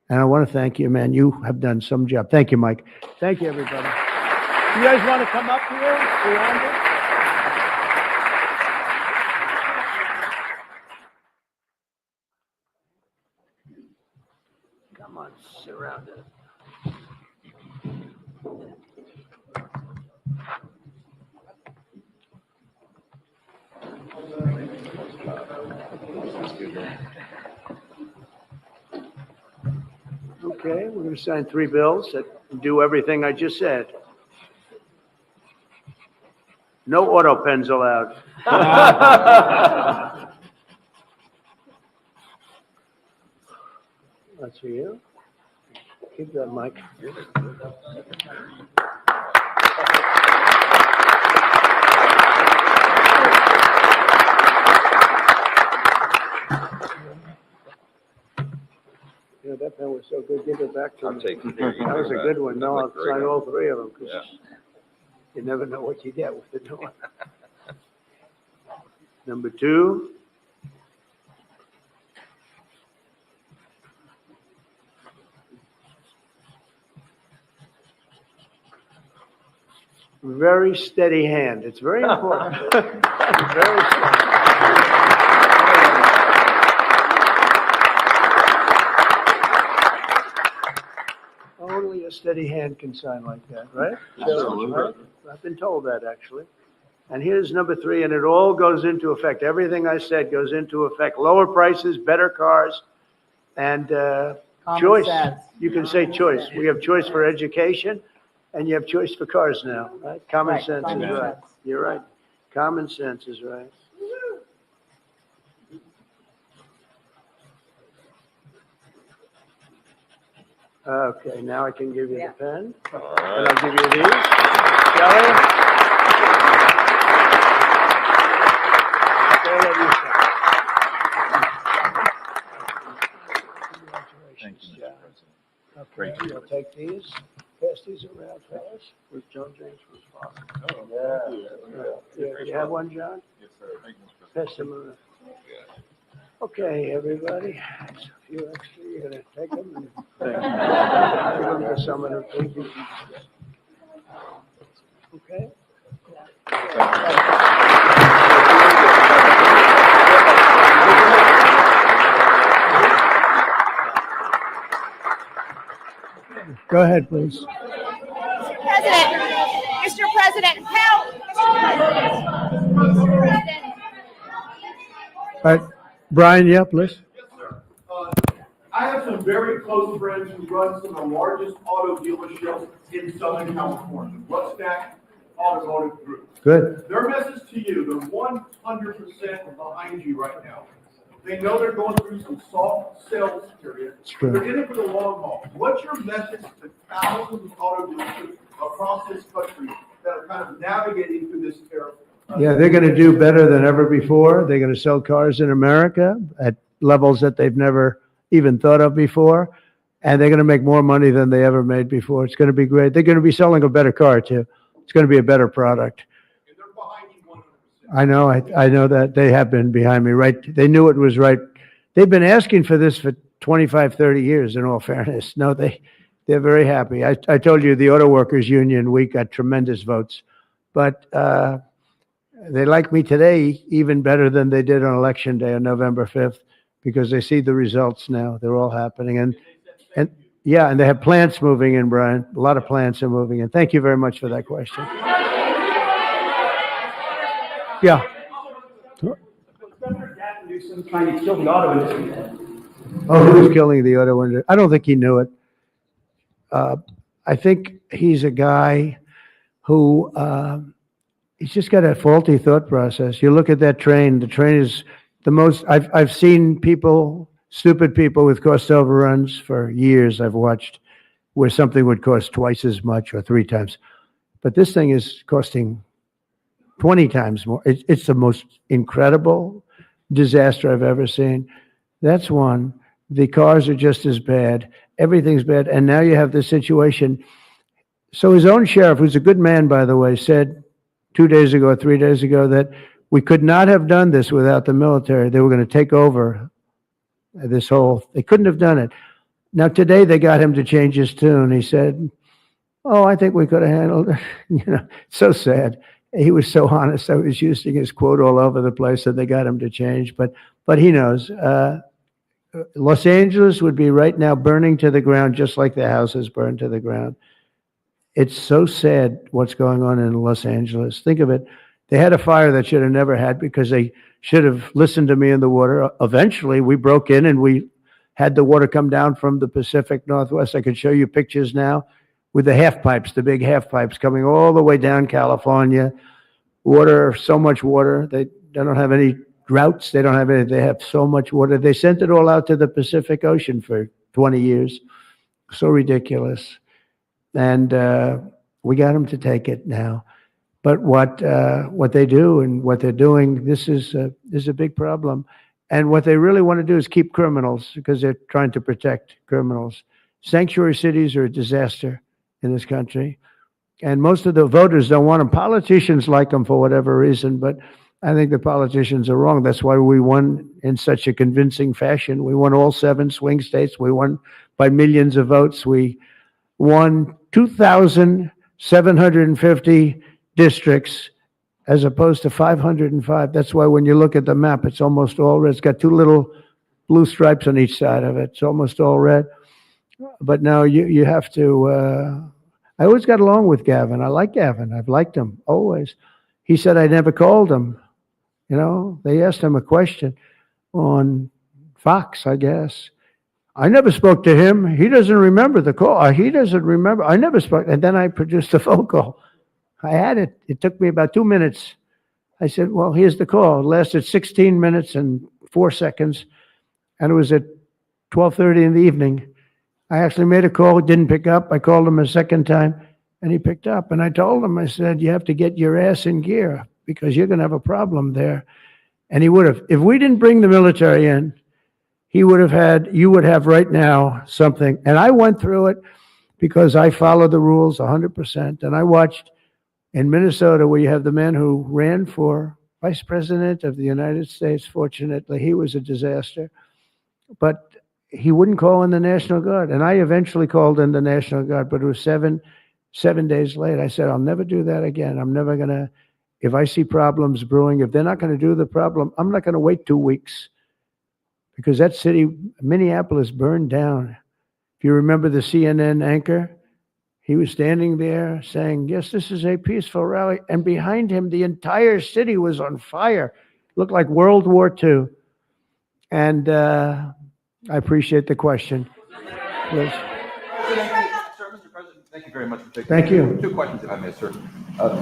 And I want to thank you, man. You have done some job. Thank you, Mike. Thank you, everybody. You guys want to come up here? Surround it? Come on, surround it. Okay, we're going to sign 3 bills that do everything I just said. No auto pens allowed. That's for you. Keep that, Mike. You know, that pen was so good. Give it back to me. That was a good one. No, I'll sign all 3 of them because you never know what you get with the one. Number 2. Very steady hand. It's very important. Very steady. Only a steady hand can sign like that, right? Absolutely. Right? I've been told that, actually. And here's number 3, and it all goes into effect. Everything I said goes into effect. Lower prices, better cars, and choice. sense. You can say choice. We have choice for education, and you have choice for cars now, right? Common Right, sense common is right. sense. You're right. Common sense is right. Okay, now I can give you the pen. And I'll give you these. Kelly? They'll let you sign. Congratulations, John. Okay, you'll take these. Pass these around, fellas. Where's John James from Fox? Yeah. You have one, John? Yes, sir. Thank you, Mr. Pass them around. Okay, everybody. It's a few extra. You're gonna take them and give them to some of the people. Okay? Go ahead, please. Mr. President, help! Mr. President. All right, Brian, yeah, please. I have some very close friends who run some of the largest auto dealerships in Southern California, Weststack Automotive Group. Good. Their message to you, they're 100% behind you right now. They know they're going through some soft sales period. true. They're in it for the long haul. What's your message to thousands of auto dealerships across this country that are kind of navigating through this tariff? Yeah, they're going to do better than ever before. They're going to sell cars in America at levels that they've never even thought of before. And they're going to make more money than they ever made before. It's going to be great. They're going to be selling a better car too. It's going to be a better product. I know. I know that they have been behind me, right? They knew it was right. They've been asking for this for 25, 30 years, in all fairness. No, they're very happy. I told you the Auto Workers Union, we got tremendous votes. But they like me today even better than they did on Election Day on November 5th because they see the results now. They're all happening. And yeah, and they have plants moving in, Brian. A lot of plants are moving in. Thank you very much for that question. Yeah. Newsom trying to kill the auto industry. Oh, who was killing the auto industry? I don't think he knew it. I think he's a guy who he's just got a faulty thought process. You look at that train. The train is the most. I've seen people, stupid people with cost overruns for years. I've watched where something would cost twice as much or 3 times, but this thing is costing 20 times more. It's the most incredible disaster I've ever seen. That's one. The cars are just as bad. Everything's bad. And now you have this situation. So his own sheriff, who's a good man, by the way, said 2 days ago, 3 days ago, that we could not have done this without the military. They were going to take over this whole, they couldn't have done it. Now today they got him to change his tune. He said, oh, I think we could have handled it. You know, so sad. He was so honest. I was using his quote all over the place, and they got him to change. But he knows. Los Angeles would be right now burning to the ground, just like the houses burned to the ground. It's so sad what's going on in Los Angeles. Think of it. They had a fire that should have never had because they should have listened to me in the water. Eventually, we broke in and we had the water come down from the Pacific Northwest. I could show you pictures now with the half pipes, the big half pipes coming all the way down California. Water, so much water. They don't have any droughts. They don't have any. They have so much water. They sent it all out to the Pacific Ocean for 20 years. So ridiculous. And we got them to take it now. But what they do and what they're doing, this is a big problem. And what they really want to do is keep criminals because they're trying to protect criminals. Sanctuary cities are a disaster in this country. And most of the voters don't want them. Politicians like them for whatever reason, but I think the politicians are wrong. That's why we won in such a convincing fashion. We won all 7 swing states. We won by millions of votes. We won 2,750 districts as opposed to 505. That's why when you look at the map, it's almost all red. It's got 2 little blue stripes on each side of it. It's almost all red. But now you have to, I always got along with Gavin. I like Gavin. I've liked him always. He said, I never called him. You know, they asked him a question on Fox, I guess. I never spoke to him. He doesn't remember the call. He doesn't remember. I never spoke. And then I produced a phone call. I had it. It took me about 2 minutes. I said, well, here's the call. It lasted 16 minutes and 4 seconds. And it was at 12:30 in the evening. I actually made a call, didn't pick up. I called him a second time, and he picked up. And I told him, I said, you have to get your ass in gear because you're going to have a problem there. And he would have. If we didn't bring the military in, he would have had, you would have right now something. And I went through it because I follow the rules 100%. And I watched in Minnesota where you have the man who ran for vice president of the United States. Fortunately, he was a disaster. But he wouldn't call in the National Guard. And I eventually called in the National Guard, but it was seven days late. I said, I'll never do that again. I'm never going to, if I see problems brewing, if they're not going to do the problem, I'm not going to wait 2 weeks. Because that city, Minneapolis, burned down. If you remember the CNN anchor, he was standing there saying, yes, this is a peaceful rally. And behind him, the entire city was on fire. Looked like World War II. And I appreciate the question. Please. Mr. President, thank you very much for taking Thank you. 2 questions, if I may, sir.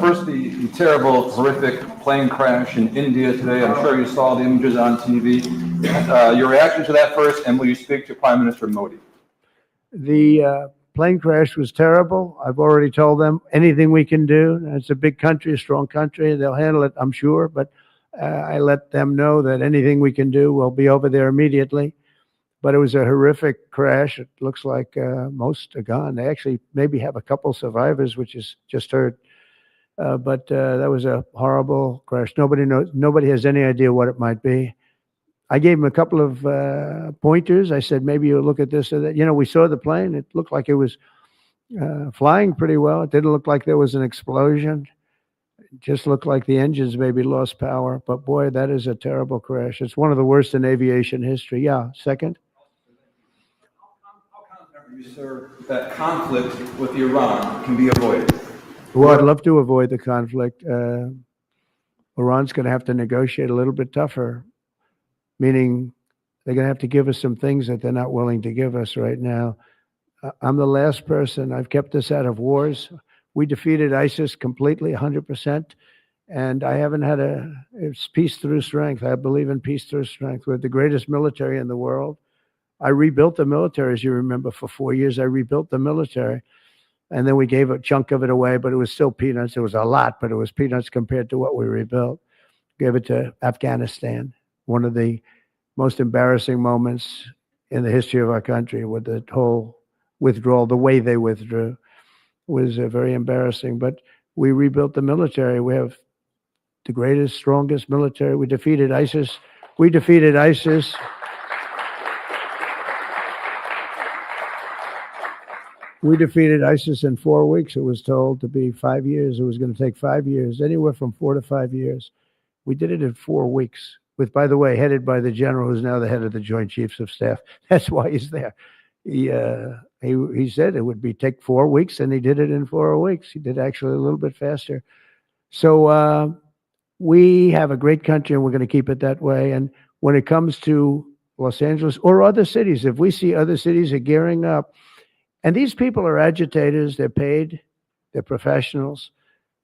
First, the terrible, horrific plane crash in India today. I'm sure you saw the images on TV. Your reaction to that first, and will you speak to Prime Minister Modi? The plane crash was terrible. I've already told them anything we can do. It's a big country, a strong country. They'll handle it, I'm sure. But I let them know that anything we can do, we'll be over there immediately. But it was a horrific crash. It looks like most are gone. They actually maybe have a couple survivors, which is just heard. But that was a horrible crash. Nobody knows. Nobody has any idea what it might be. I gave him a couple of pointers. I said, maybe you'll look at this or that. You know, we saw the plane. It looked like it was flying pretty well. It didn't look like there was an explosion. It just looked like the engines maybe lost power. But boy, that is a terrible crash. It's one of the worst in aviation history. Yeah. Second. You, sir, that conflict with Iran can be avoided. Well, I'd love to avoid the conflict. Iran's going to have to negotiate a little bit tougher, meaning they're going to have to give us some things that they're not willing to give us right now. I'm the last person. I've kept us out of wars. We defeated ISIS completely, 100%. And I haven't had it's peace through strength. I believe in peace through strength. We're the greatest military in the world. I rebuilt the military, as you remember, for 4 years. I rebuilt the military. And then we gave a chunk of it away, but it was still peanuts. It was a lot, but it was peanuts compared to what we rebuilt. Gave it to Afghanistan, one of the most embarrassing moments in the history of our country with the whole withdrawal, the way they withdrew was very embarrassing. But we rebuilt the military. We have the greatest, strongest military. We defeated ISIS. We defeated ISIS. We defeated ISIS in 4 weeks. It was told to be 5 years. It was going to take 5 years, anywhere from 4 to 5 years. We did it in 4 weeks, with, by the way, headed by the general who's now the head of the Joint Chiefs of Staff. That's why he's there. He said it would take 4 weeks, and he did it in 4 weeks. He did actually a little bit faster. So we have a great country, and we're going to keep it that way. And when it comes to Los Angeles or other cities, if we see other cities are gearing up, and these people are agitators, they're paid, they're professionals,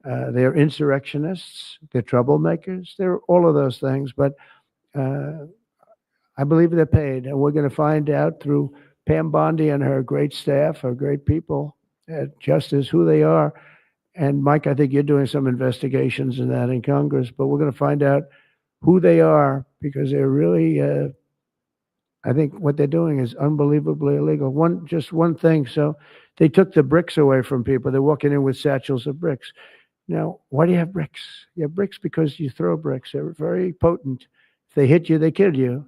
they're insurrectionists, they're troublemakers, they're all of those things. But I believe they're paid, and we're going to find out through Pam Bondi and her great staff, her great people at Justice, who they are. And Mike, I think you're doing some investigations in that in Congress, but we're going to find out who they are, because they're really I think what they're doing is unbelievably illegal. Just one thing. So they took the bricks away from people. They're walking in with satchels of bricks. Now, why do you have bricks? You have bricks because you throw bricks. They're very potent. If they hit you, they kill you.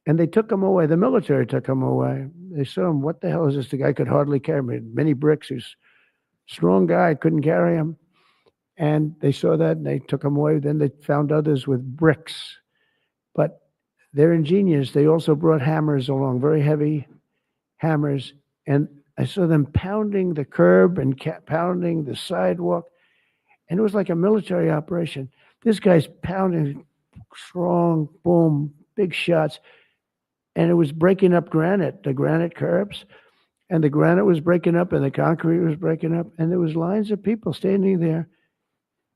And they took them away. The military took them away. They saw him. What the hell is this? The guy could hardly carry me. Many bricks. He's a strong guy. Couldn't carry him. And they saw that and they took him away. Then they found others with bricks. But they're ingenious. They also brought hammers along, very heavy hammers. And I saw them pounding the curb and pounding the sidewalk. And it was like a military operation. This guy's pounding strong, boom, big shots. And it was breaking up granite, the granite curbs. And the granite was breaking up and the concrete was breaking up. And there was lines of people standing there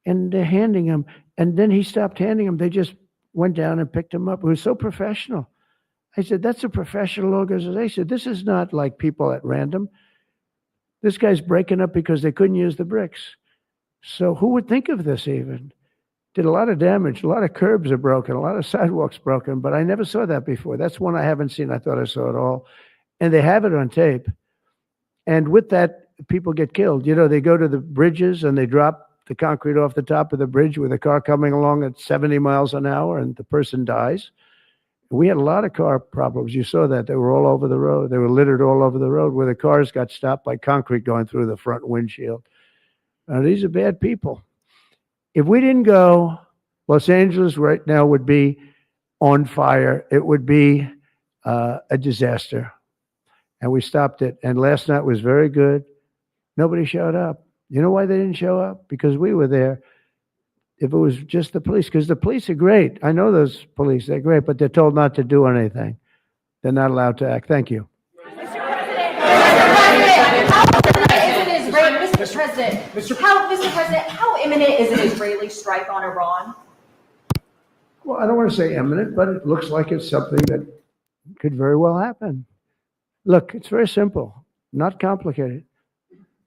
and they're handing him. And then he stopped handing them. They just went down and picked him up. It was so professional. I said, that's a professional organization. This is not like people at random. This guy's breaking up because they couldn't use the bricks. So who would think of this even? Did a lot of damage. A lot of curbs are broken. A lot of sidewalks broken. But I never saw that before. That's one I haven't seen. I thought I saw it all. And they have it on tape. And with that, people get killed. You know, they go to the bridges and they drop the concrete off the top of the bridge with a car coming along at 70 miles an hour and the person dies. We had a lot of car problems. You saw that. They were all over the road. They were littered all over the road where the cars got stopped by concrete going through the front windshield. These are bad people. If we didn't go, Los Angeles right now would be on fire. It would be a disaster. And we stopped it. And last night was very good. Nobody showed up. You know why they didn't show up? Because we were there. If it was just the police, because the police are great. I know those police, they're great, but they're told not to do anything. They're not allowed to act. Thank you. Mr. President, how imminent is an Israeli strike on Iran? Well, I don't want to say imminent, but it looks like it's something that could very well happen. Look, it's very simple, not complicated.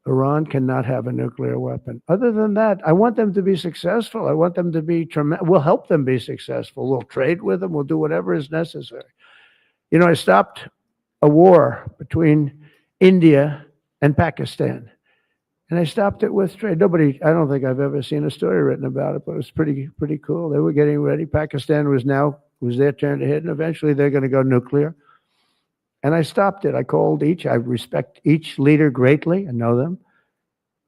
Iran cannot have a nuclear weapon. Other than that, I want them to be successful. I want them to be tremendous. We'll help them be successful. We'll trade with them. We'll do whatever is necessary. You know, I stopped a war between India and Pakistan. And I stopped it with trade. I don't think I've ever seen a story written about it, but it was pretty cool. They were getting ready. Pakistan was their turn to hit, and eventually they're going to go nuclear. And I stopped it. I called I respect each leader greatly. I know them.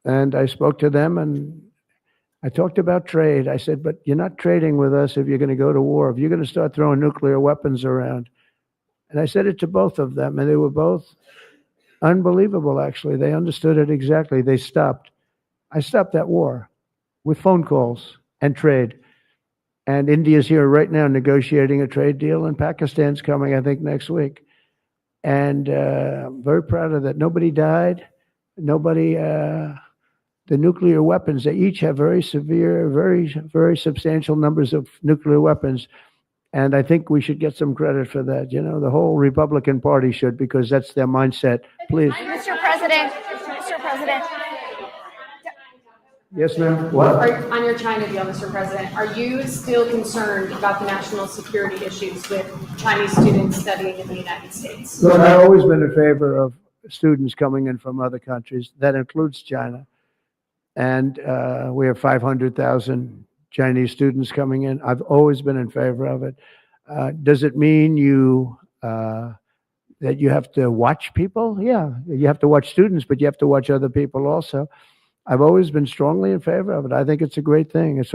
And I spoke to them and I talked about trade. I said, but you're not trading with us if you're going to go to war, if you're going to start throwing nuclear weapons around. And I said it to both of them, and they were both unbelievable, actually. They understood it exactly. They stopped. I stopped that war with phone calls and trade. And India's here right now negotiating a trade deal, and Pakistan's coming, I think, next week. And I'm very proud of that. Nobody died. The nuclear weapons, they each have very severe, very substantial numbers of nuclear weapons. And I think we should get some credit for that. You know, the whole Republican Party should, because that's their mindset. Please. Mr. President. Yes, ma'am. What? On your China deal, Mr. President, are you still concerned about the national security issues with Chinese students studying in the United States? Look, I've always been in favor of students coming in from other countries. That includes China. And we have 500,000 Chinese students coming in. I've always been in favor of it. Does it mean that you have to watch people? Yeah, you have to watch students, but you have to watch other people also. I've always been strongly in favor of it. I think it's a great thing. It's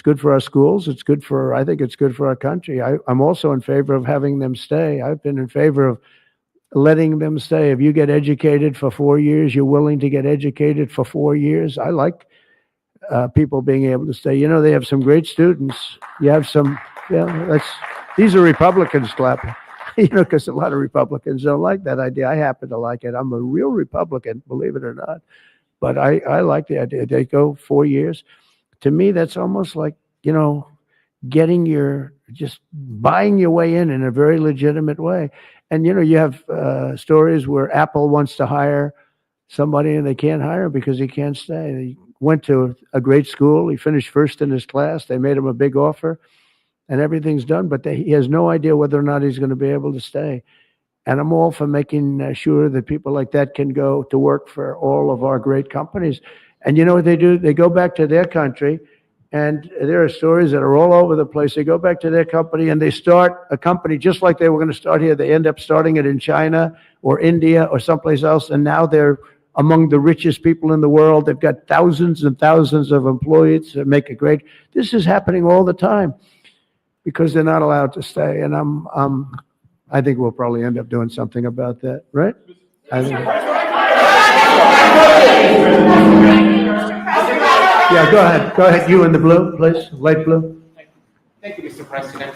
good for our schools. I think it's good for our country. I'm also in favor of having them stay. I've been in favor of letting them stay. If you get educated for 4 years, you're willing to get educated for 4 years. I like people being able to stay. You know, they have some great students. You have some, these are Republicans clapping, you know, because a lot of Republicans don't like that idea. I happen to like it. I'm a real Republican, believe it or not. But I like the idea. They go 4 years. To me, that's almost like, you know, just buying your way in a very legitimate way. And, you know, you have stories where Apple wants to hire somebody and they can't hire him because he can't stay. He went to a great school. He finished first in his class. They made him a big offer and everything's done, but he has no idea whether or not he's going to be able to stay. And I'm all for making sure that people like that can go to work for all of our great companies. And you know what they do? They go back to their country, and there are stories that are all over the place. They go back to their company and they start a company just like they were going to start here. They end up starting it in China or India or someplace else, and now they're among the richest people in the world. They've got thousands and thousands of employees that make it great. This is happening all the time because they're not allowed to stay. And I think we'll probably end up doing something about that, right? I think. Go ahead, you in the blue, please, light blue. Thank you, Mr. President.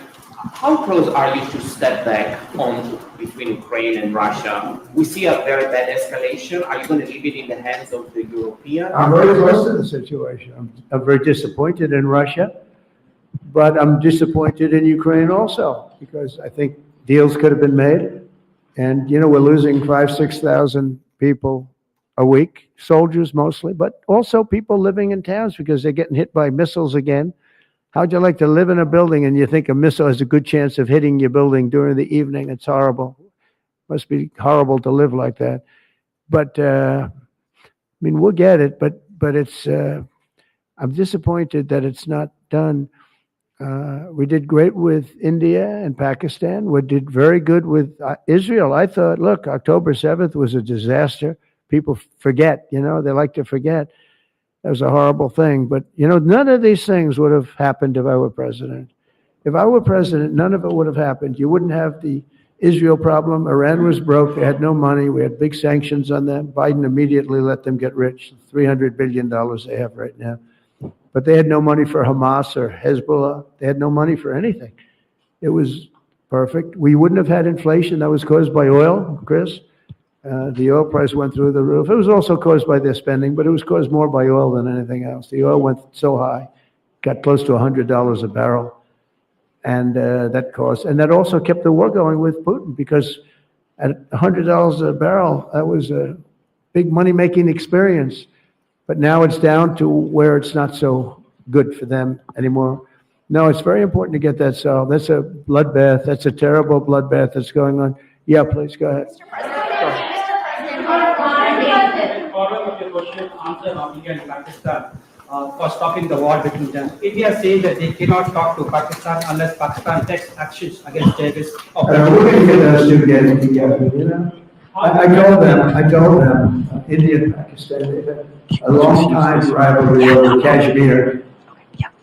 How close are you to step back on between Ukraine and Russia? We see a very bad escalation. Are you going to leave it in the hands of the Europeans? I'm very close to the situation. I'm very disappointed in Russia, but I'm disappointed in Ukraine also, because I think deals could have been made. And, we're losing 6,000 people a week, soldiers mostly, but also people living in towns because they're getting hit by missiles again. How'd you like to live in a building and you think a missile has a good chance of hitting your building during the evening? It's horrible. Must be horrible to live like that. But, we'll get it, but it's, I'm disappointed that it's not done. We did great with India and Pakistan. We did very good with Israel. I thought, look, October 7th was a disaster. People forget, they like to forget. That was a horrible thing. But, none of these things would have happened if I were president. If I were president, none of it would have happened. You wouldn't have the Israel problem. Iran was broke. They had no money. We had big sanctions on them. Biden immediately let them get rich. $300 billion they have right now. But they had no money for Hamas or Hezbollah. They had no money for anything. It was perfect. We wouldn't have had inflation that was caused by oil, Chris. The oil price went through the roof. It was also caused by their spending, but it was caused more by oil than anything else. The oil went so high, got close to $100 a barrel. And that also kept the war going with Putin, because at $100 a barrel, that was a big money-making experience. But now it's down to where it's not so good for them anymore. No, it's very important to get that solved. That's a bloodbath. That's a terrible bloodbath that's going on. Yeah, please, go ahead. For stopping the war between them. India says that they cannot talk to Pakistan unless Pakistan takes actions against terrorists. We're going to get those two getting together, I told them, India and Pakistan, they've had a long time rivalry over Kashmir.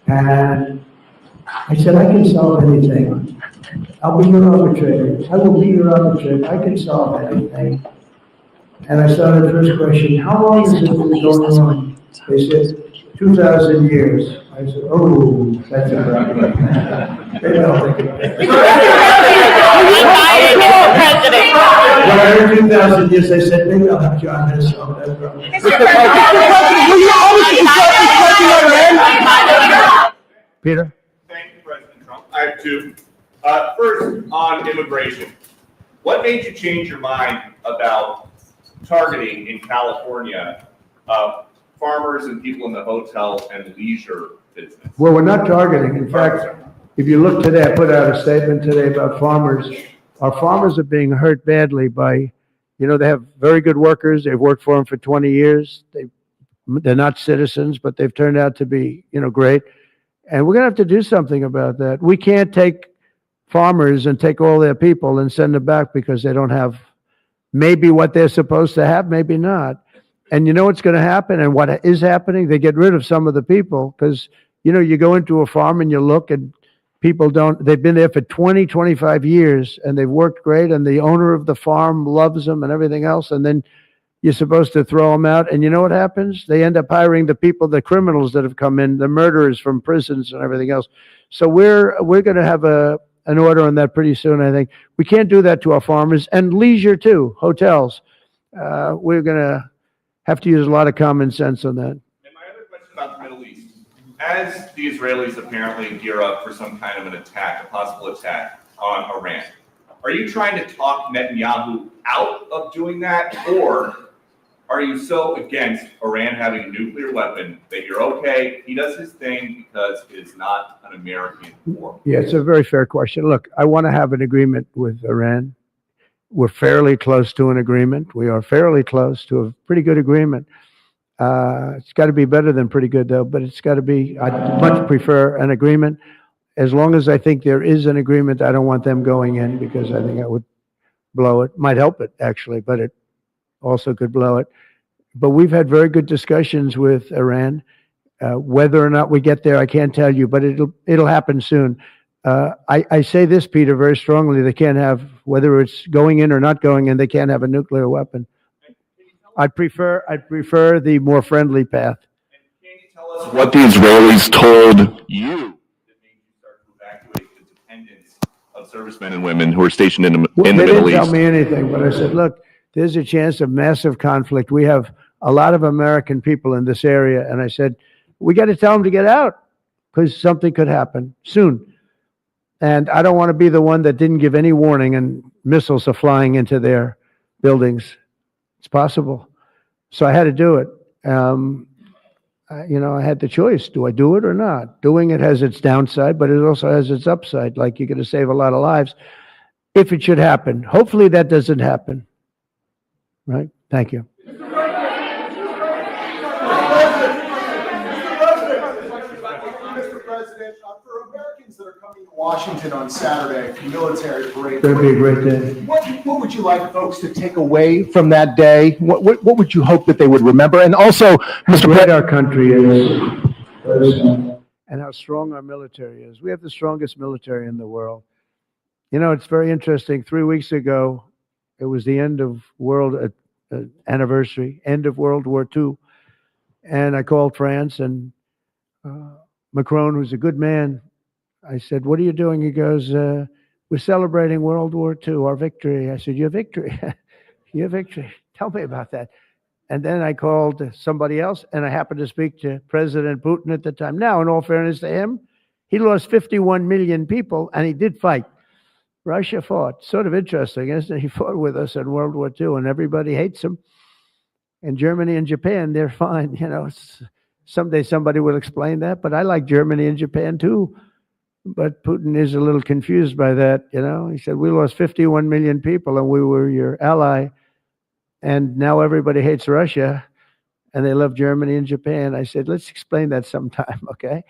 And I said, I can solve anything. I'll be your arbitrator. I will be your arbitrator. I can solve anything. And I started the first question, how long has it been going on? They said, 2,000 years. I said, oh, that's a problem. They don't think about it. When I heard 2,000 years, I said, maybe I'll have John to solve that problem. Peter? Thank you, President Trump. I have two. First, on immigration. What made you change your mind about targeting in California farmers and people in the hotel and leisure business? Well, we're not targeting. In fact, if you look today, I put out a statement today about farmers. Our farmers are being hurt badly by, they have very good workers. They've worked for them for 20 years. They're not citizens, but they've turned out to be, great. And we're going to have to do something about that. We can't take farmers and take all their people and send them back because they don't have maybe what they're supposed to have, maybe not. And you know what's going to happen and what is happening? They get rid of some of the people because, you go into a farm and you look and people they've been there for 20, 25 years and they've worked great and the owner of the farm loves them and everything else. And then you're supposed to throw them out. And you know what happens? They end up hiring the people, the criminals that have come in, the murderers from prisons and everything else. So we're going to have an order on that pretty soon, I think. We can't do that to our farmers and leisure too, hotels. We're going to have to use a lot of common sense on that. And my other question about the Middle East. As the Israelis apparently gear up for some kind of an attack, a possible attack on Iran, are you trying to talk Netanyahu out of doing that? Or are you so against Iran having a nuclear weapon that you're okay, he does his thing because it is not an American war? Yeah, it's a very fair question. Look, I want to have an agreement with Iran. We're fairly close to an agreement. We are fairly close to a pretty good agreement. It's got to be better than pretty good, though, but it's got to be, I'd much prefer an agreement. As long as I think there is an agreement, I don't want them going in because I think that would blow it. Might help it, actually, but it also could blow it. But we've had very good discussions with Iran. Whether or not we get there, I can't tell you, but it'll happen soon. I say this, Peter, very strongly. They can't have, whether it's going in or not going in, they can't have a nuclear weapon. I'd prefer the more friendly path. Can you tell What the Israelis told you that made you start to evacuate the dependents of servicemen and women who are stationed in the They Middle didn't East. tell me anything, but I said, look, there's a chance of massive conflict. We have a lot of American people in this area. And I said, we got to tell them to get out because something could happen soon. And I don't want to be the one that didn't give any warning and missiles are flying into their buildings. It's possible. So I had to do it. I had the choice. Do I do it or not? Doing it has its downside, but it also has its upside. Like you're going to save a lot of lives if it should happen. Hopefully that doesn't happen. Right? Thank you. Mr. President, for Americans that are coming to Washington on Saturday for military parade, It's going to be a great day. what would you like folks to take away from that day? What would you hope that they would remember? And also, Mr. Great President, our country is and how strong our military is. We have the strongest military in the world. You know, it's very interesting. 3 weeks ago, it was the end of world anniversary, end of World War II. And I called France and Macron, who's a good man, I said, what are you doing? He goes, we're celebrating World War II, our victory. I said, your victory? Your victory. Tell me about that. And then I called somebody else, and I happened to speak to President Putin at the time. Now, in all fairness to him, he lost 51 million people, and he did fight. Russia fought. Sort of interesting, isn't it? He fought with us in World War II, and everybody hates him. And Germany and Japan, they're fine. You know, someday somebody will explain that, but I like Germany and Japan too. But Putin is a little confused by that, you know. He said, we lost 51 million people, and we were your ally. And now everybody hates Russia, and they love Germany and Japan. I said, let's explain that sometime, okay?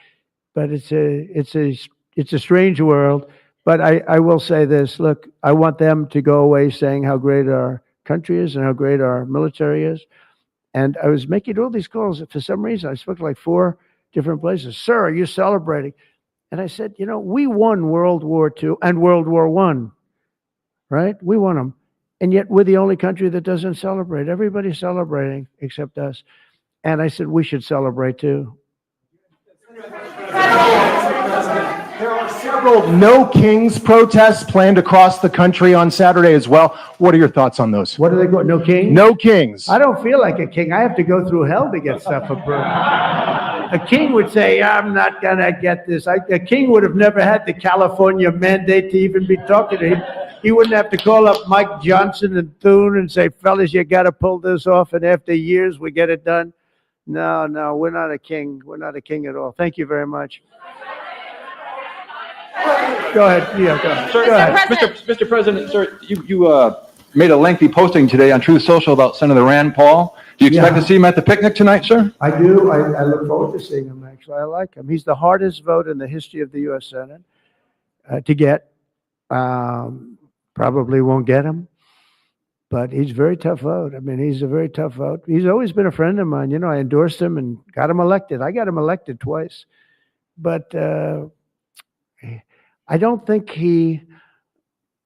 But it's a strange world. But I will say this, look, I want them to go away saying how great our country is and how great our military is. And I was making all these calls. For some reason, I spoke to like 4 different places. Sir, are you celebrating? And I said, you know, we won World War II and World War I, right? We won them. And yet we're the only country that doesn't celebrate. Everybody's celebrating except us. And I said, we should celebrate too. there are several No Kings protests planned across the country on Saturday as well. What are your thoughts on those? What are they going? No Kings? No Kings. I don't feel like a king. I have to go through hell to get stuff approved. A king would say, I'm not going to get this. A king would have never had the California mandate to even be talking to him. He wouldn't have to call up Mike Johnson and Thune and say, fellas, you got to pull this off. And after years, we get it done. No, we're not a king. We're not a king at all. Thank you very much. Go ahead. Yeah, go ahead. Sir, Go ahead. Mr. President, sir, you made a lengthy posting today on Truth Social about Senator Rand Paul. Do you expect to see him at the picnic tonight, sir? I do. I look forward to seeing him, actually. I like him. He's the hardest vote in the history of the U.S. Senate to get. Probably won't get him, but he's a very tough vote. I mean, he's a very tough vote. He's always been a friend of mine. You know, I endorsed him and got him elected. I got him elected twice. But I don't think he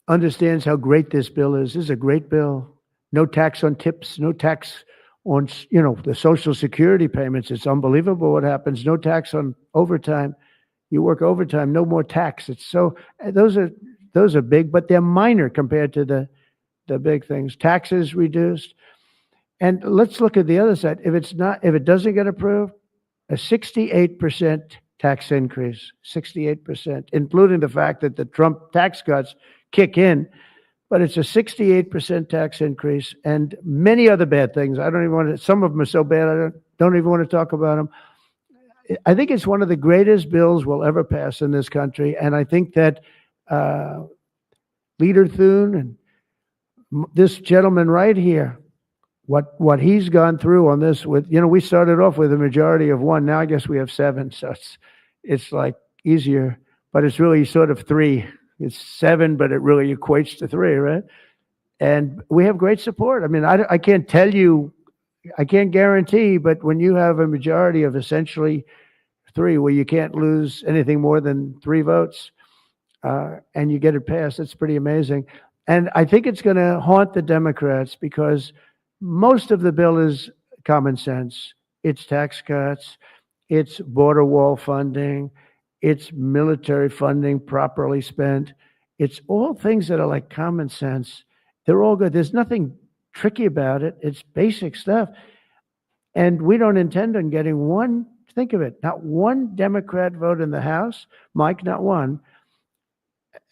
understands how great this bill is. This is a great bill. No tax on tips, no tax on, you know, the Social Security payments. It's unbelievable what happens. No tax on overtime. You work overtime, no more tax. It's so, those are big, but they're minor compared to the big things. Taxes reduced. And let's look at the other side. If it doesn't get approved, a 68% tax increase, 68%, including the fact that the Trump tax cuts kick in, but it's a 68% tax increase and many other bad things. I don't even want to, some of them are so bad, I don't even want to talk about them. I think it's one of the greatest bills we'll ever pass in this country. And I think that Leader Thune and this gentleman right here, what he's gone through on this with, you know, we started off with a majority of 1. Now I guess we have 7. So it's like easier, but it's really sort of 3. It's 7, but it really equates to 3, right? And we have great support. I mean, I can't tell you, I can't guarantee, but when you have a majority of essentially 3, where you can't lose anything more than 3 votes, and you get it passed, it's pretty amazing. And I think it's going to haunt the Democrats because most of the bill is common sense. It's tax cuts. it's border wall funding, it's military funding properly spent. It's all things that are like common sense. They're all good. There's nothing tricky about it. It's basic stuff. And we don't intend on getting one, think of it, not one Democrat vote in the House. Mike, not one.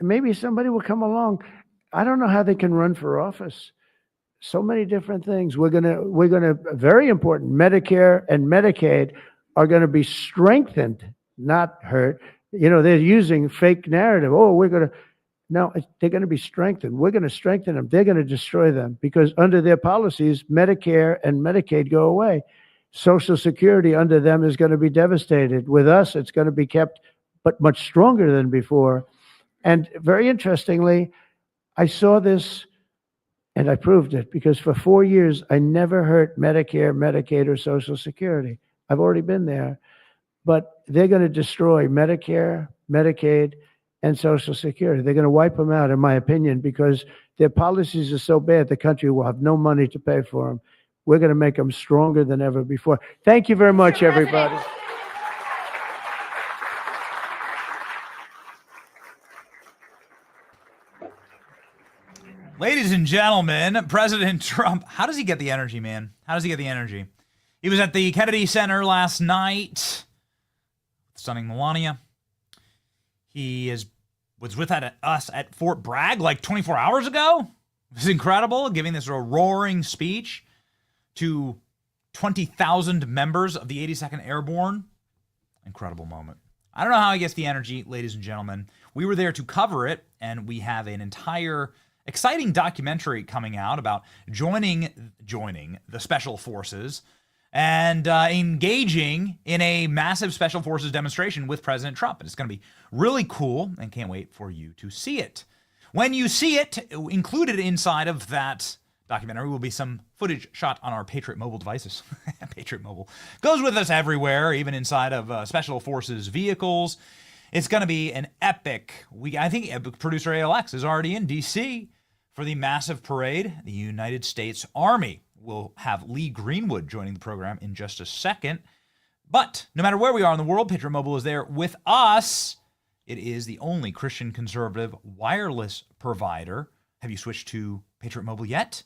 Maybe somebody will come along. I don't know how they can run for office. So many different things. We're gonna very important. Medicare and Medicaid are going to be strengthened, not hurt. You know, they're using fake narrative. Oh, they're going to be strengthened. We're going to strengthen them. They're going to destroy them because under their policies, Medicare and Medicaid go away. Social Security under them is going to be devastated. With us, it's going to be kept, but much stronger than before. And very interestingly, I saw this and I proved it because for 4 years, I never hurt Medicare, Medicaid, or Social Security. I've already been there. But they're going to destroy Medicare, Medicaid, and Social Security. They're going to wipe them out, in my opinion, because their policies are so bad, the country will have no money to pay for them. We're going to make them stronger than ever before. Thank you very much, everybody. Ladies and gentlemen, President Trump, how does he get the energy, man? How does he get the energy? He was at the Kennedy Center last night, stunning Melania. He was with us at Fort Bragg like 24 hours ago. It was incredible, giving this roaring speech to 20,000 members of the 82nd Airborne. Incredible moment. I don't know how he gets the energy, ladies and gentlemen. We were there to cover it, and we have an entire exciting documentary coming out about joining the Special Forces and engaging in a massive Special Forces demonstration with President Trump. And it's going to be really cool and can't wait for you to see it. When you see it, included inside of that documentary will be some footage shot on our Patriot Mobile devices. Patriot Mobile goes with us everywhere, even inside of Special Forces vehicles. It's going to be an epic week. I think producer ALX is already in D.C. for the massive parade. The United States Army will have Lee Greenwood joining the program in just a second. But no matter where we are in the world, Patriot Mobile is there with us. It is the only Christian conservative wireless provider. Have you switched to Patriot Mobile yet?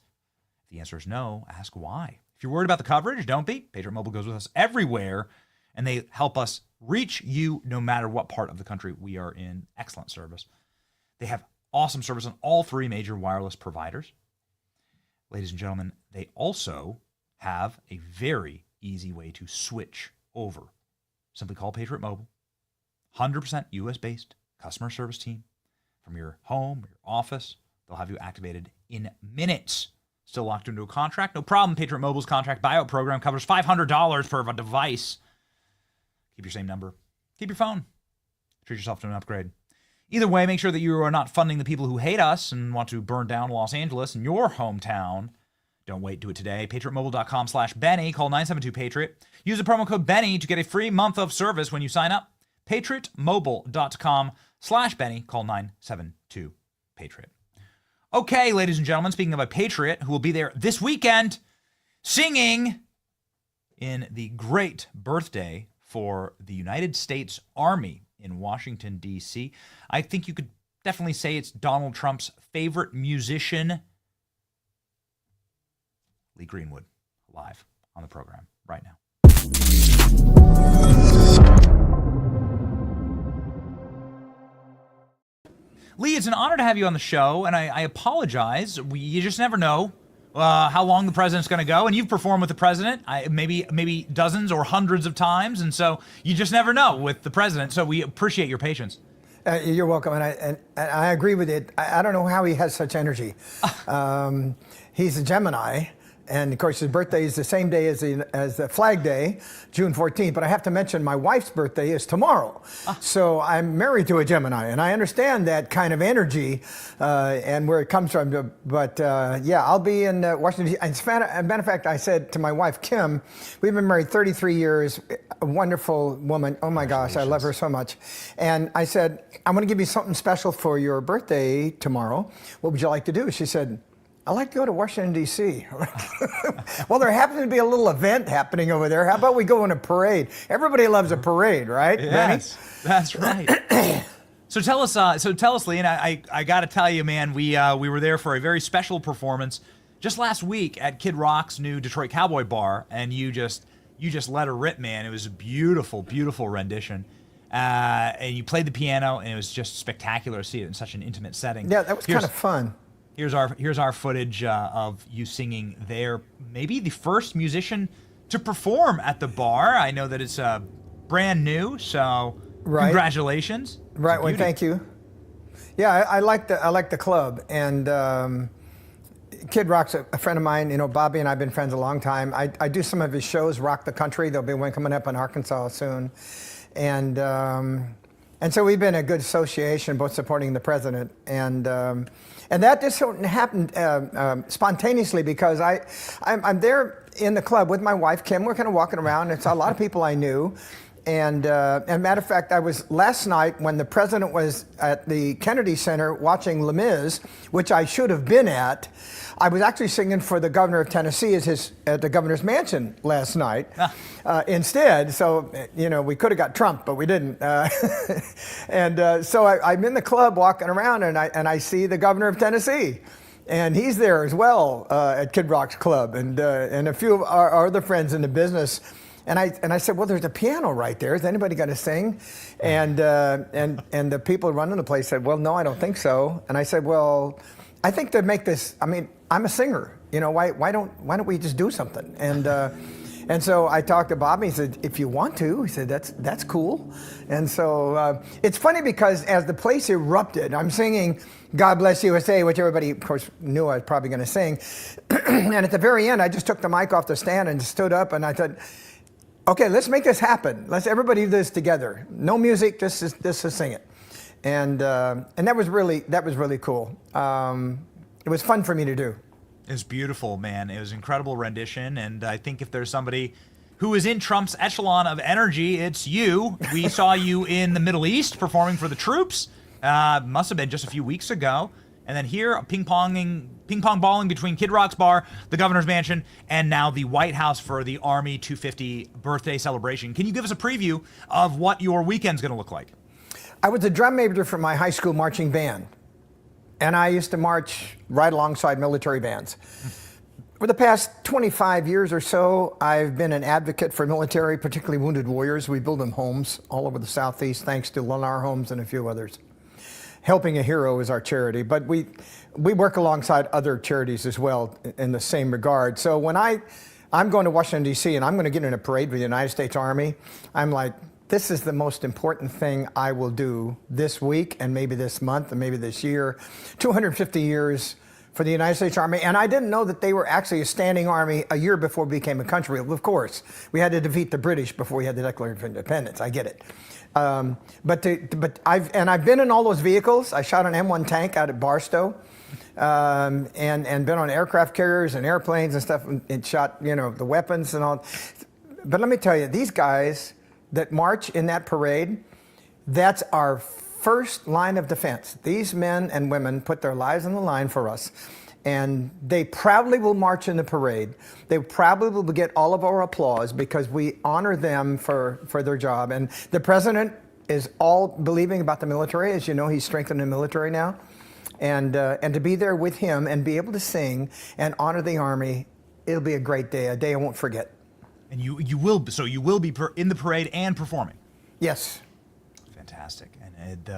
If the answer is no, ask why. If you're worried about the coverage, don't be. Patriot Mobile goes with us everywhere, and they help us reach you no matter what part of the country we are in. Excellent service. They have awesome service on all three major wireless providers. Ladies and gentlemen, they also have a very easy way to switch over. Simply call Patriot Mobile. 100% US-based customer service team from your home or your office. They'll have you activated in minutes. Still locked into a contract? No problem. Patriot Mobile's contract buyout program covers $500 per device. Keep your same number. Keep your phone. Treat yourself to an upgrade. Either way, make sure that you are not funding the people who hate us and want to burn down Los Angeles and your hometown. Don't wait. Do it today. PatriotMobile.com/Benny. Call 972-PATRIOT. Use the promo code Benny to get a free month of service when you sign up. PatriotMobile.com/Benny. Call 972-PATRIOT. Okay, ladies and gentlemen, speaking of a patriot who will be there this weekend singing in the great birthday for the United States Army in Washington, D.C. I think you could definitely say it's Donald Trump's favorite musician, Lee Greenwood, live on the program right now. Lee, it's an honor to have you on the show, and I apologize. You just never know how long the president's going to go, and you've performed with the president maybe dozens or hundreds of times, and so you just never know with the president, so we appreciate your patience. You're welcome, and I agree with it. I don't know how he has such energy. He's a Gemini, and of course his birthday is the same day as the Flag Day, June 14th, but I have to mention my wife's birthday is tomorrow. So I'm married to a Gemini, and I understand that kind of energy and where it comes from. But yeah, I'll be in Washington, D.C. As a matter of fact, I said to my wife, Kim, we've been married 33 years, a wonderful woman. Oh my gosh, I love her so much. And I said, I'm going to give you something special for your birthday tomorrow. What would you like to do? She said, I like to go to Washington, D.C. Well, there happens to be a little event happening over there. How about we go on a parade? Everybody loves a parade, right? Yes, that's right. So tell us, Lee, and I got to tell you, man, we were there for a very special performance just last week at Kid Rock's new Detroit Cowboy Bar, and you just let her rip, man. It was a beautiful, beautiful rendition. And you played the piano, and it was just spectacular to see it in such an intimate setting. Yeah, that was kind of fun. Here's our footage of you singing there. Maybe the first musician to perform at the bar. I know that it's brand new, so congratulations. Right. Well, thank you. Yeah, I like the club, and Kid Rock's a friend of mine. You know, Bobby and I've been friends a long time. I do some of his shows, Rock the Country. There'll be one coming up in Arkansas soon, and so we've been a good association, both supporting the president and that just happened spontaneously because I'm there in the club with my wife, Kim. We're kind of walking around. It's a lot of people I knew. And matter of fact, I was last night when the president was at the Kennedy Center watching Les Mis, which I should have been at. I was actually singing for the governor of Tennessee at the governor's mansion last night instead. So, you know, we could have got Trump, but we didn't. So I'm in the club walking around, and I see the governor of Tennessee. And he's there as well at Kid Rock's club, and a few of our other friends in the business. And I said, well, there's a piano right there. Is anybody going to sing? And the people running the place said, well, no, I don't think so. And I said, well, I think to make this, I mean, I'm a singer. You know, why don't we just do something? And so I talked to Bobby. He said, if you want to, he said, that's cool. And so it's funny because as the place erupted, I'm singing God Bless USA, which everybody, of course, knew I was probably going to sing. And at the very end, I just took the mic off the stand and stood up, and I said, okay, let's make this happen. Let's everybody do this together. No music, just sing it. And that was really cool. It was fun for me to do. It was beautiful, man. It was an incredible rendition, and I think if there's somebody who is in Trump's echelon of energy, it's you. We saw you in the Middle East performing for the troops. Must have been just a few weeks ago. And then here, ping pong balling between Kid Rock's bar, the governor's mansion, and now the White House for the Army 250 birthday celebration. Can you give us a preview of what your weekend's going to look like? I was a drum major for my high school marching band, and I used to march right alongside military bands. For the past 25 years or so, I've been an advocate for military, particularly wounded warriors. We build them homes all over the Southeast, thanks to Lennar Homes and a few others. Helping a Hero is our charity, but we work alongside other charities as well in the same regard. So when I'm going to Washington, D.C., and I'm going to get in a parade with the United States Army, I'm like, this is the most important thing I will do this week and maybe this month and maybe this year. 250 years for the United States Army. And I didn't know that they were actually a standing army a year before we became a country. Of course, we had to defeat the British before we had the Declaration of Independence. I get it. But I've been in all those vehicles. I shot an M1 tank out at Barstow, and been on aircraft carriers and airplanes and stuff, and shot, you know, the weapons and all. But let me tell you, these guys that march in that parade, that's our first line of defense. These men and women put their lives on the line for us. And they proudly will march in the parade. They probably will get all of our applause because we honor them for their job. And the president is all believing about the military. As you know, he's strengthened the military now. And to be there with him and be able to sing and honor the Army, it'll be a great day, a day I won't forget. And you will be in the parade and performing? Yes. Fantastic. And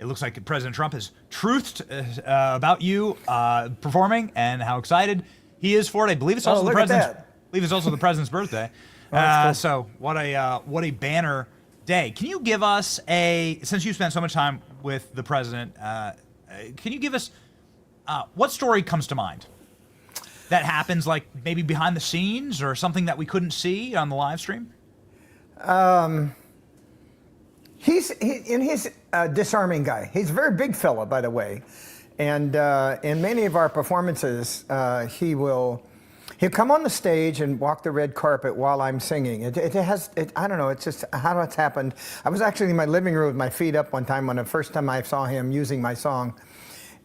it looks like President Trump has truthed about you performing and how excited he is for it. I believe it's also the president's birthday. Cool. So what a banner day. Can you give us since you spent so much time with the president, can you give us what story comes to mind that happens, like maybe behind the scenes or something that we couldn't see on the live stream? He's a disarming guy. He's a very big fella, by the way. And in many of our performances, he'll come on the stage and walk the red carpet while I'm singing. I don't know, it's just how it's happened. I was actually in my living room with my feet up one time when the first time I saw him using my song.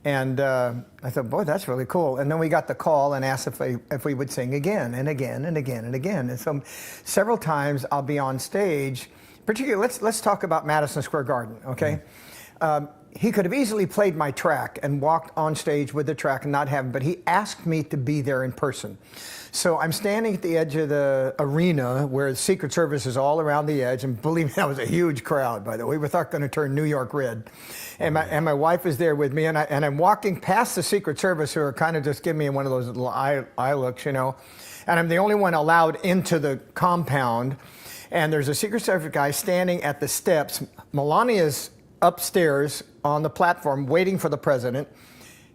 And I thought, boy, that's really cool. And then we got the call and asked if we would sing again and again and again and again. And so several times I'll be on stage, particularly, let's talk about Madison Square Garden, okay? He could have easily played my track and walked on stage with the track and not have, but he asked me to be there in person. So I'm standing at the edge of the arena where the Secret Service is all around the edge, and believe me, that was a huge crowd, by the way. We thought going to turn New York red. And my wife is there with me, and I'm walking past the Secret Service, who are kind of just giving me one of those little eye looks, you know. And I'm the only one allowed into the compound. And there's a Secret Service guy standing at the steps. Melania's upstairs on the platform waiting for the president.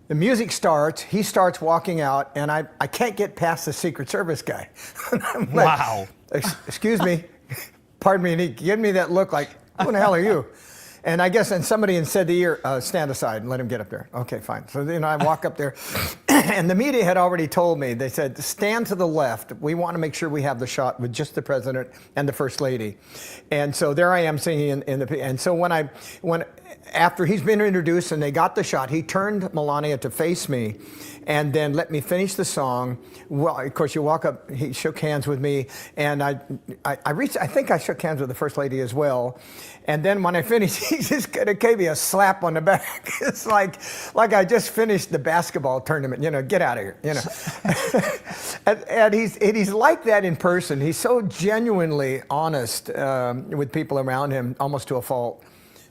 The music starts, he starts walking out, and I can't get past the Secret Service guy. I'm like, Wow. Excuse me, pardon me, and he gave me that look like, who the hell are you? And I guess, and somebody said to the ear, stand aside and let him get up there. Okay, fine. So then I walk up there, and the media had already told me, they said, stand to the left. We want to make sure we have the shot with just the president and the first lady. And so there I am singing and so after he's been introduced and they got the shot, he turned Melania to face me and then let me finish the song. Well, of course, you walk up, he shook hands with me, and I think I shook hands with the First Lady as well. And then when I finished, he just kind of gave me a slap on the back. It's like I just finished the basketball tournament, you know, get out of here, you know. and he's like that in person. He's so genuinely honest with people around him, almost to a fault.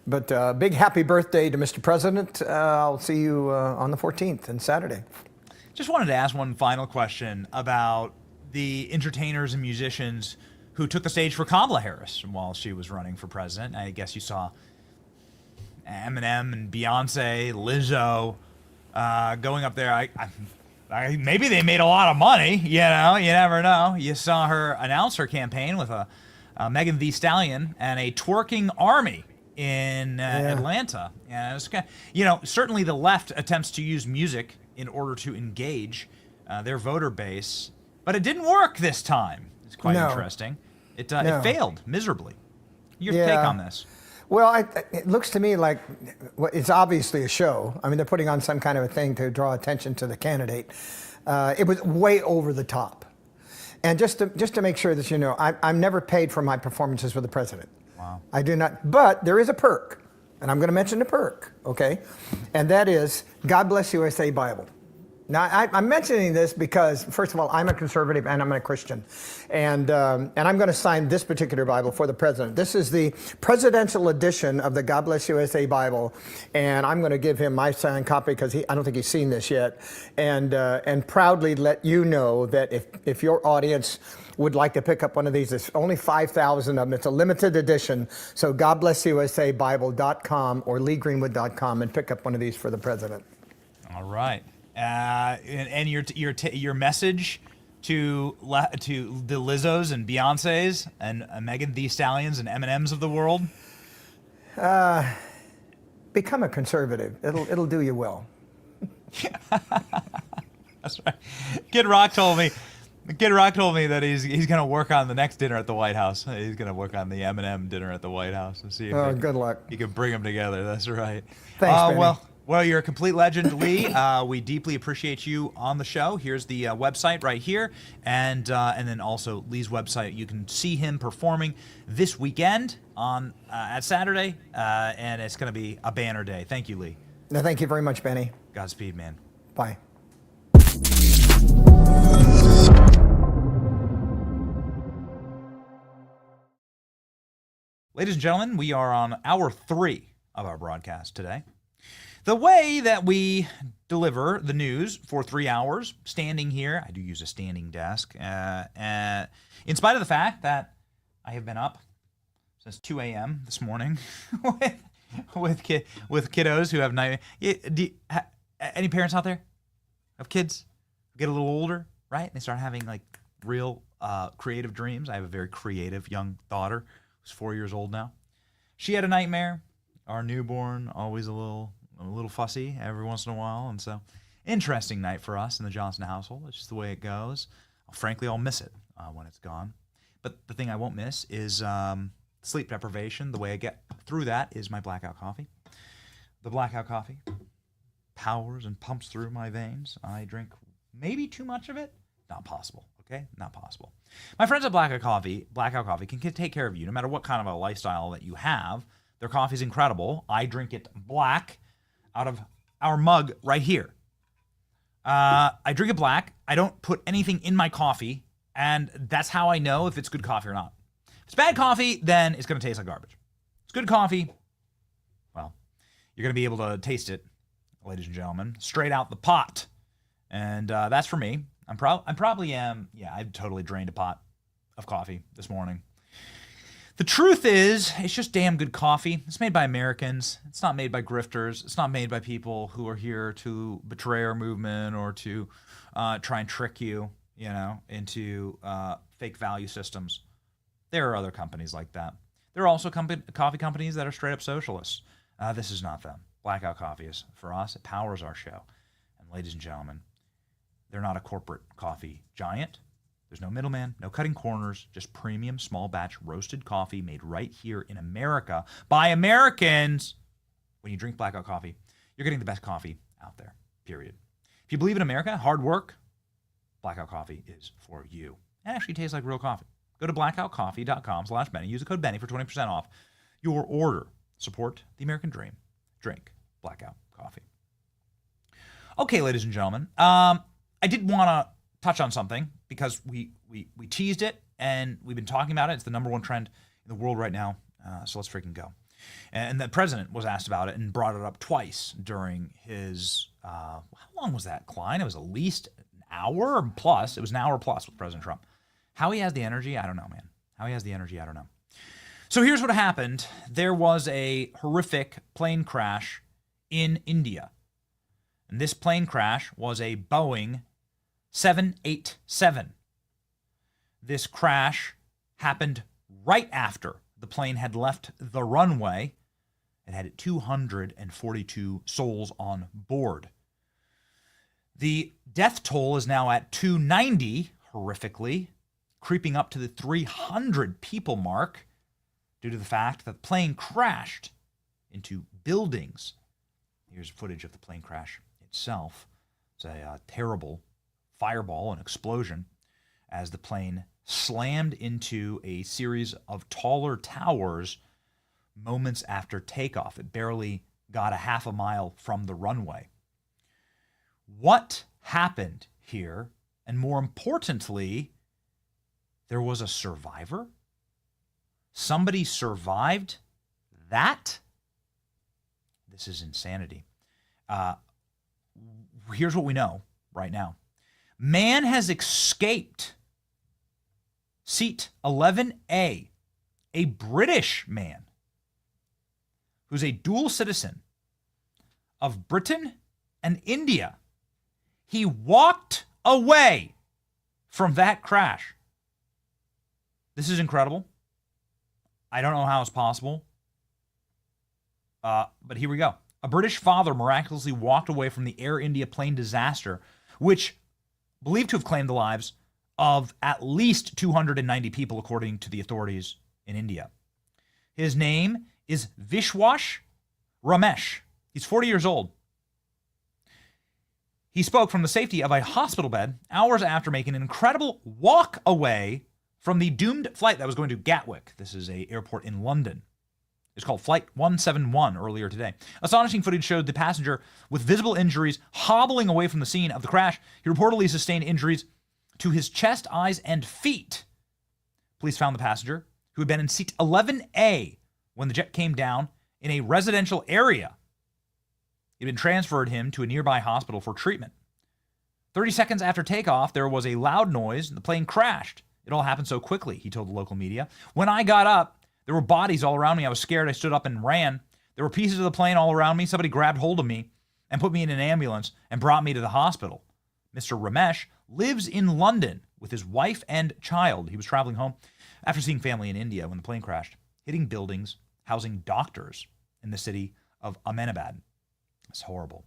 But big happy birthday to Mr. President. I'll see you on the 14th and Saturday. Just wanted to ask one final question about the entertainers and musicians who took the stage for Kamala Harris while she was running for president. I guess you saw Eminem and Beyonce, Lizzo going up there. Maybe they made a lot of money, you know, you never know. You saw her announce her campaign with a Megan Thee Stallion and a twerking army in Atlanta. And it's kind of, you know, certainly the left attempts to use music in order to engage their voter base, but it didn't work this time. It's quite interesting. It failed miserably. Your take on this? Well, it looks to me like it's obviously a show. I mean, they're putting on some kind of a thing to draw attention to the candidate. It was way over the top. And just to make sure that you know, I'm never paid for my performances with the president. Wow. I do not, but there is a perk, and I'm going to mention the perk, okay? And that is God Bless USA Bible. Now, I'm mentioning this because, first of all, I'm a conservative and I'm a Christian. And I'm going to sign this particular Bible for the president. This is the presidential edition of the God Bless USA Bible. And I'm going to give him my signed copy because I don't think he's seen this yet. And proudly let you know that if your audience would like to pick up one of these, there's only 5,000 of them. It's a limited edition. So GodBlessUSABible.com or LeeGreenwood.com and pick up one of these for the president. All right. And your message to the Lizzos and Beyoncés and Megan Thee Stallions and Eminems of the world? Become a conservative. It'll do you well. That's right. Kid Rock told me that he's going to work on the next dinner at the White House. He's going to work on the Eminem dinner at the White House and see if good luck. He can bring them together. That's right. Thanks, Benny. Well, you're a complete legend, Lee. We deeply appreciate you on the show. Here's the website right here, and then also Lee's website. You can see him performing this weekend at Saturday, and it's going to be a banner day. Thank you, Lee. No, thank you very much, Benny. Godspeed, man. Bye. Ladies and gentlemen, we are on hour 3 of our broadcast today. The way that we deliver the news for 3 hours, standing here, I do use a standing desk, in spite of the fact that I have been up since 2 a.m. this morning with kiddos who have night. Any parents out there have kids who get a little older, right? And they start having like real creative dreams. I have a very creative young daughter who's 4 years old now. She had a nightmare. Our newborn, always a little fussy every once in a while, and so interesting night for us in the Johnson household. It's just the way it goes. Frankly, I'll miss it when it's gone. But the thing I won't miss is sleep deprivation. The way I get through that is my blackout coffee. The blackout coffee, powers and pumps through my veins. I drink maybe too much of it. Not possible. Okay, not possible. My friends at Blackout Coffee can take care of you no matter what kind of a lifestyle that you have. Their coffee is incredible. I drink it black out of our mug right here. I drink it black. I don't put anything in my coffee, and that's how I know if it's good coffee or not. If it's bad coffee, then it's going to taste like garbage. If it's good coffee, well, you're going to be able to taste it, ladies and gentlemen, straight out the pot. And that's for me. I totally drained a pot of coffee this morning. The truth is, it's just damn good coffee. It's made by Americans. It's not made by grifters. It's not made by people who are here to betray our movement or to try and trick you, into fake value systems. There are other companies like that. There are also coffee companies that are straight up socialists. This is not them. Blackout Coffee is for us. It powers our show. And ladies and gentlemen, they're not a corporate coffee giant. There's no middleman, no cutting corners, just premium small batch roasted coffee made right here in America by Americans. When you drink Blackout Coffee, you're getting the best coffee out there, period. If you believe in America, hard work, Blackout Coffee is for you. It actually tastes like real coffee. Go to blackoutcoffee.com/Benny. Use the code Benny for 20% off your order. Support the American dream. Drink Blackout Coffee. Okay, ladies and gentlemen. I did want to touch on something because we teased it and we've been talking about it. It's the number one trend in the world right now. So let's freaking go. And the president was asked about it and brought it up twice during his, how long was that, Klein? It was at least an hour plus. It was an hour plus with President Trump. How he has the energy, I don't know, man. How he has the energy, I don't know. So here's what happened. There was a horrific plane crash in India. And this plane crash was a Boeing 787. This crash happened right after the plane had left the runway. It had 242 souls on board. The death toll is now at 290, horrifically, creeping up to the 300 people mark due to the fact that the plane crashed into buildings. Here's footage of the plane crash itself. It's a terrible fireball and explosion as the plane slammed into a series of taller towers moments after takeoff. It barely got a half a mile from the runway. What happened here? And more importantly, there was a survivor? Somebody survived that? This is insanity. Here's what we know right now. Man has escaped seat 11A, a British man who's a dual citizen of Britain and India. He walked away from that crash. This is incredible. I don't know how it's possible, but here we go. A British father miraculously walked away from the Air India plane disaster, which believed to have claimed the lives of at least 290 people, according to the authorities in India. His name is Vishwash Ramesh. He's 40 years old. He spoke from the safety of a hospital bed hours after making an incredible walk away from the doomed flight that was going to Gatwick. This is an airport in London. It's called Flight 171 earlier today. Astonishing footage showed the passenger with visible injuries hobbling away from the scene of the crash. He reportedly sustained injuries to his chest, eyes, and feet. Police found the passenger, who had been in seat 11A when the jet came down, in a residential area. It had been transferred him to a nearby hospital for treatment. 30 seconds after takeoff, there was a loud noise and the plane crashed. It all happened so quickly, he told the local media. When I got up, there were bodies all around me. I was scared. I stood up and ran. There were pieces of the plane all around me. Somebody grabbed hold of me and put me in an ambulance and brought me to the hospital. Mr. Ramesh lives in London with his wife and child. He was traveling home after seeing family in India when the plane crashed, hitting buildings housing doctors in the city of Ahmedabad. It's horrible.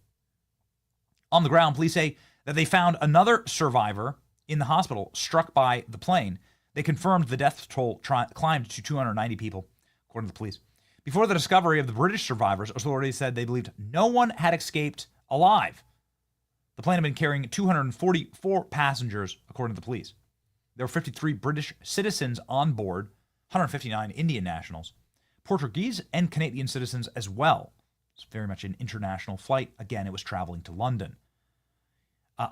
On the ground, police say that they found another survivor in the hospital struck by the plane. They confirmed the death toll climbed to 290 people, according to the police. Before the discovery of the British survivors, authorities said they believed no one had escaped alive. The plane had been carrying 244 passengers, according to the police. There were 53 British citizens on board, 159 Indian nationals, Portuguese and Canadian citizens as well. It's very much an international flight. Again, it was traveling to London.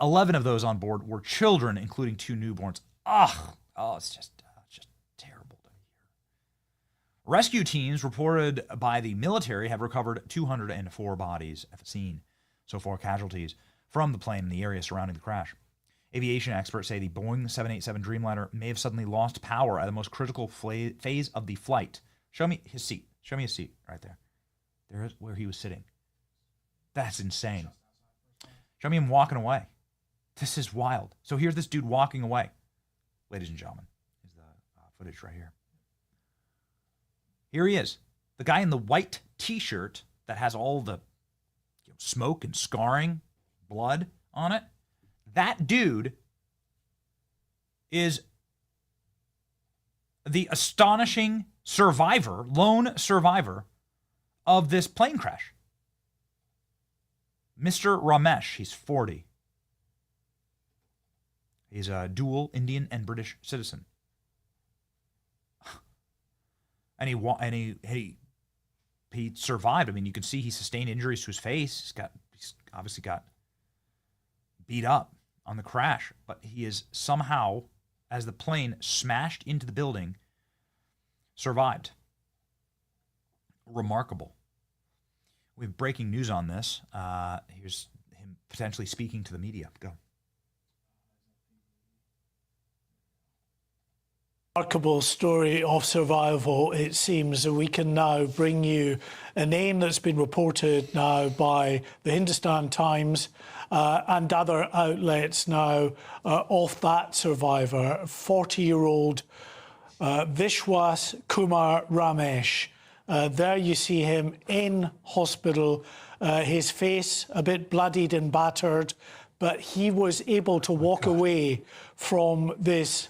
11 of those on board were children, including 2 newborns. It's just terrible to hear. Rescue teams reported by the military have recovered 204 bodies at the scene. So far, casualties from the plane in the area surrounding the crash. Aviation experts say the Boeing 787 Dreamliner may have suddenly lost power at the most critical phase of the flight. Show me his seat. Show me his seat right there. There's where he was sitting. That's insane. Show me him walking away. This is wild. So here's this dude walking away. Ladies and gentlemen, here's the footage right here. Here he is. The guy in the white t-shirt that has all the smoke and scarring, blood on it. That dude is the astonishing survivor, lone survivor of this plane crash. Mr. Ramesh, he's 40. He's a dual Indian and British citizen. And he survived. I mean, you can see he sustained injuries to his face. He's obviously got beat up on the crash, but he is somehow, as the plane smashed into the building, survived. Remarkable. We have breaking news on this. Here's him potentially speaking to the media. Go. Remarkable story of survival, it seems. That we can now bring you a name that's been reported now by the Hindustan Times and other outlets now of that survivor, 40-year-old Vishwas Kumar Ramesh. There you see him in hospital, his face a bit bloodied and battered, but he was able to walk away from this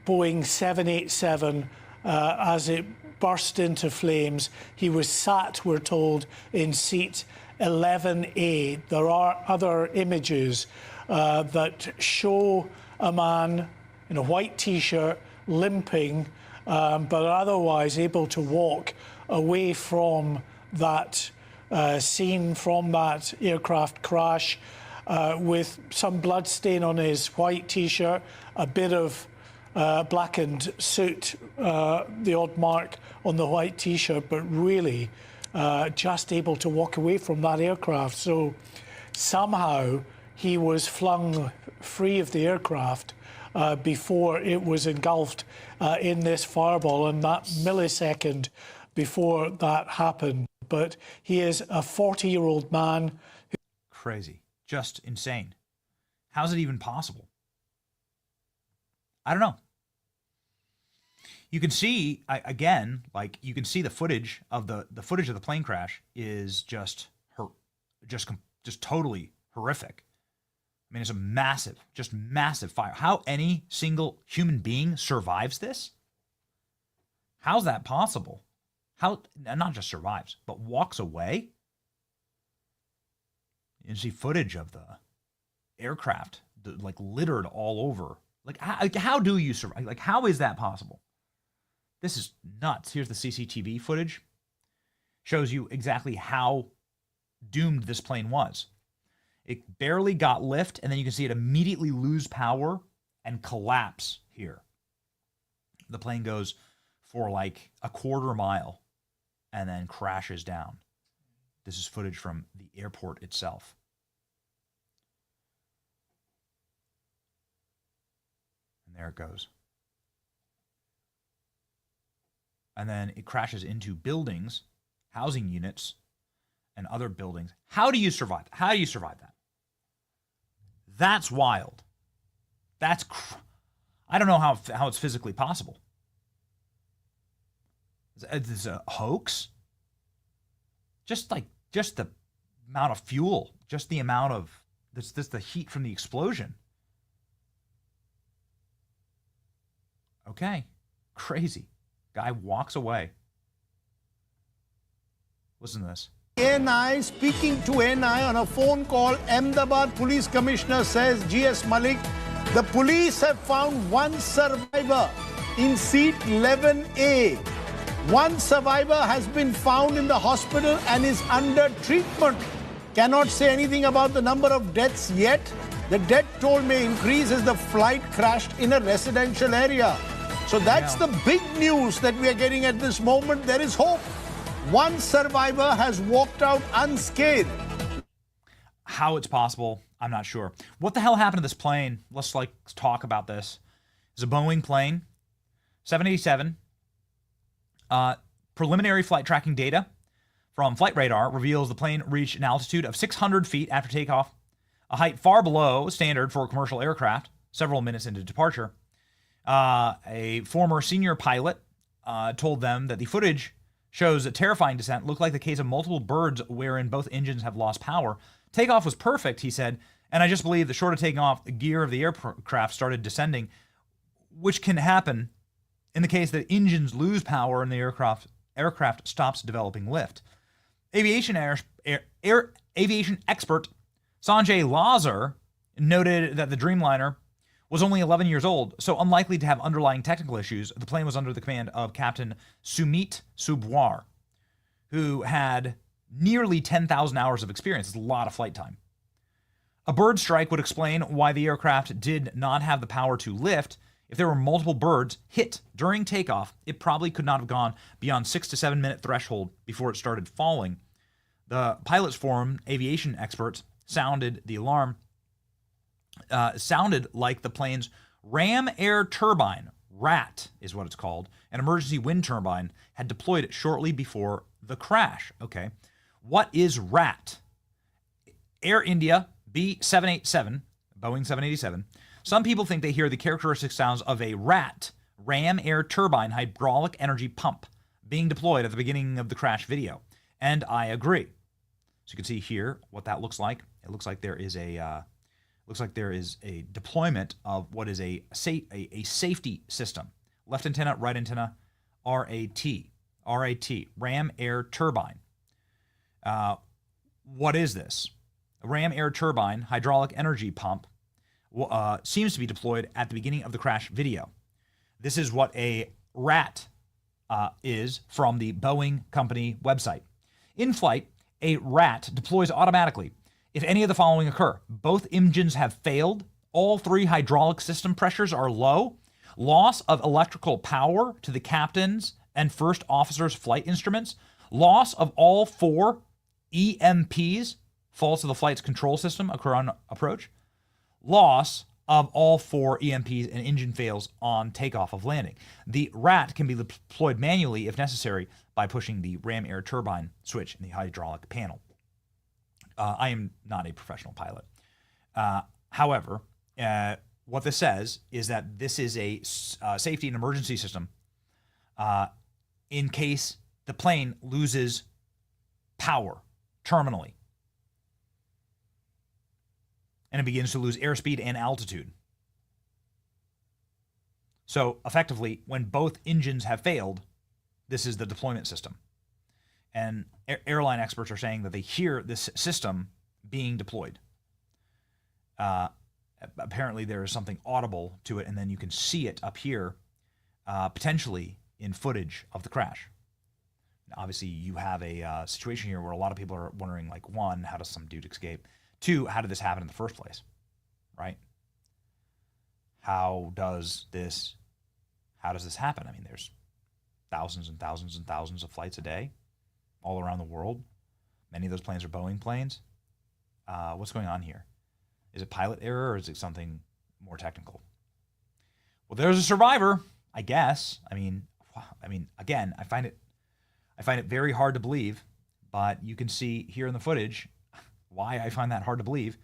Boeing 787 as it burst into flames. He was sat, we're told, in seat 11A. There are other images that show a man in a white t-shirt limping, but otherwise able to walk away from that scene, from that aircraft crash, with some blood stain on his white t-shirt, a bit of blackened suit, the odd mark on the white t-shirt, but really just able to walk away from that aircraft. So somehow he was flung free of the aircraft before it was engulfed in this fireball, and that millisecond before that happened. But he is a 40-year-old man. Crazy. Just insane. How's it even possible? I don't know. You can see, again, like you can see the footage of the footage of the plane crash is just totally horrific. I mean, it's a massive fire. How any single human being survives this? How's that possible? How, not just survives, but walks away? You see footage of the aircraft, like littered all over. Like, how do you survive? Like, how is that possible? This is nuts. Here's the CCTV footage. Shows you exactly how doomed this plane was. It barely got lift, and then you can see it immediately lose power and collapse here. The plane goes for like a quarter mile and then crashes down. This is footage from the airport itself. And there it goes. And then it crashes into buildings, housing units, and other buildings. How do you survive? How do you survive that? That's wild. I don't know how it's physically possible. Is this a hoax? Just the amount of fuel, just the amount of this the heat from the explosion. Okay, crazy. Guy walks away. Listen to this. NI, speaking to NI on a phone call, Ahmedabad Police Commissioner says, GS Malik, the police have found one survivor in seat 11A. One survivor has been found in the hospital and is under treatment. Cannot say anything about the number of deaths yet. The death toll may increase as the flight crashed in a residential area. So that's the big news that we are getting at this moment. There is hope. One survivor has walked out unscathed. How it's possible, I'm not sure. What the hell happened to this plane? Let's talk about this. It's a Boeing plane, 787. Preliminary flight tracking data from flight radar reveals the plane reached an altitude of 600 feet after takeoff, a height far below standard for a commercial aircraft, several minutes into departure. A former senior pilot told them that the footage shows a terrifying descent, looked like the case of multiple birds wherein both engines have lost power. Takeoff was perfect, he said, and I just believe that short of taking off, the gear of the aircraft started descending, which can happen in the case that engines lose power and the aircraft stops developing lift. Aviation expert Sanjay Lazar noted that the Dreamliner was only 11 years old, so unlikely to have underlying technical issues. The plane was under the command of Captain Sumit Subwar, who had nearly 10,000 hours of experience. It's a lot of flight time. A bird strike would explain why the aircraft did not have the power to lift. If there were multiple birds hit during takeoff, it probably could not have gone beyond 6 to 7 minute threshold before it started falling. The pilots forum, aviation experts, sounded the alarm. Sounded like the plane's ram air turbine, RAT is what it's called, an emergency wind turbine, had deployed shortly before the crash. Okay, what is RAT? Air India B787, Boeing 787. Some people think they hear the characteristic sounds of a RAT, ram air turbine hydraulic energy pump, being deployed at the beginning of the crash video, and I agree. So you can see here what that looks like. It looks like there is a deployment of what is a safety system. Left antenna, right antenna, RAT, ram air turbine. What is this? A ram air turbine hydraulic energy pump seems to be deployed at the beginning of the crash video. This is what a RAT is from the Boeing company website. In flight, a RAT deploys automatically if any of the following occur. Both engines have failed, all three hydraulic system pressures are low, loss of electrical power to the captain's and first officer's flight instruments, loss of all four EMPs, faults of the flight's control system, occur on approach, loss of all four EMPs and engine fails on takeoff of landing. The RAT can be deployed manually if necessary by pushing the ram air turbine switch in the hydraulic panel. I am not a professional pilot. However, what this says is that this is a safety and emergency system in case the plane loses power terminally and it begins to lose airspeed and altitude. So effectively, when both engines have failed, this is the deployment system. And airline experts are saying that they hear this system being deployed. Apparently there is something audible to it, and then you can see it up here, potentially in footage of the crash. Obviously, you have a situation here where a lot of people are wondering, like, one, how does some dude escape? Two, how did this happen in the first place, right? How does this happen? I mean, there's thousands and thousands and thousands of flights a day all around the world. Many of those planes are Boeing planes. What's going on here? Is it pilot error or is it something more technical? Well, there's a survivor, I guess. I mean, again, I find it very hard to believe, but you can see here in the footage why I find that hard to believe,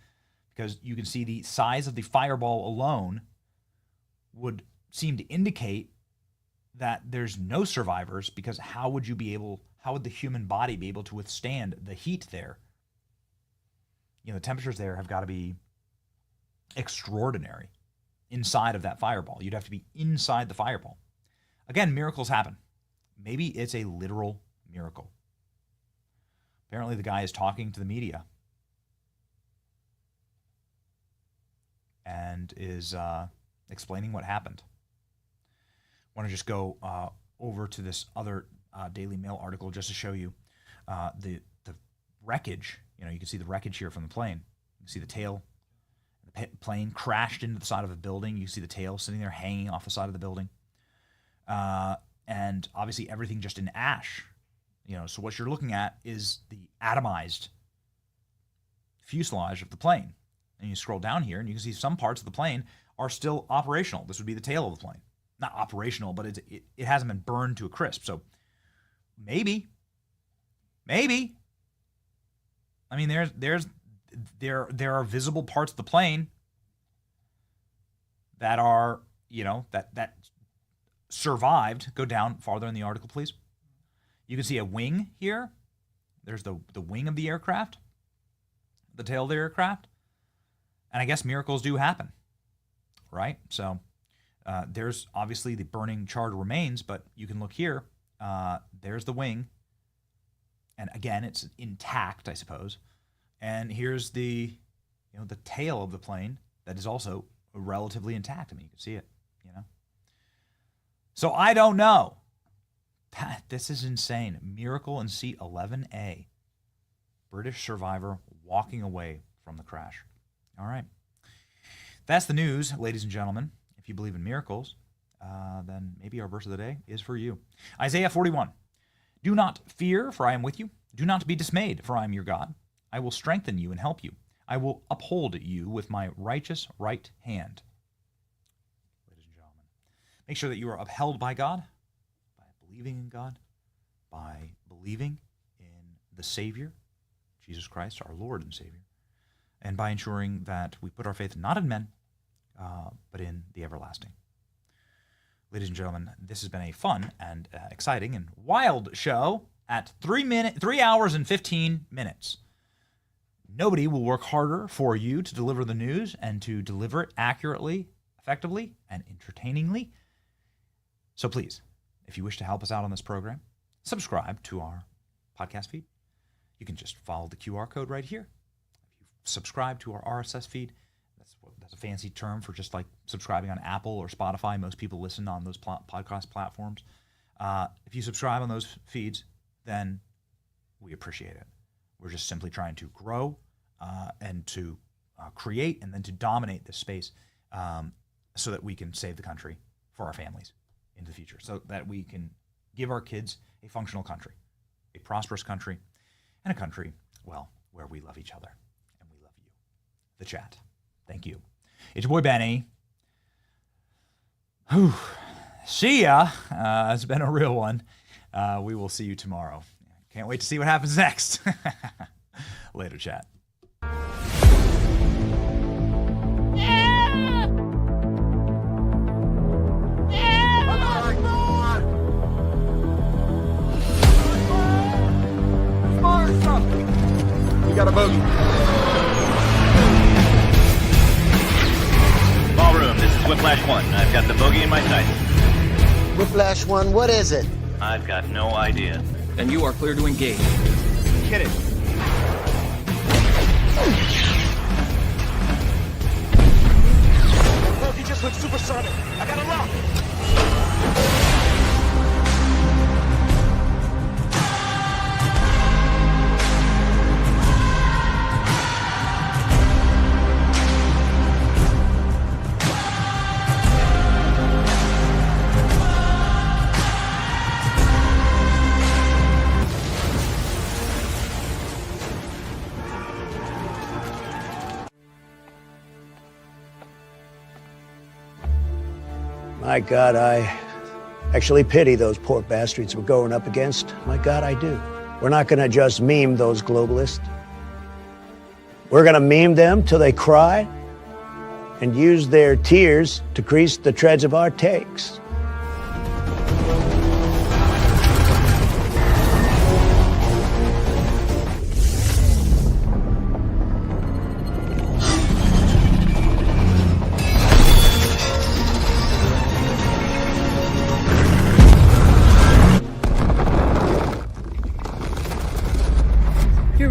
because you can see the size of the fireball alone would seem to indicate that there's no survivors, because how would the human body be able to withstand the heat there? You know, the temperatures there have got to be extraordinary inside of that fireball. You'd have to be inside the fireball. Again, miracles happen. Maybe it's a literal miracle. Apparently the guy is talking to the media and is explaining what happened. I want to just go over to this other Daily Mail article just to show you the wreckage. You know, you can see the wreckage here from the plane. You can see the tail. The plane crashed into the side of a building. You see the tail sitting there hanging off the side of the building. And obviously everything just in ash. You know, so what you're looking at is the atomized fuselage of the plane. And you scroll down here and you can see some parts of the plane are still operational. This would be the tail of the plane. Not operational, but it hasn't been burned to a crisp. So maybe. I mean, there are visible parts of the plane that are, you know, that survived. Go down farther in the article, please. You can see a wing here. There's the wing of the aircraft, the tail of the aircraft. And I guess miracles do happen, right? So there's obviously the burning charred remains, but you can look here. There's the wing. And again, it's intact, I suppose. And here's the tail of the plane that is also relatively intact. I mean, you can see it, you know. So I don't know. This is insane. Miracle in seat 11A. British survivor walking away from the crash. All right. That's the news, ladies and gentlemen. If you believe in miracles, then maybe our verse of the day is for you. Isaiah 41. Do not fear, for I am with you. Do not be dismayed, for I am your God. I will strengthen you and help you. I will uphold you with my righteous right hand. Ladies and gentlemen, make sure that you are upheld by God, by believing in God, by believing in the Savior, Jesus Christ, our Lord and Savior, and by ensuring that we put our faith not in men, but in the everlasting. Ladies and gentlemen, this has been a fun and exciting and wild show at 3 hours and 15 minutes. Nobody will work harder for you to deliver the news and to deliver it accurately, effectively, and entertainingly. So please, if you wish to help us out on this program, subscribe to our podcast feed. You can just follow the QR code right here. If you subscribe to our RSS feed, that's a fancy term for just like subscribing on Apple or Spotify. Most people listen on those podcast platforms. If you subscribe on those feeds, then we appreciate it. We're just simply trying to grow and to create and then to dominate this space so that we can save the country for our families in the future, so that we can give our kids a functional country, a prosperous country, and a country, well, where we love each other and we love you. The chat. Thank you. It's your boy Benny. Whew. See ya. It's been a real one. We will see you tomorrow. Can't wait to see what happens next. Later, chat. We got a bogey. Ballroom, this is Whiplash 1. I've got the bogey in my sights. Whiplash 1, what is it? I've got no idea. And you are clear to engage. Hit it. Look, he just went supersonic. I got him locked. My God, I actually pity those poor bastards we're going up against. My God, I do. We're not going to just meme those globalists. We're going to meme them till they cry and use their tears to grease the treads of our takes.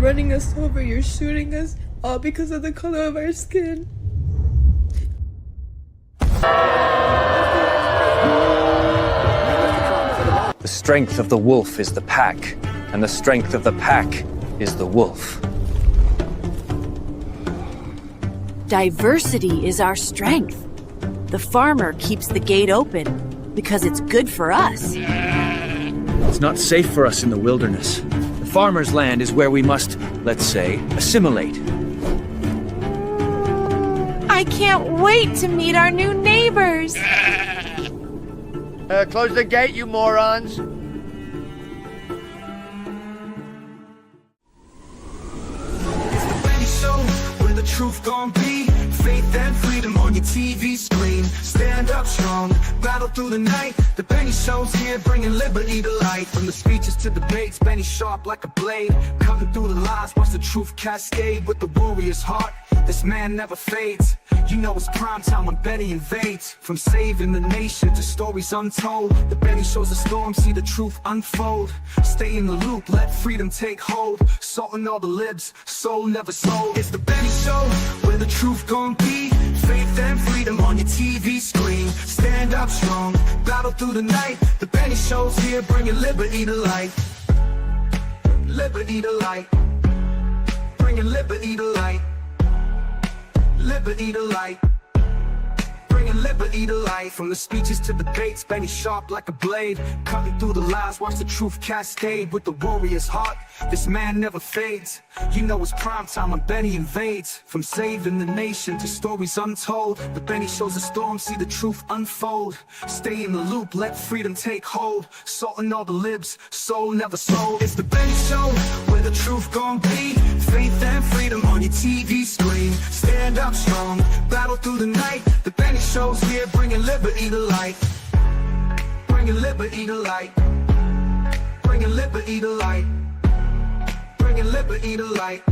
running us over, you're shooting us, all because of the color of our skin. The strength of the wolf is the pack, and the strength of the pack is the wolf. Diversity is our strength. The farmer keeps the gate open because it's good for us. It's not safe for us in the wilderness. The farmer's land is where we must, let's say, assimilate. I can't wait to meet our new neighbors. Close the gate, you morons. Where the truth gon' be, faith and freedom on your TV screen. Stand up strong, battle through the night. The Benny Show's here, bringing liberty to light. From the speeches to debates, Benny sharp like a blade, cutting through the lies, watch the truth cascade. With the warrior's heart, this man never fades. You know it's prime time when Benny invades. From saving the nation to stories untold, the Benny Show's a storm, see the truth unfold. Stay in the loop, let freedom take hold. Salting all the libs, soul never sold. It's the Benny Show, where the truth gon' be, faith and freedom on your TV screen. Stand up strong, battle through the night. The Benny Show's here, bringing liberty to light. Liberty to light, bringing liberty to light. Liberty to light, bringing liberty to light. From the speeches to debates, Benny sharp like a blade, cutting through the lies, watch the truth cascade. With the warrior's heart, this man never fades. You know it's prime time when Benny invades. From saving the nation to stories untold, the Benny Show's a storm, see the truth unfold. Stay in the loop, let freedom take hold. Salting all the libs, soul never sold. It's the Benny Show, where the truth gon' be, faith and freedom on your TV screen. Stand up strong, battle through the night. The Benny Show's here, bringing liberty to light. Bringing liberty to light. Bringing liberty to light. Bringing liberty to light.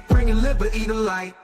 Bringing liberty to light.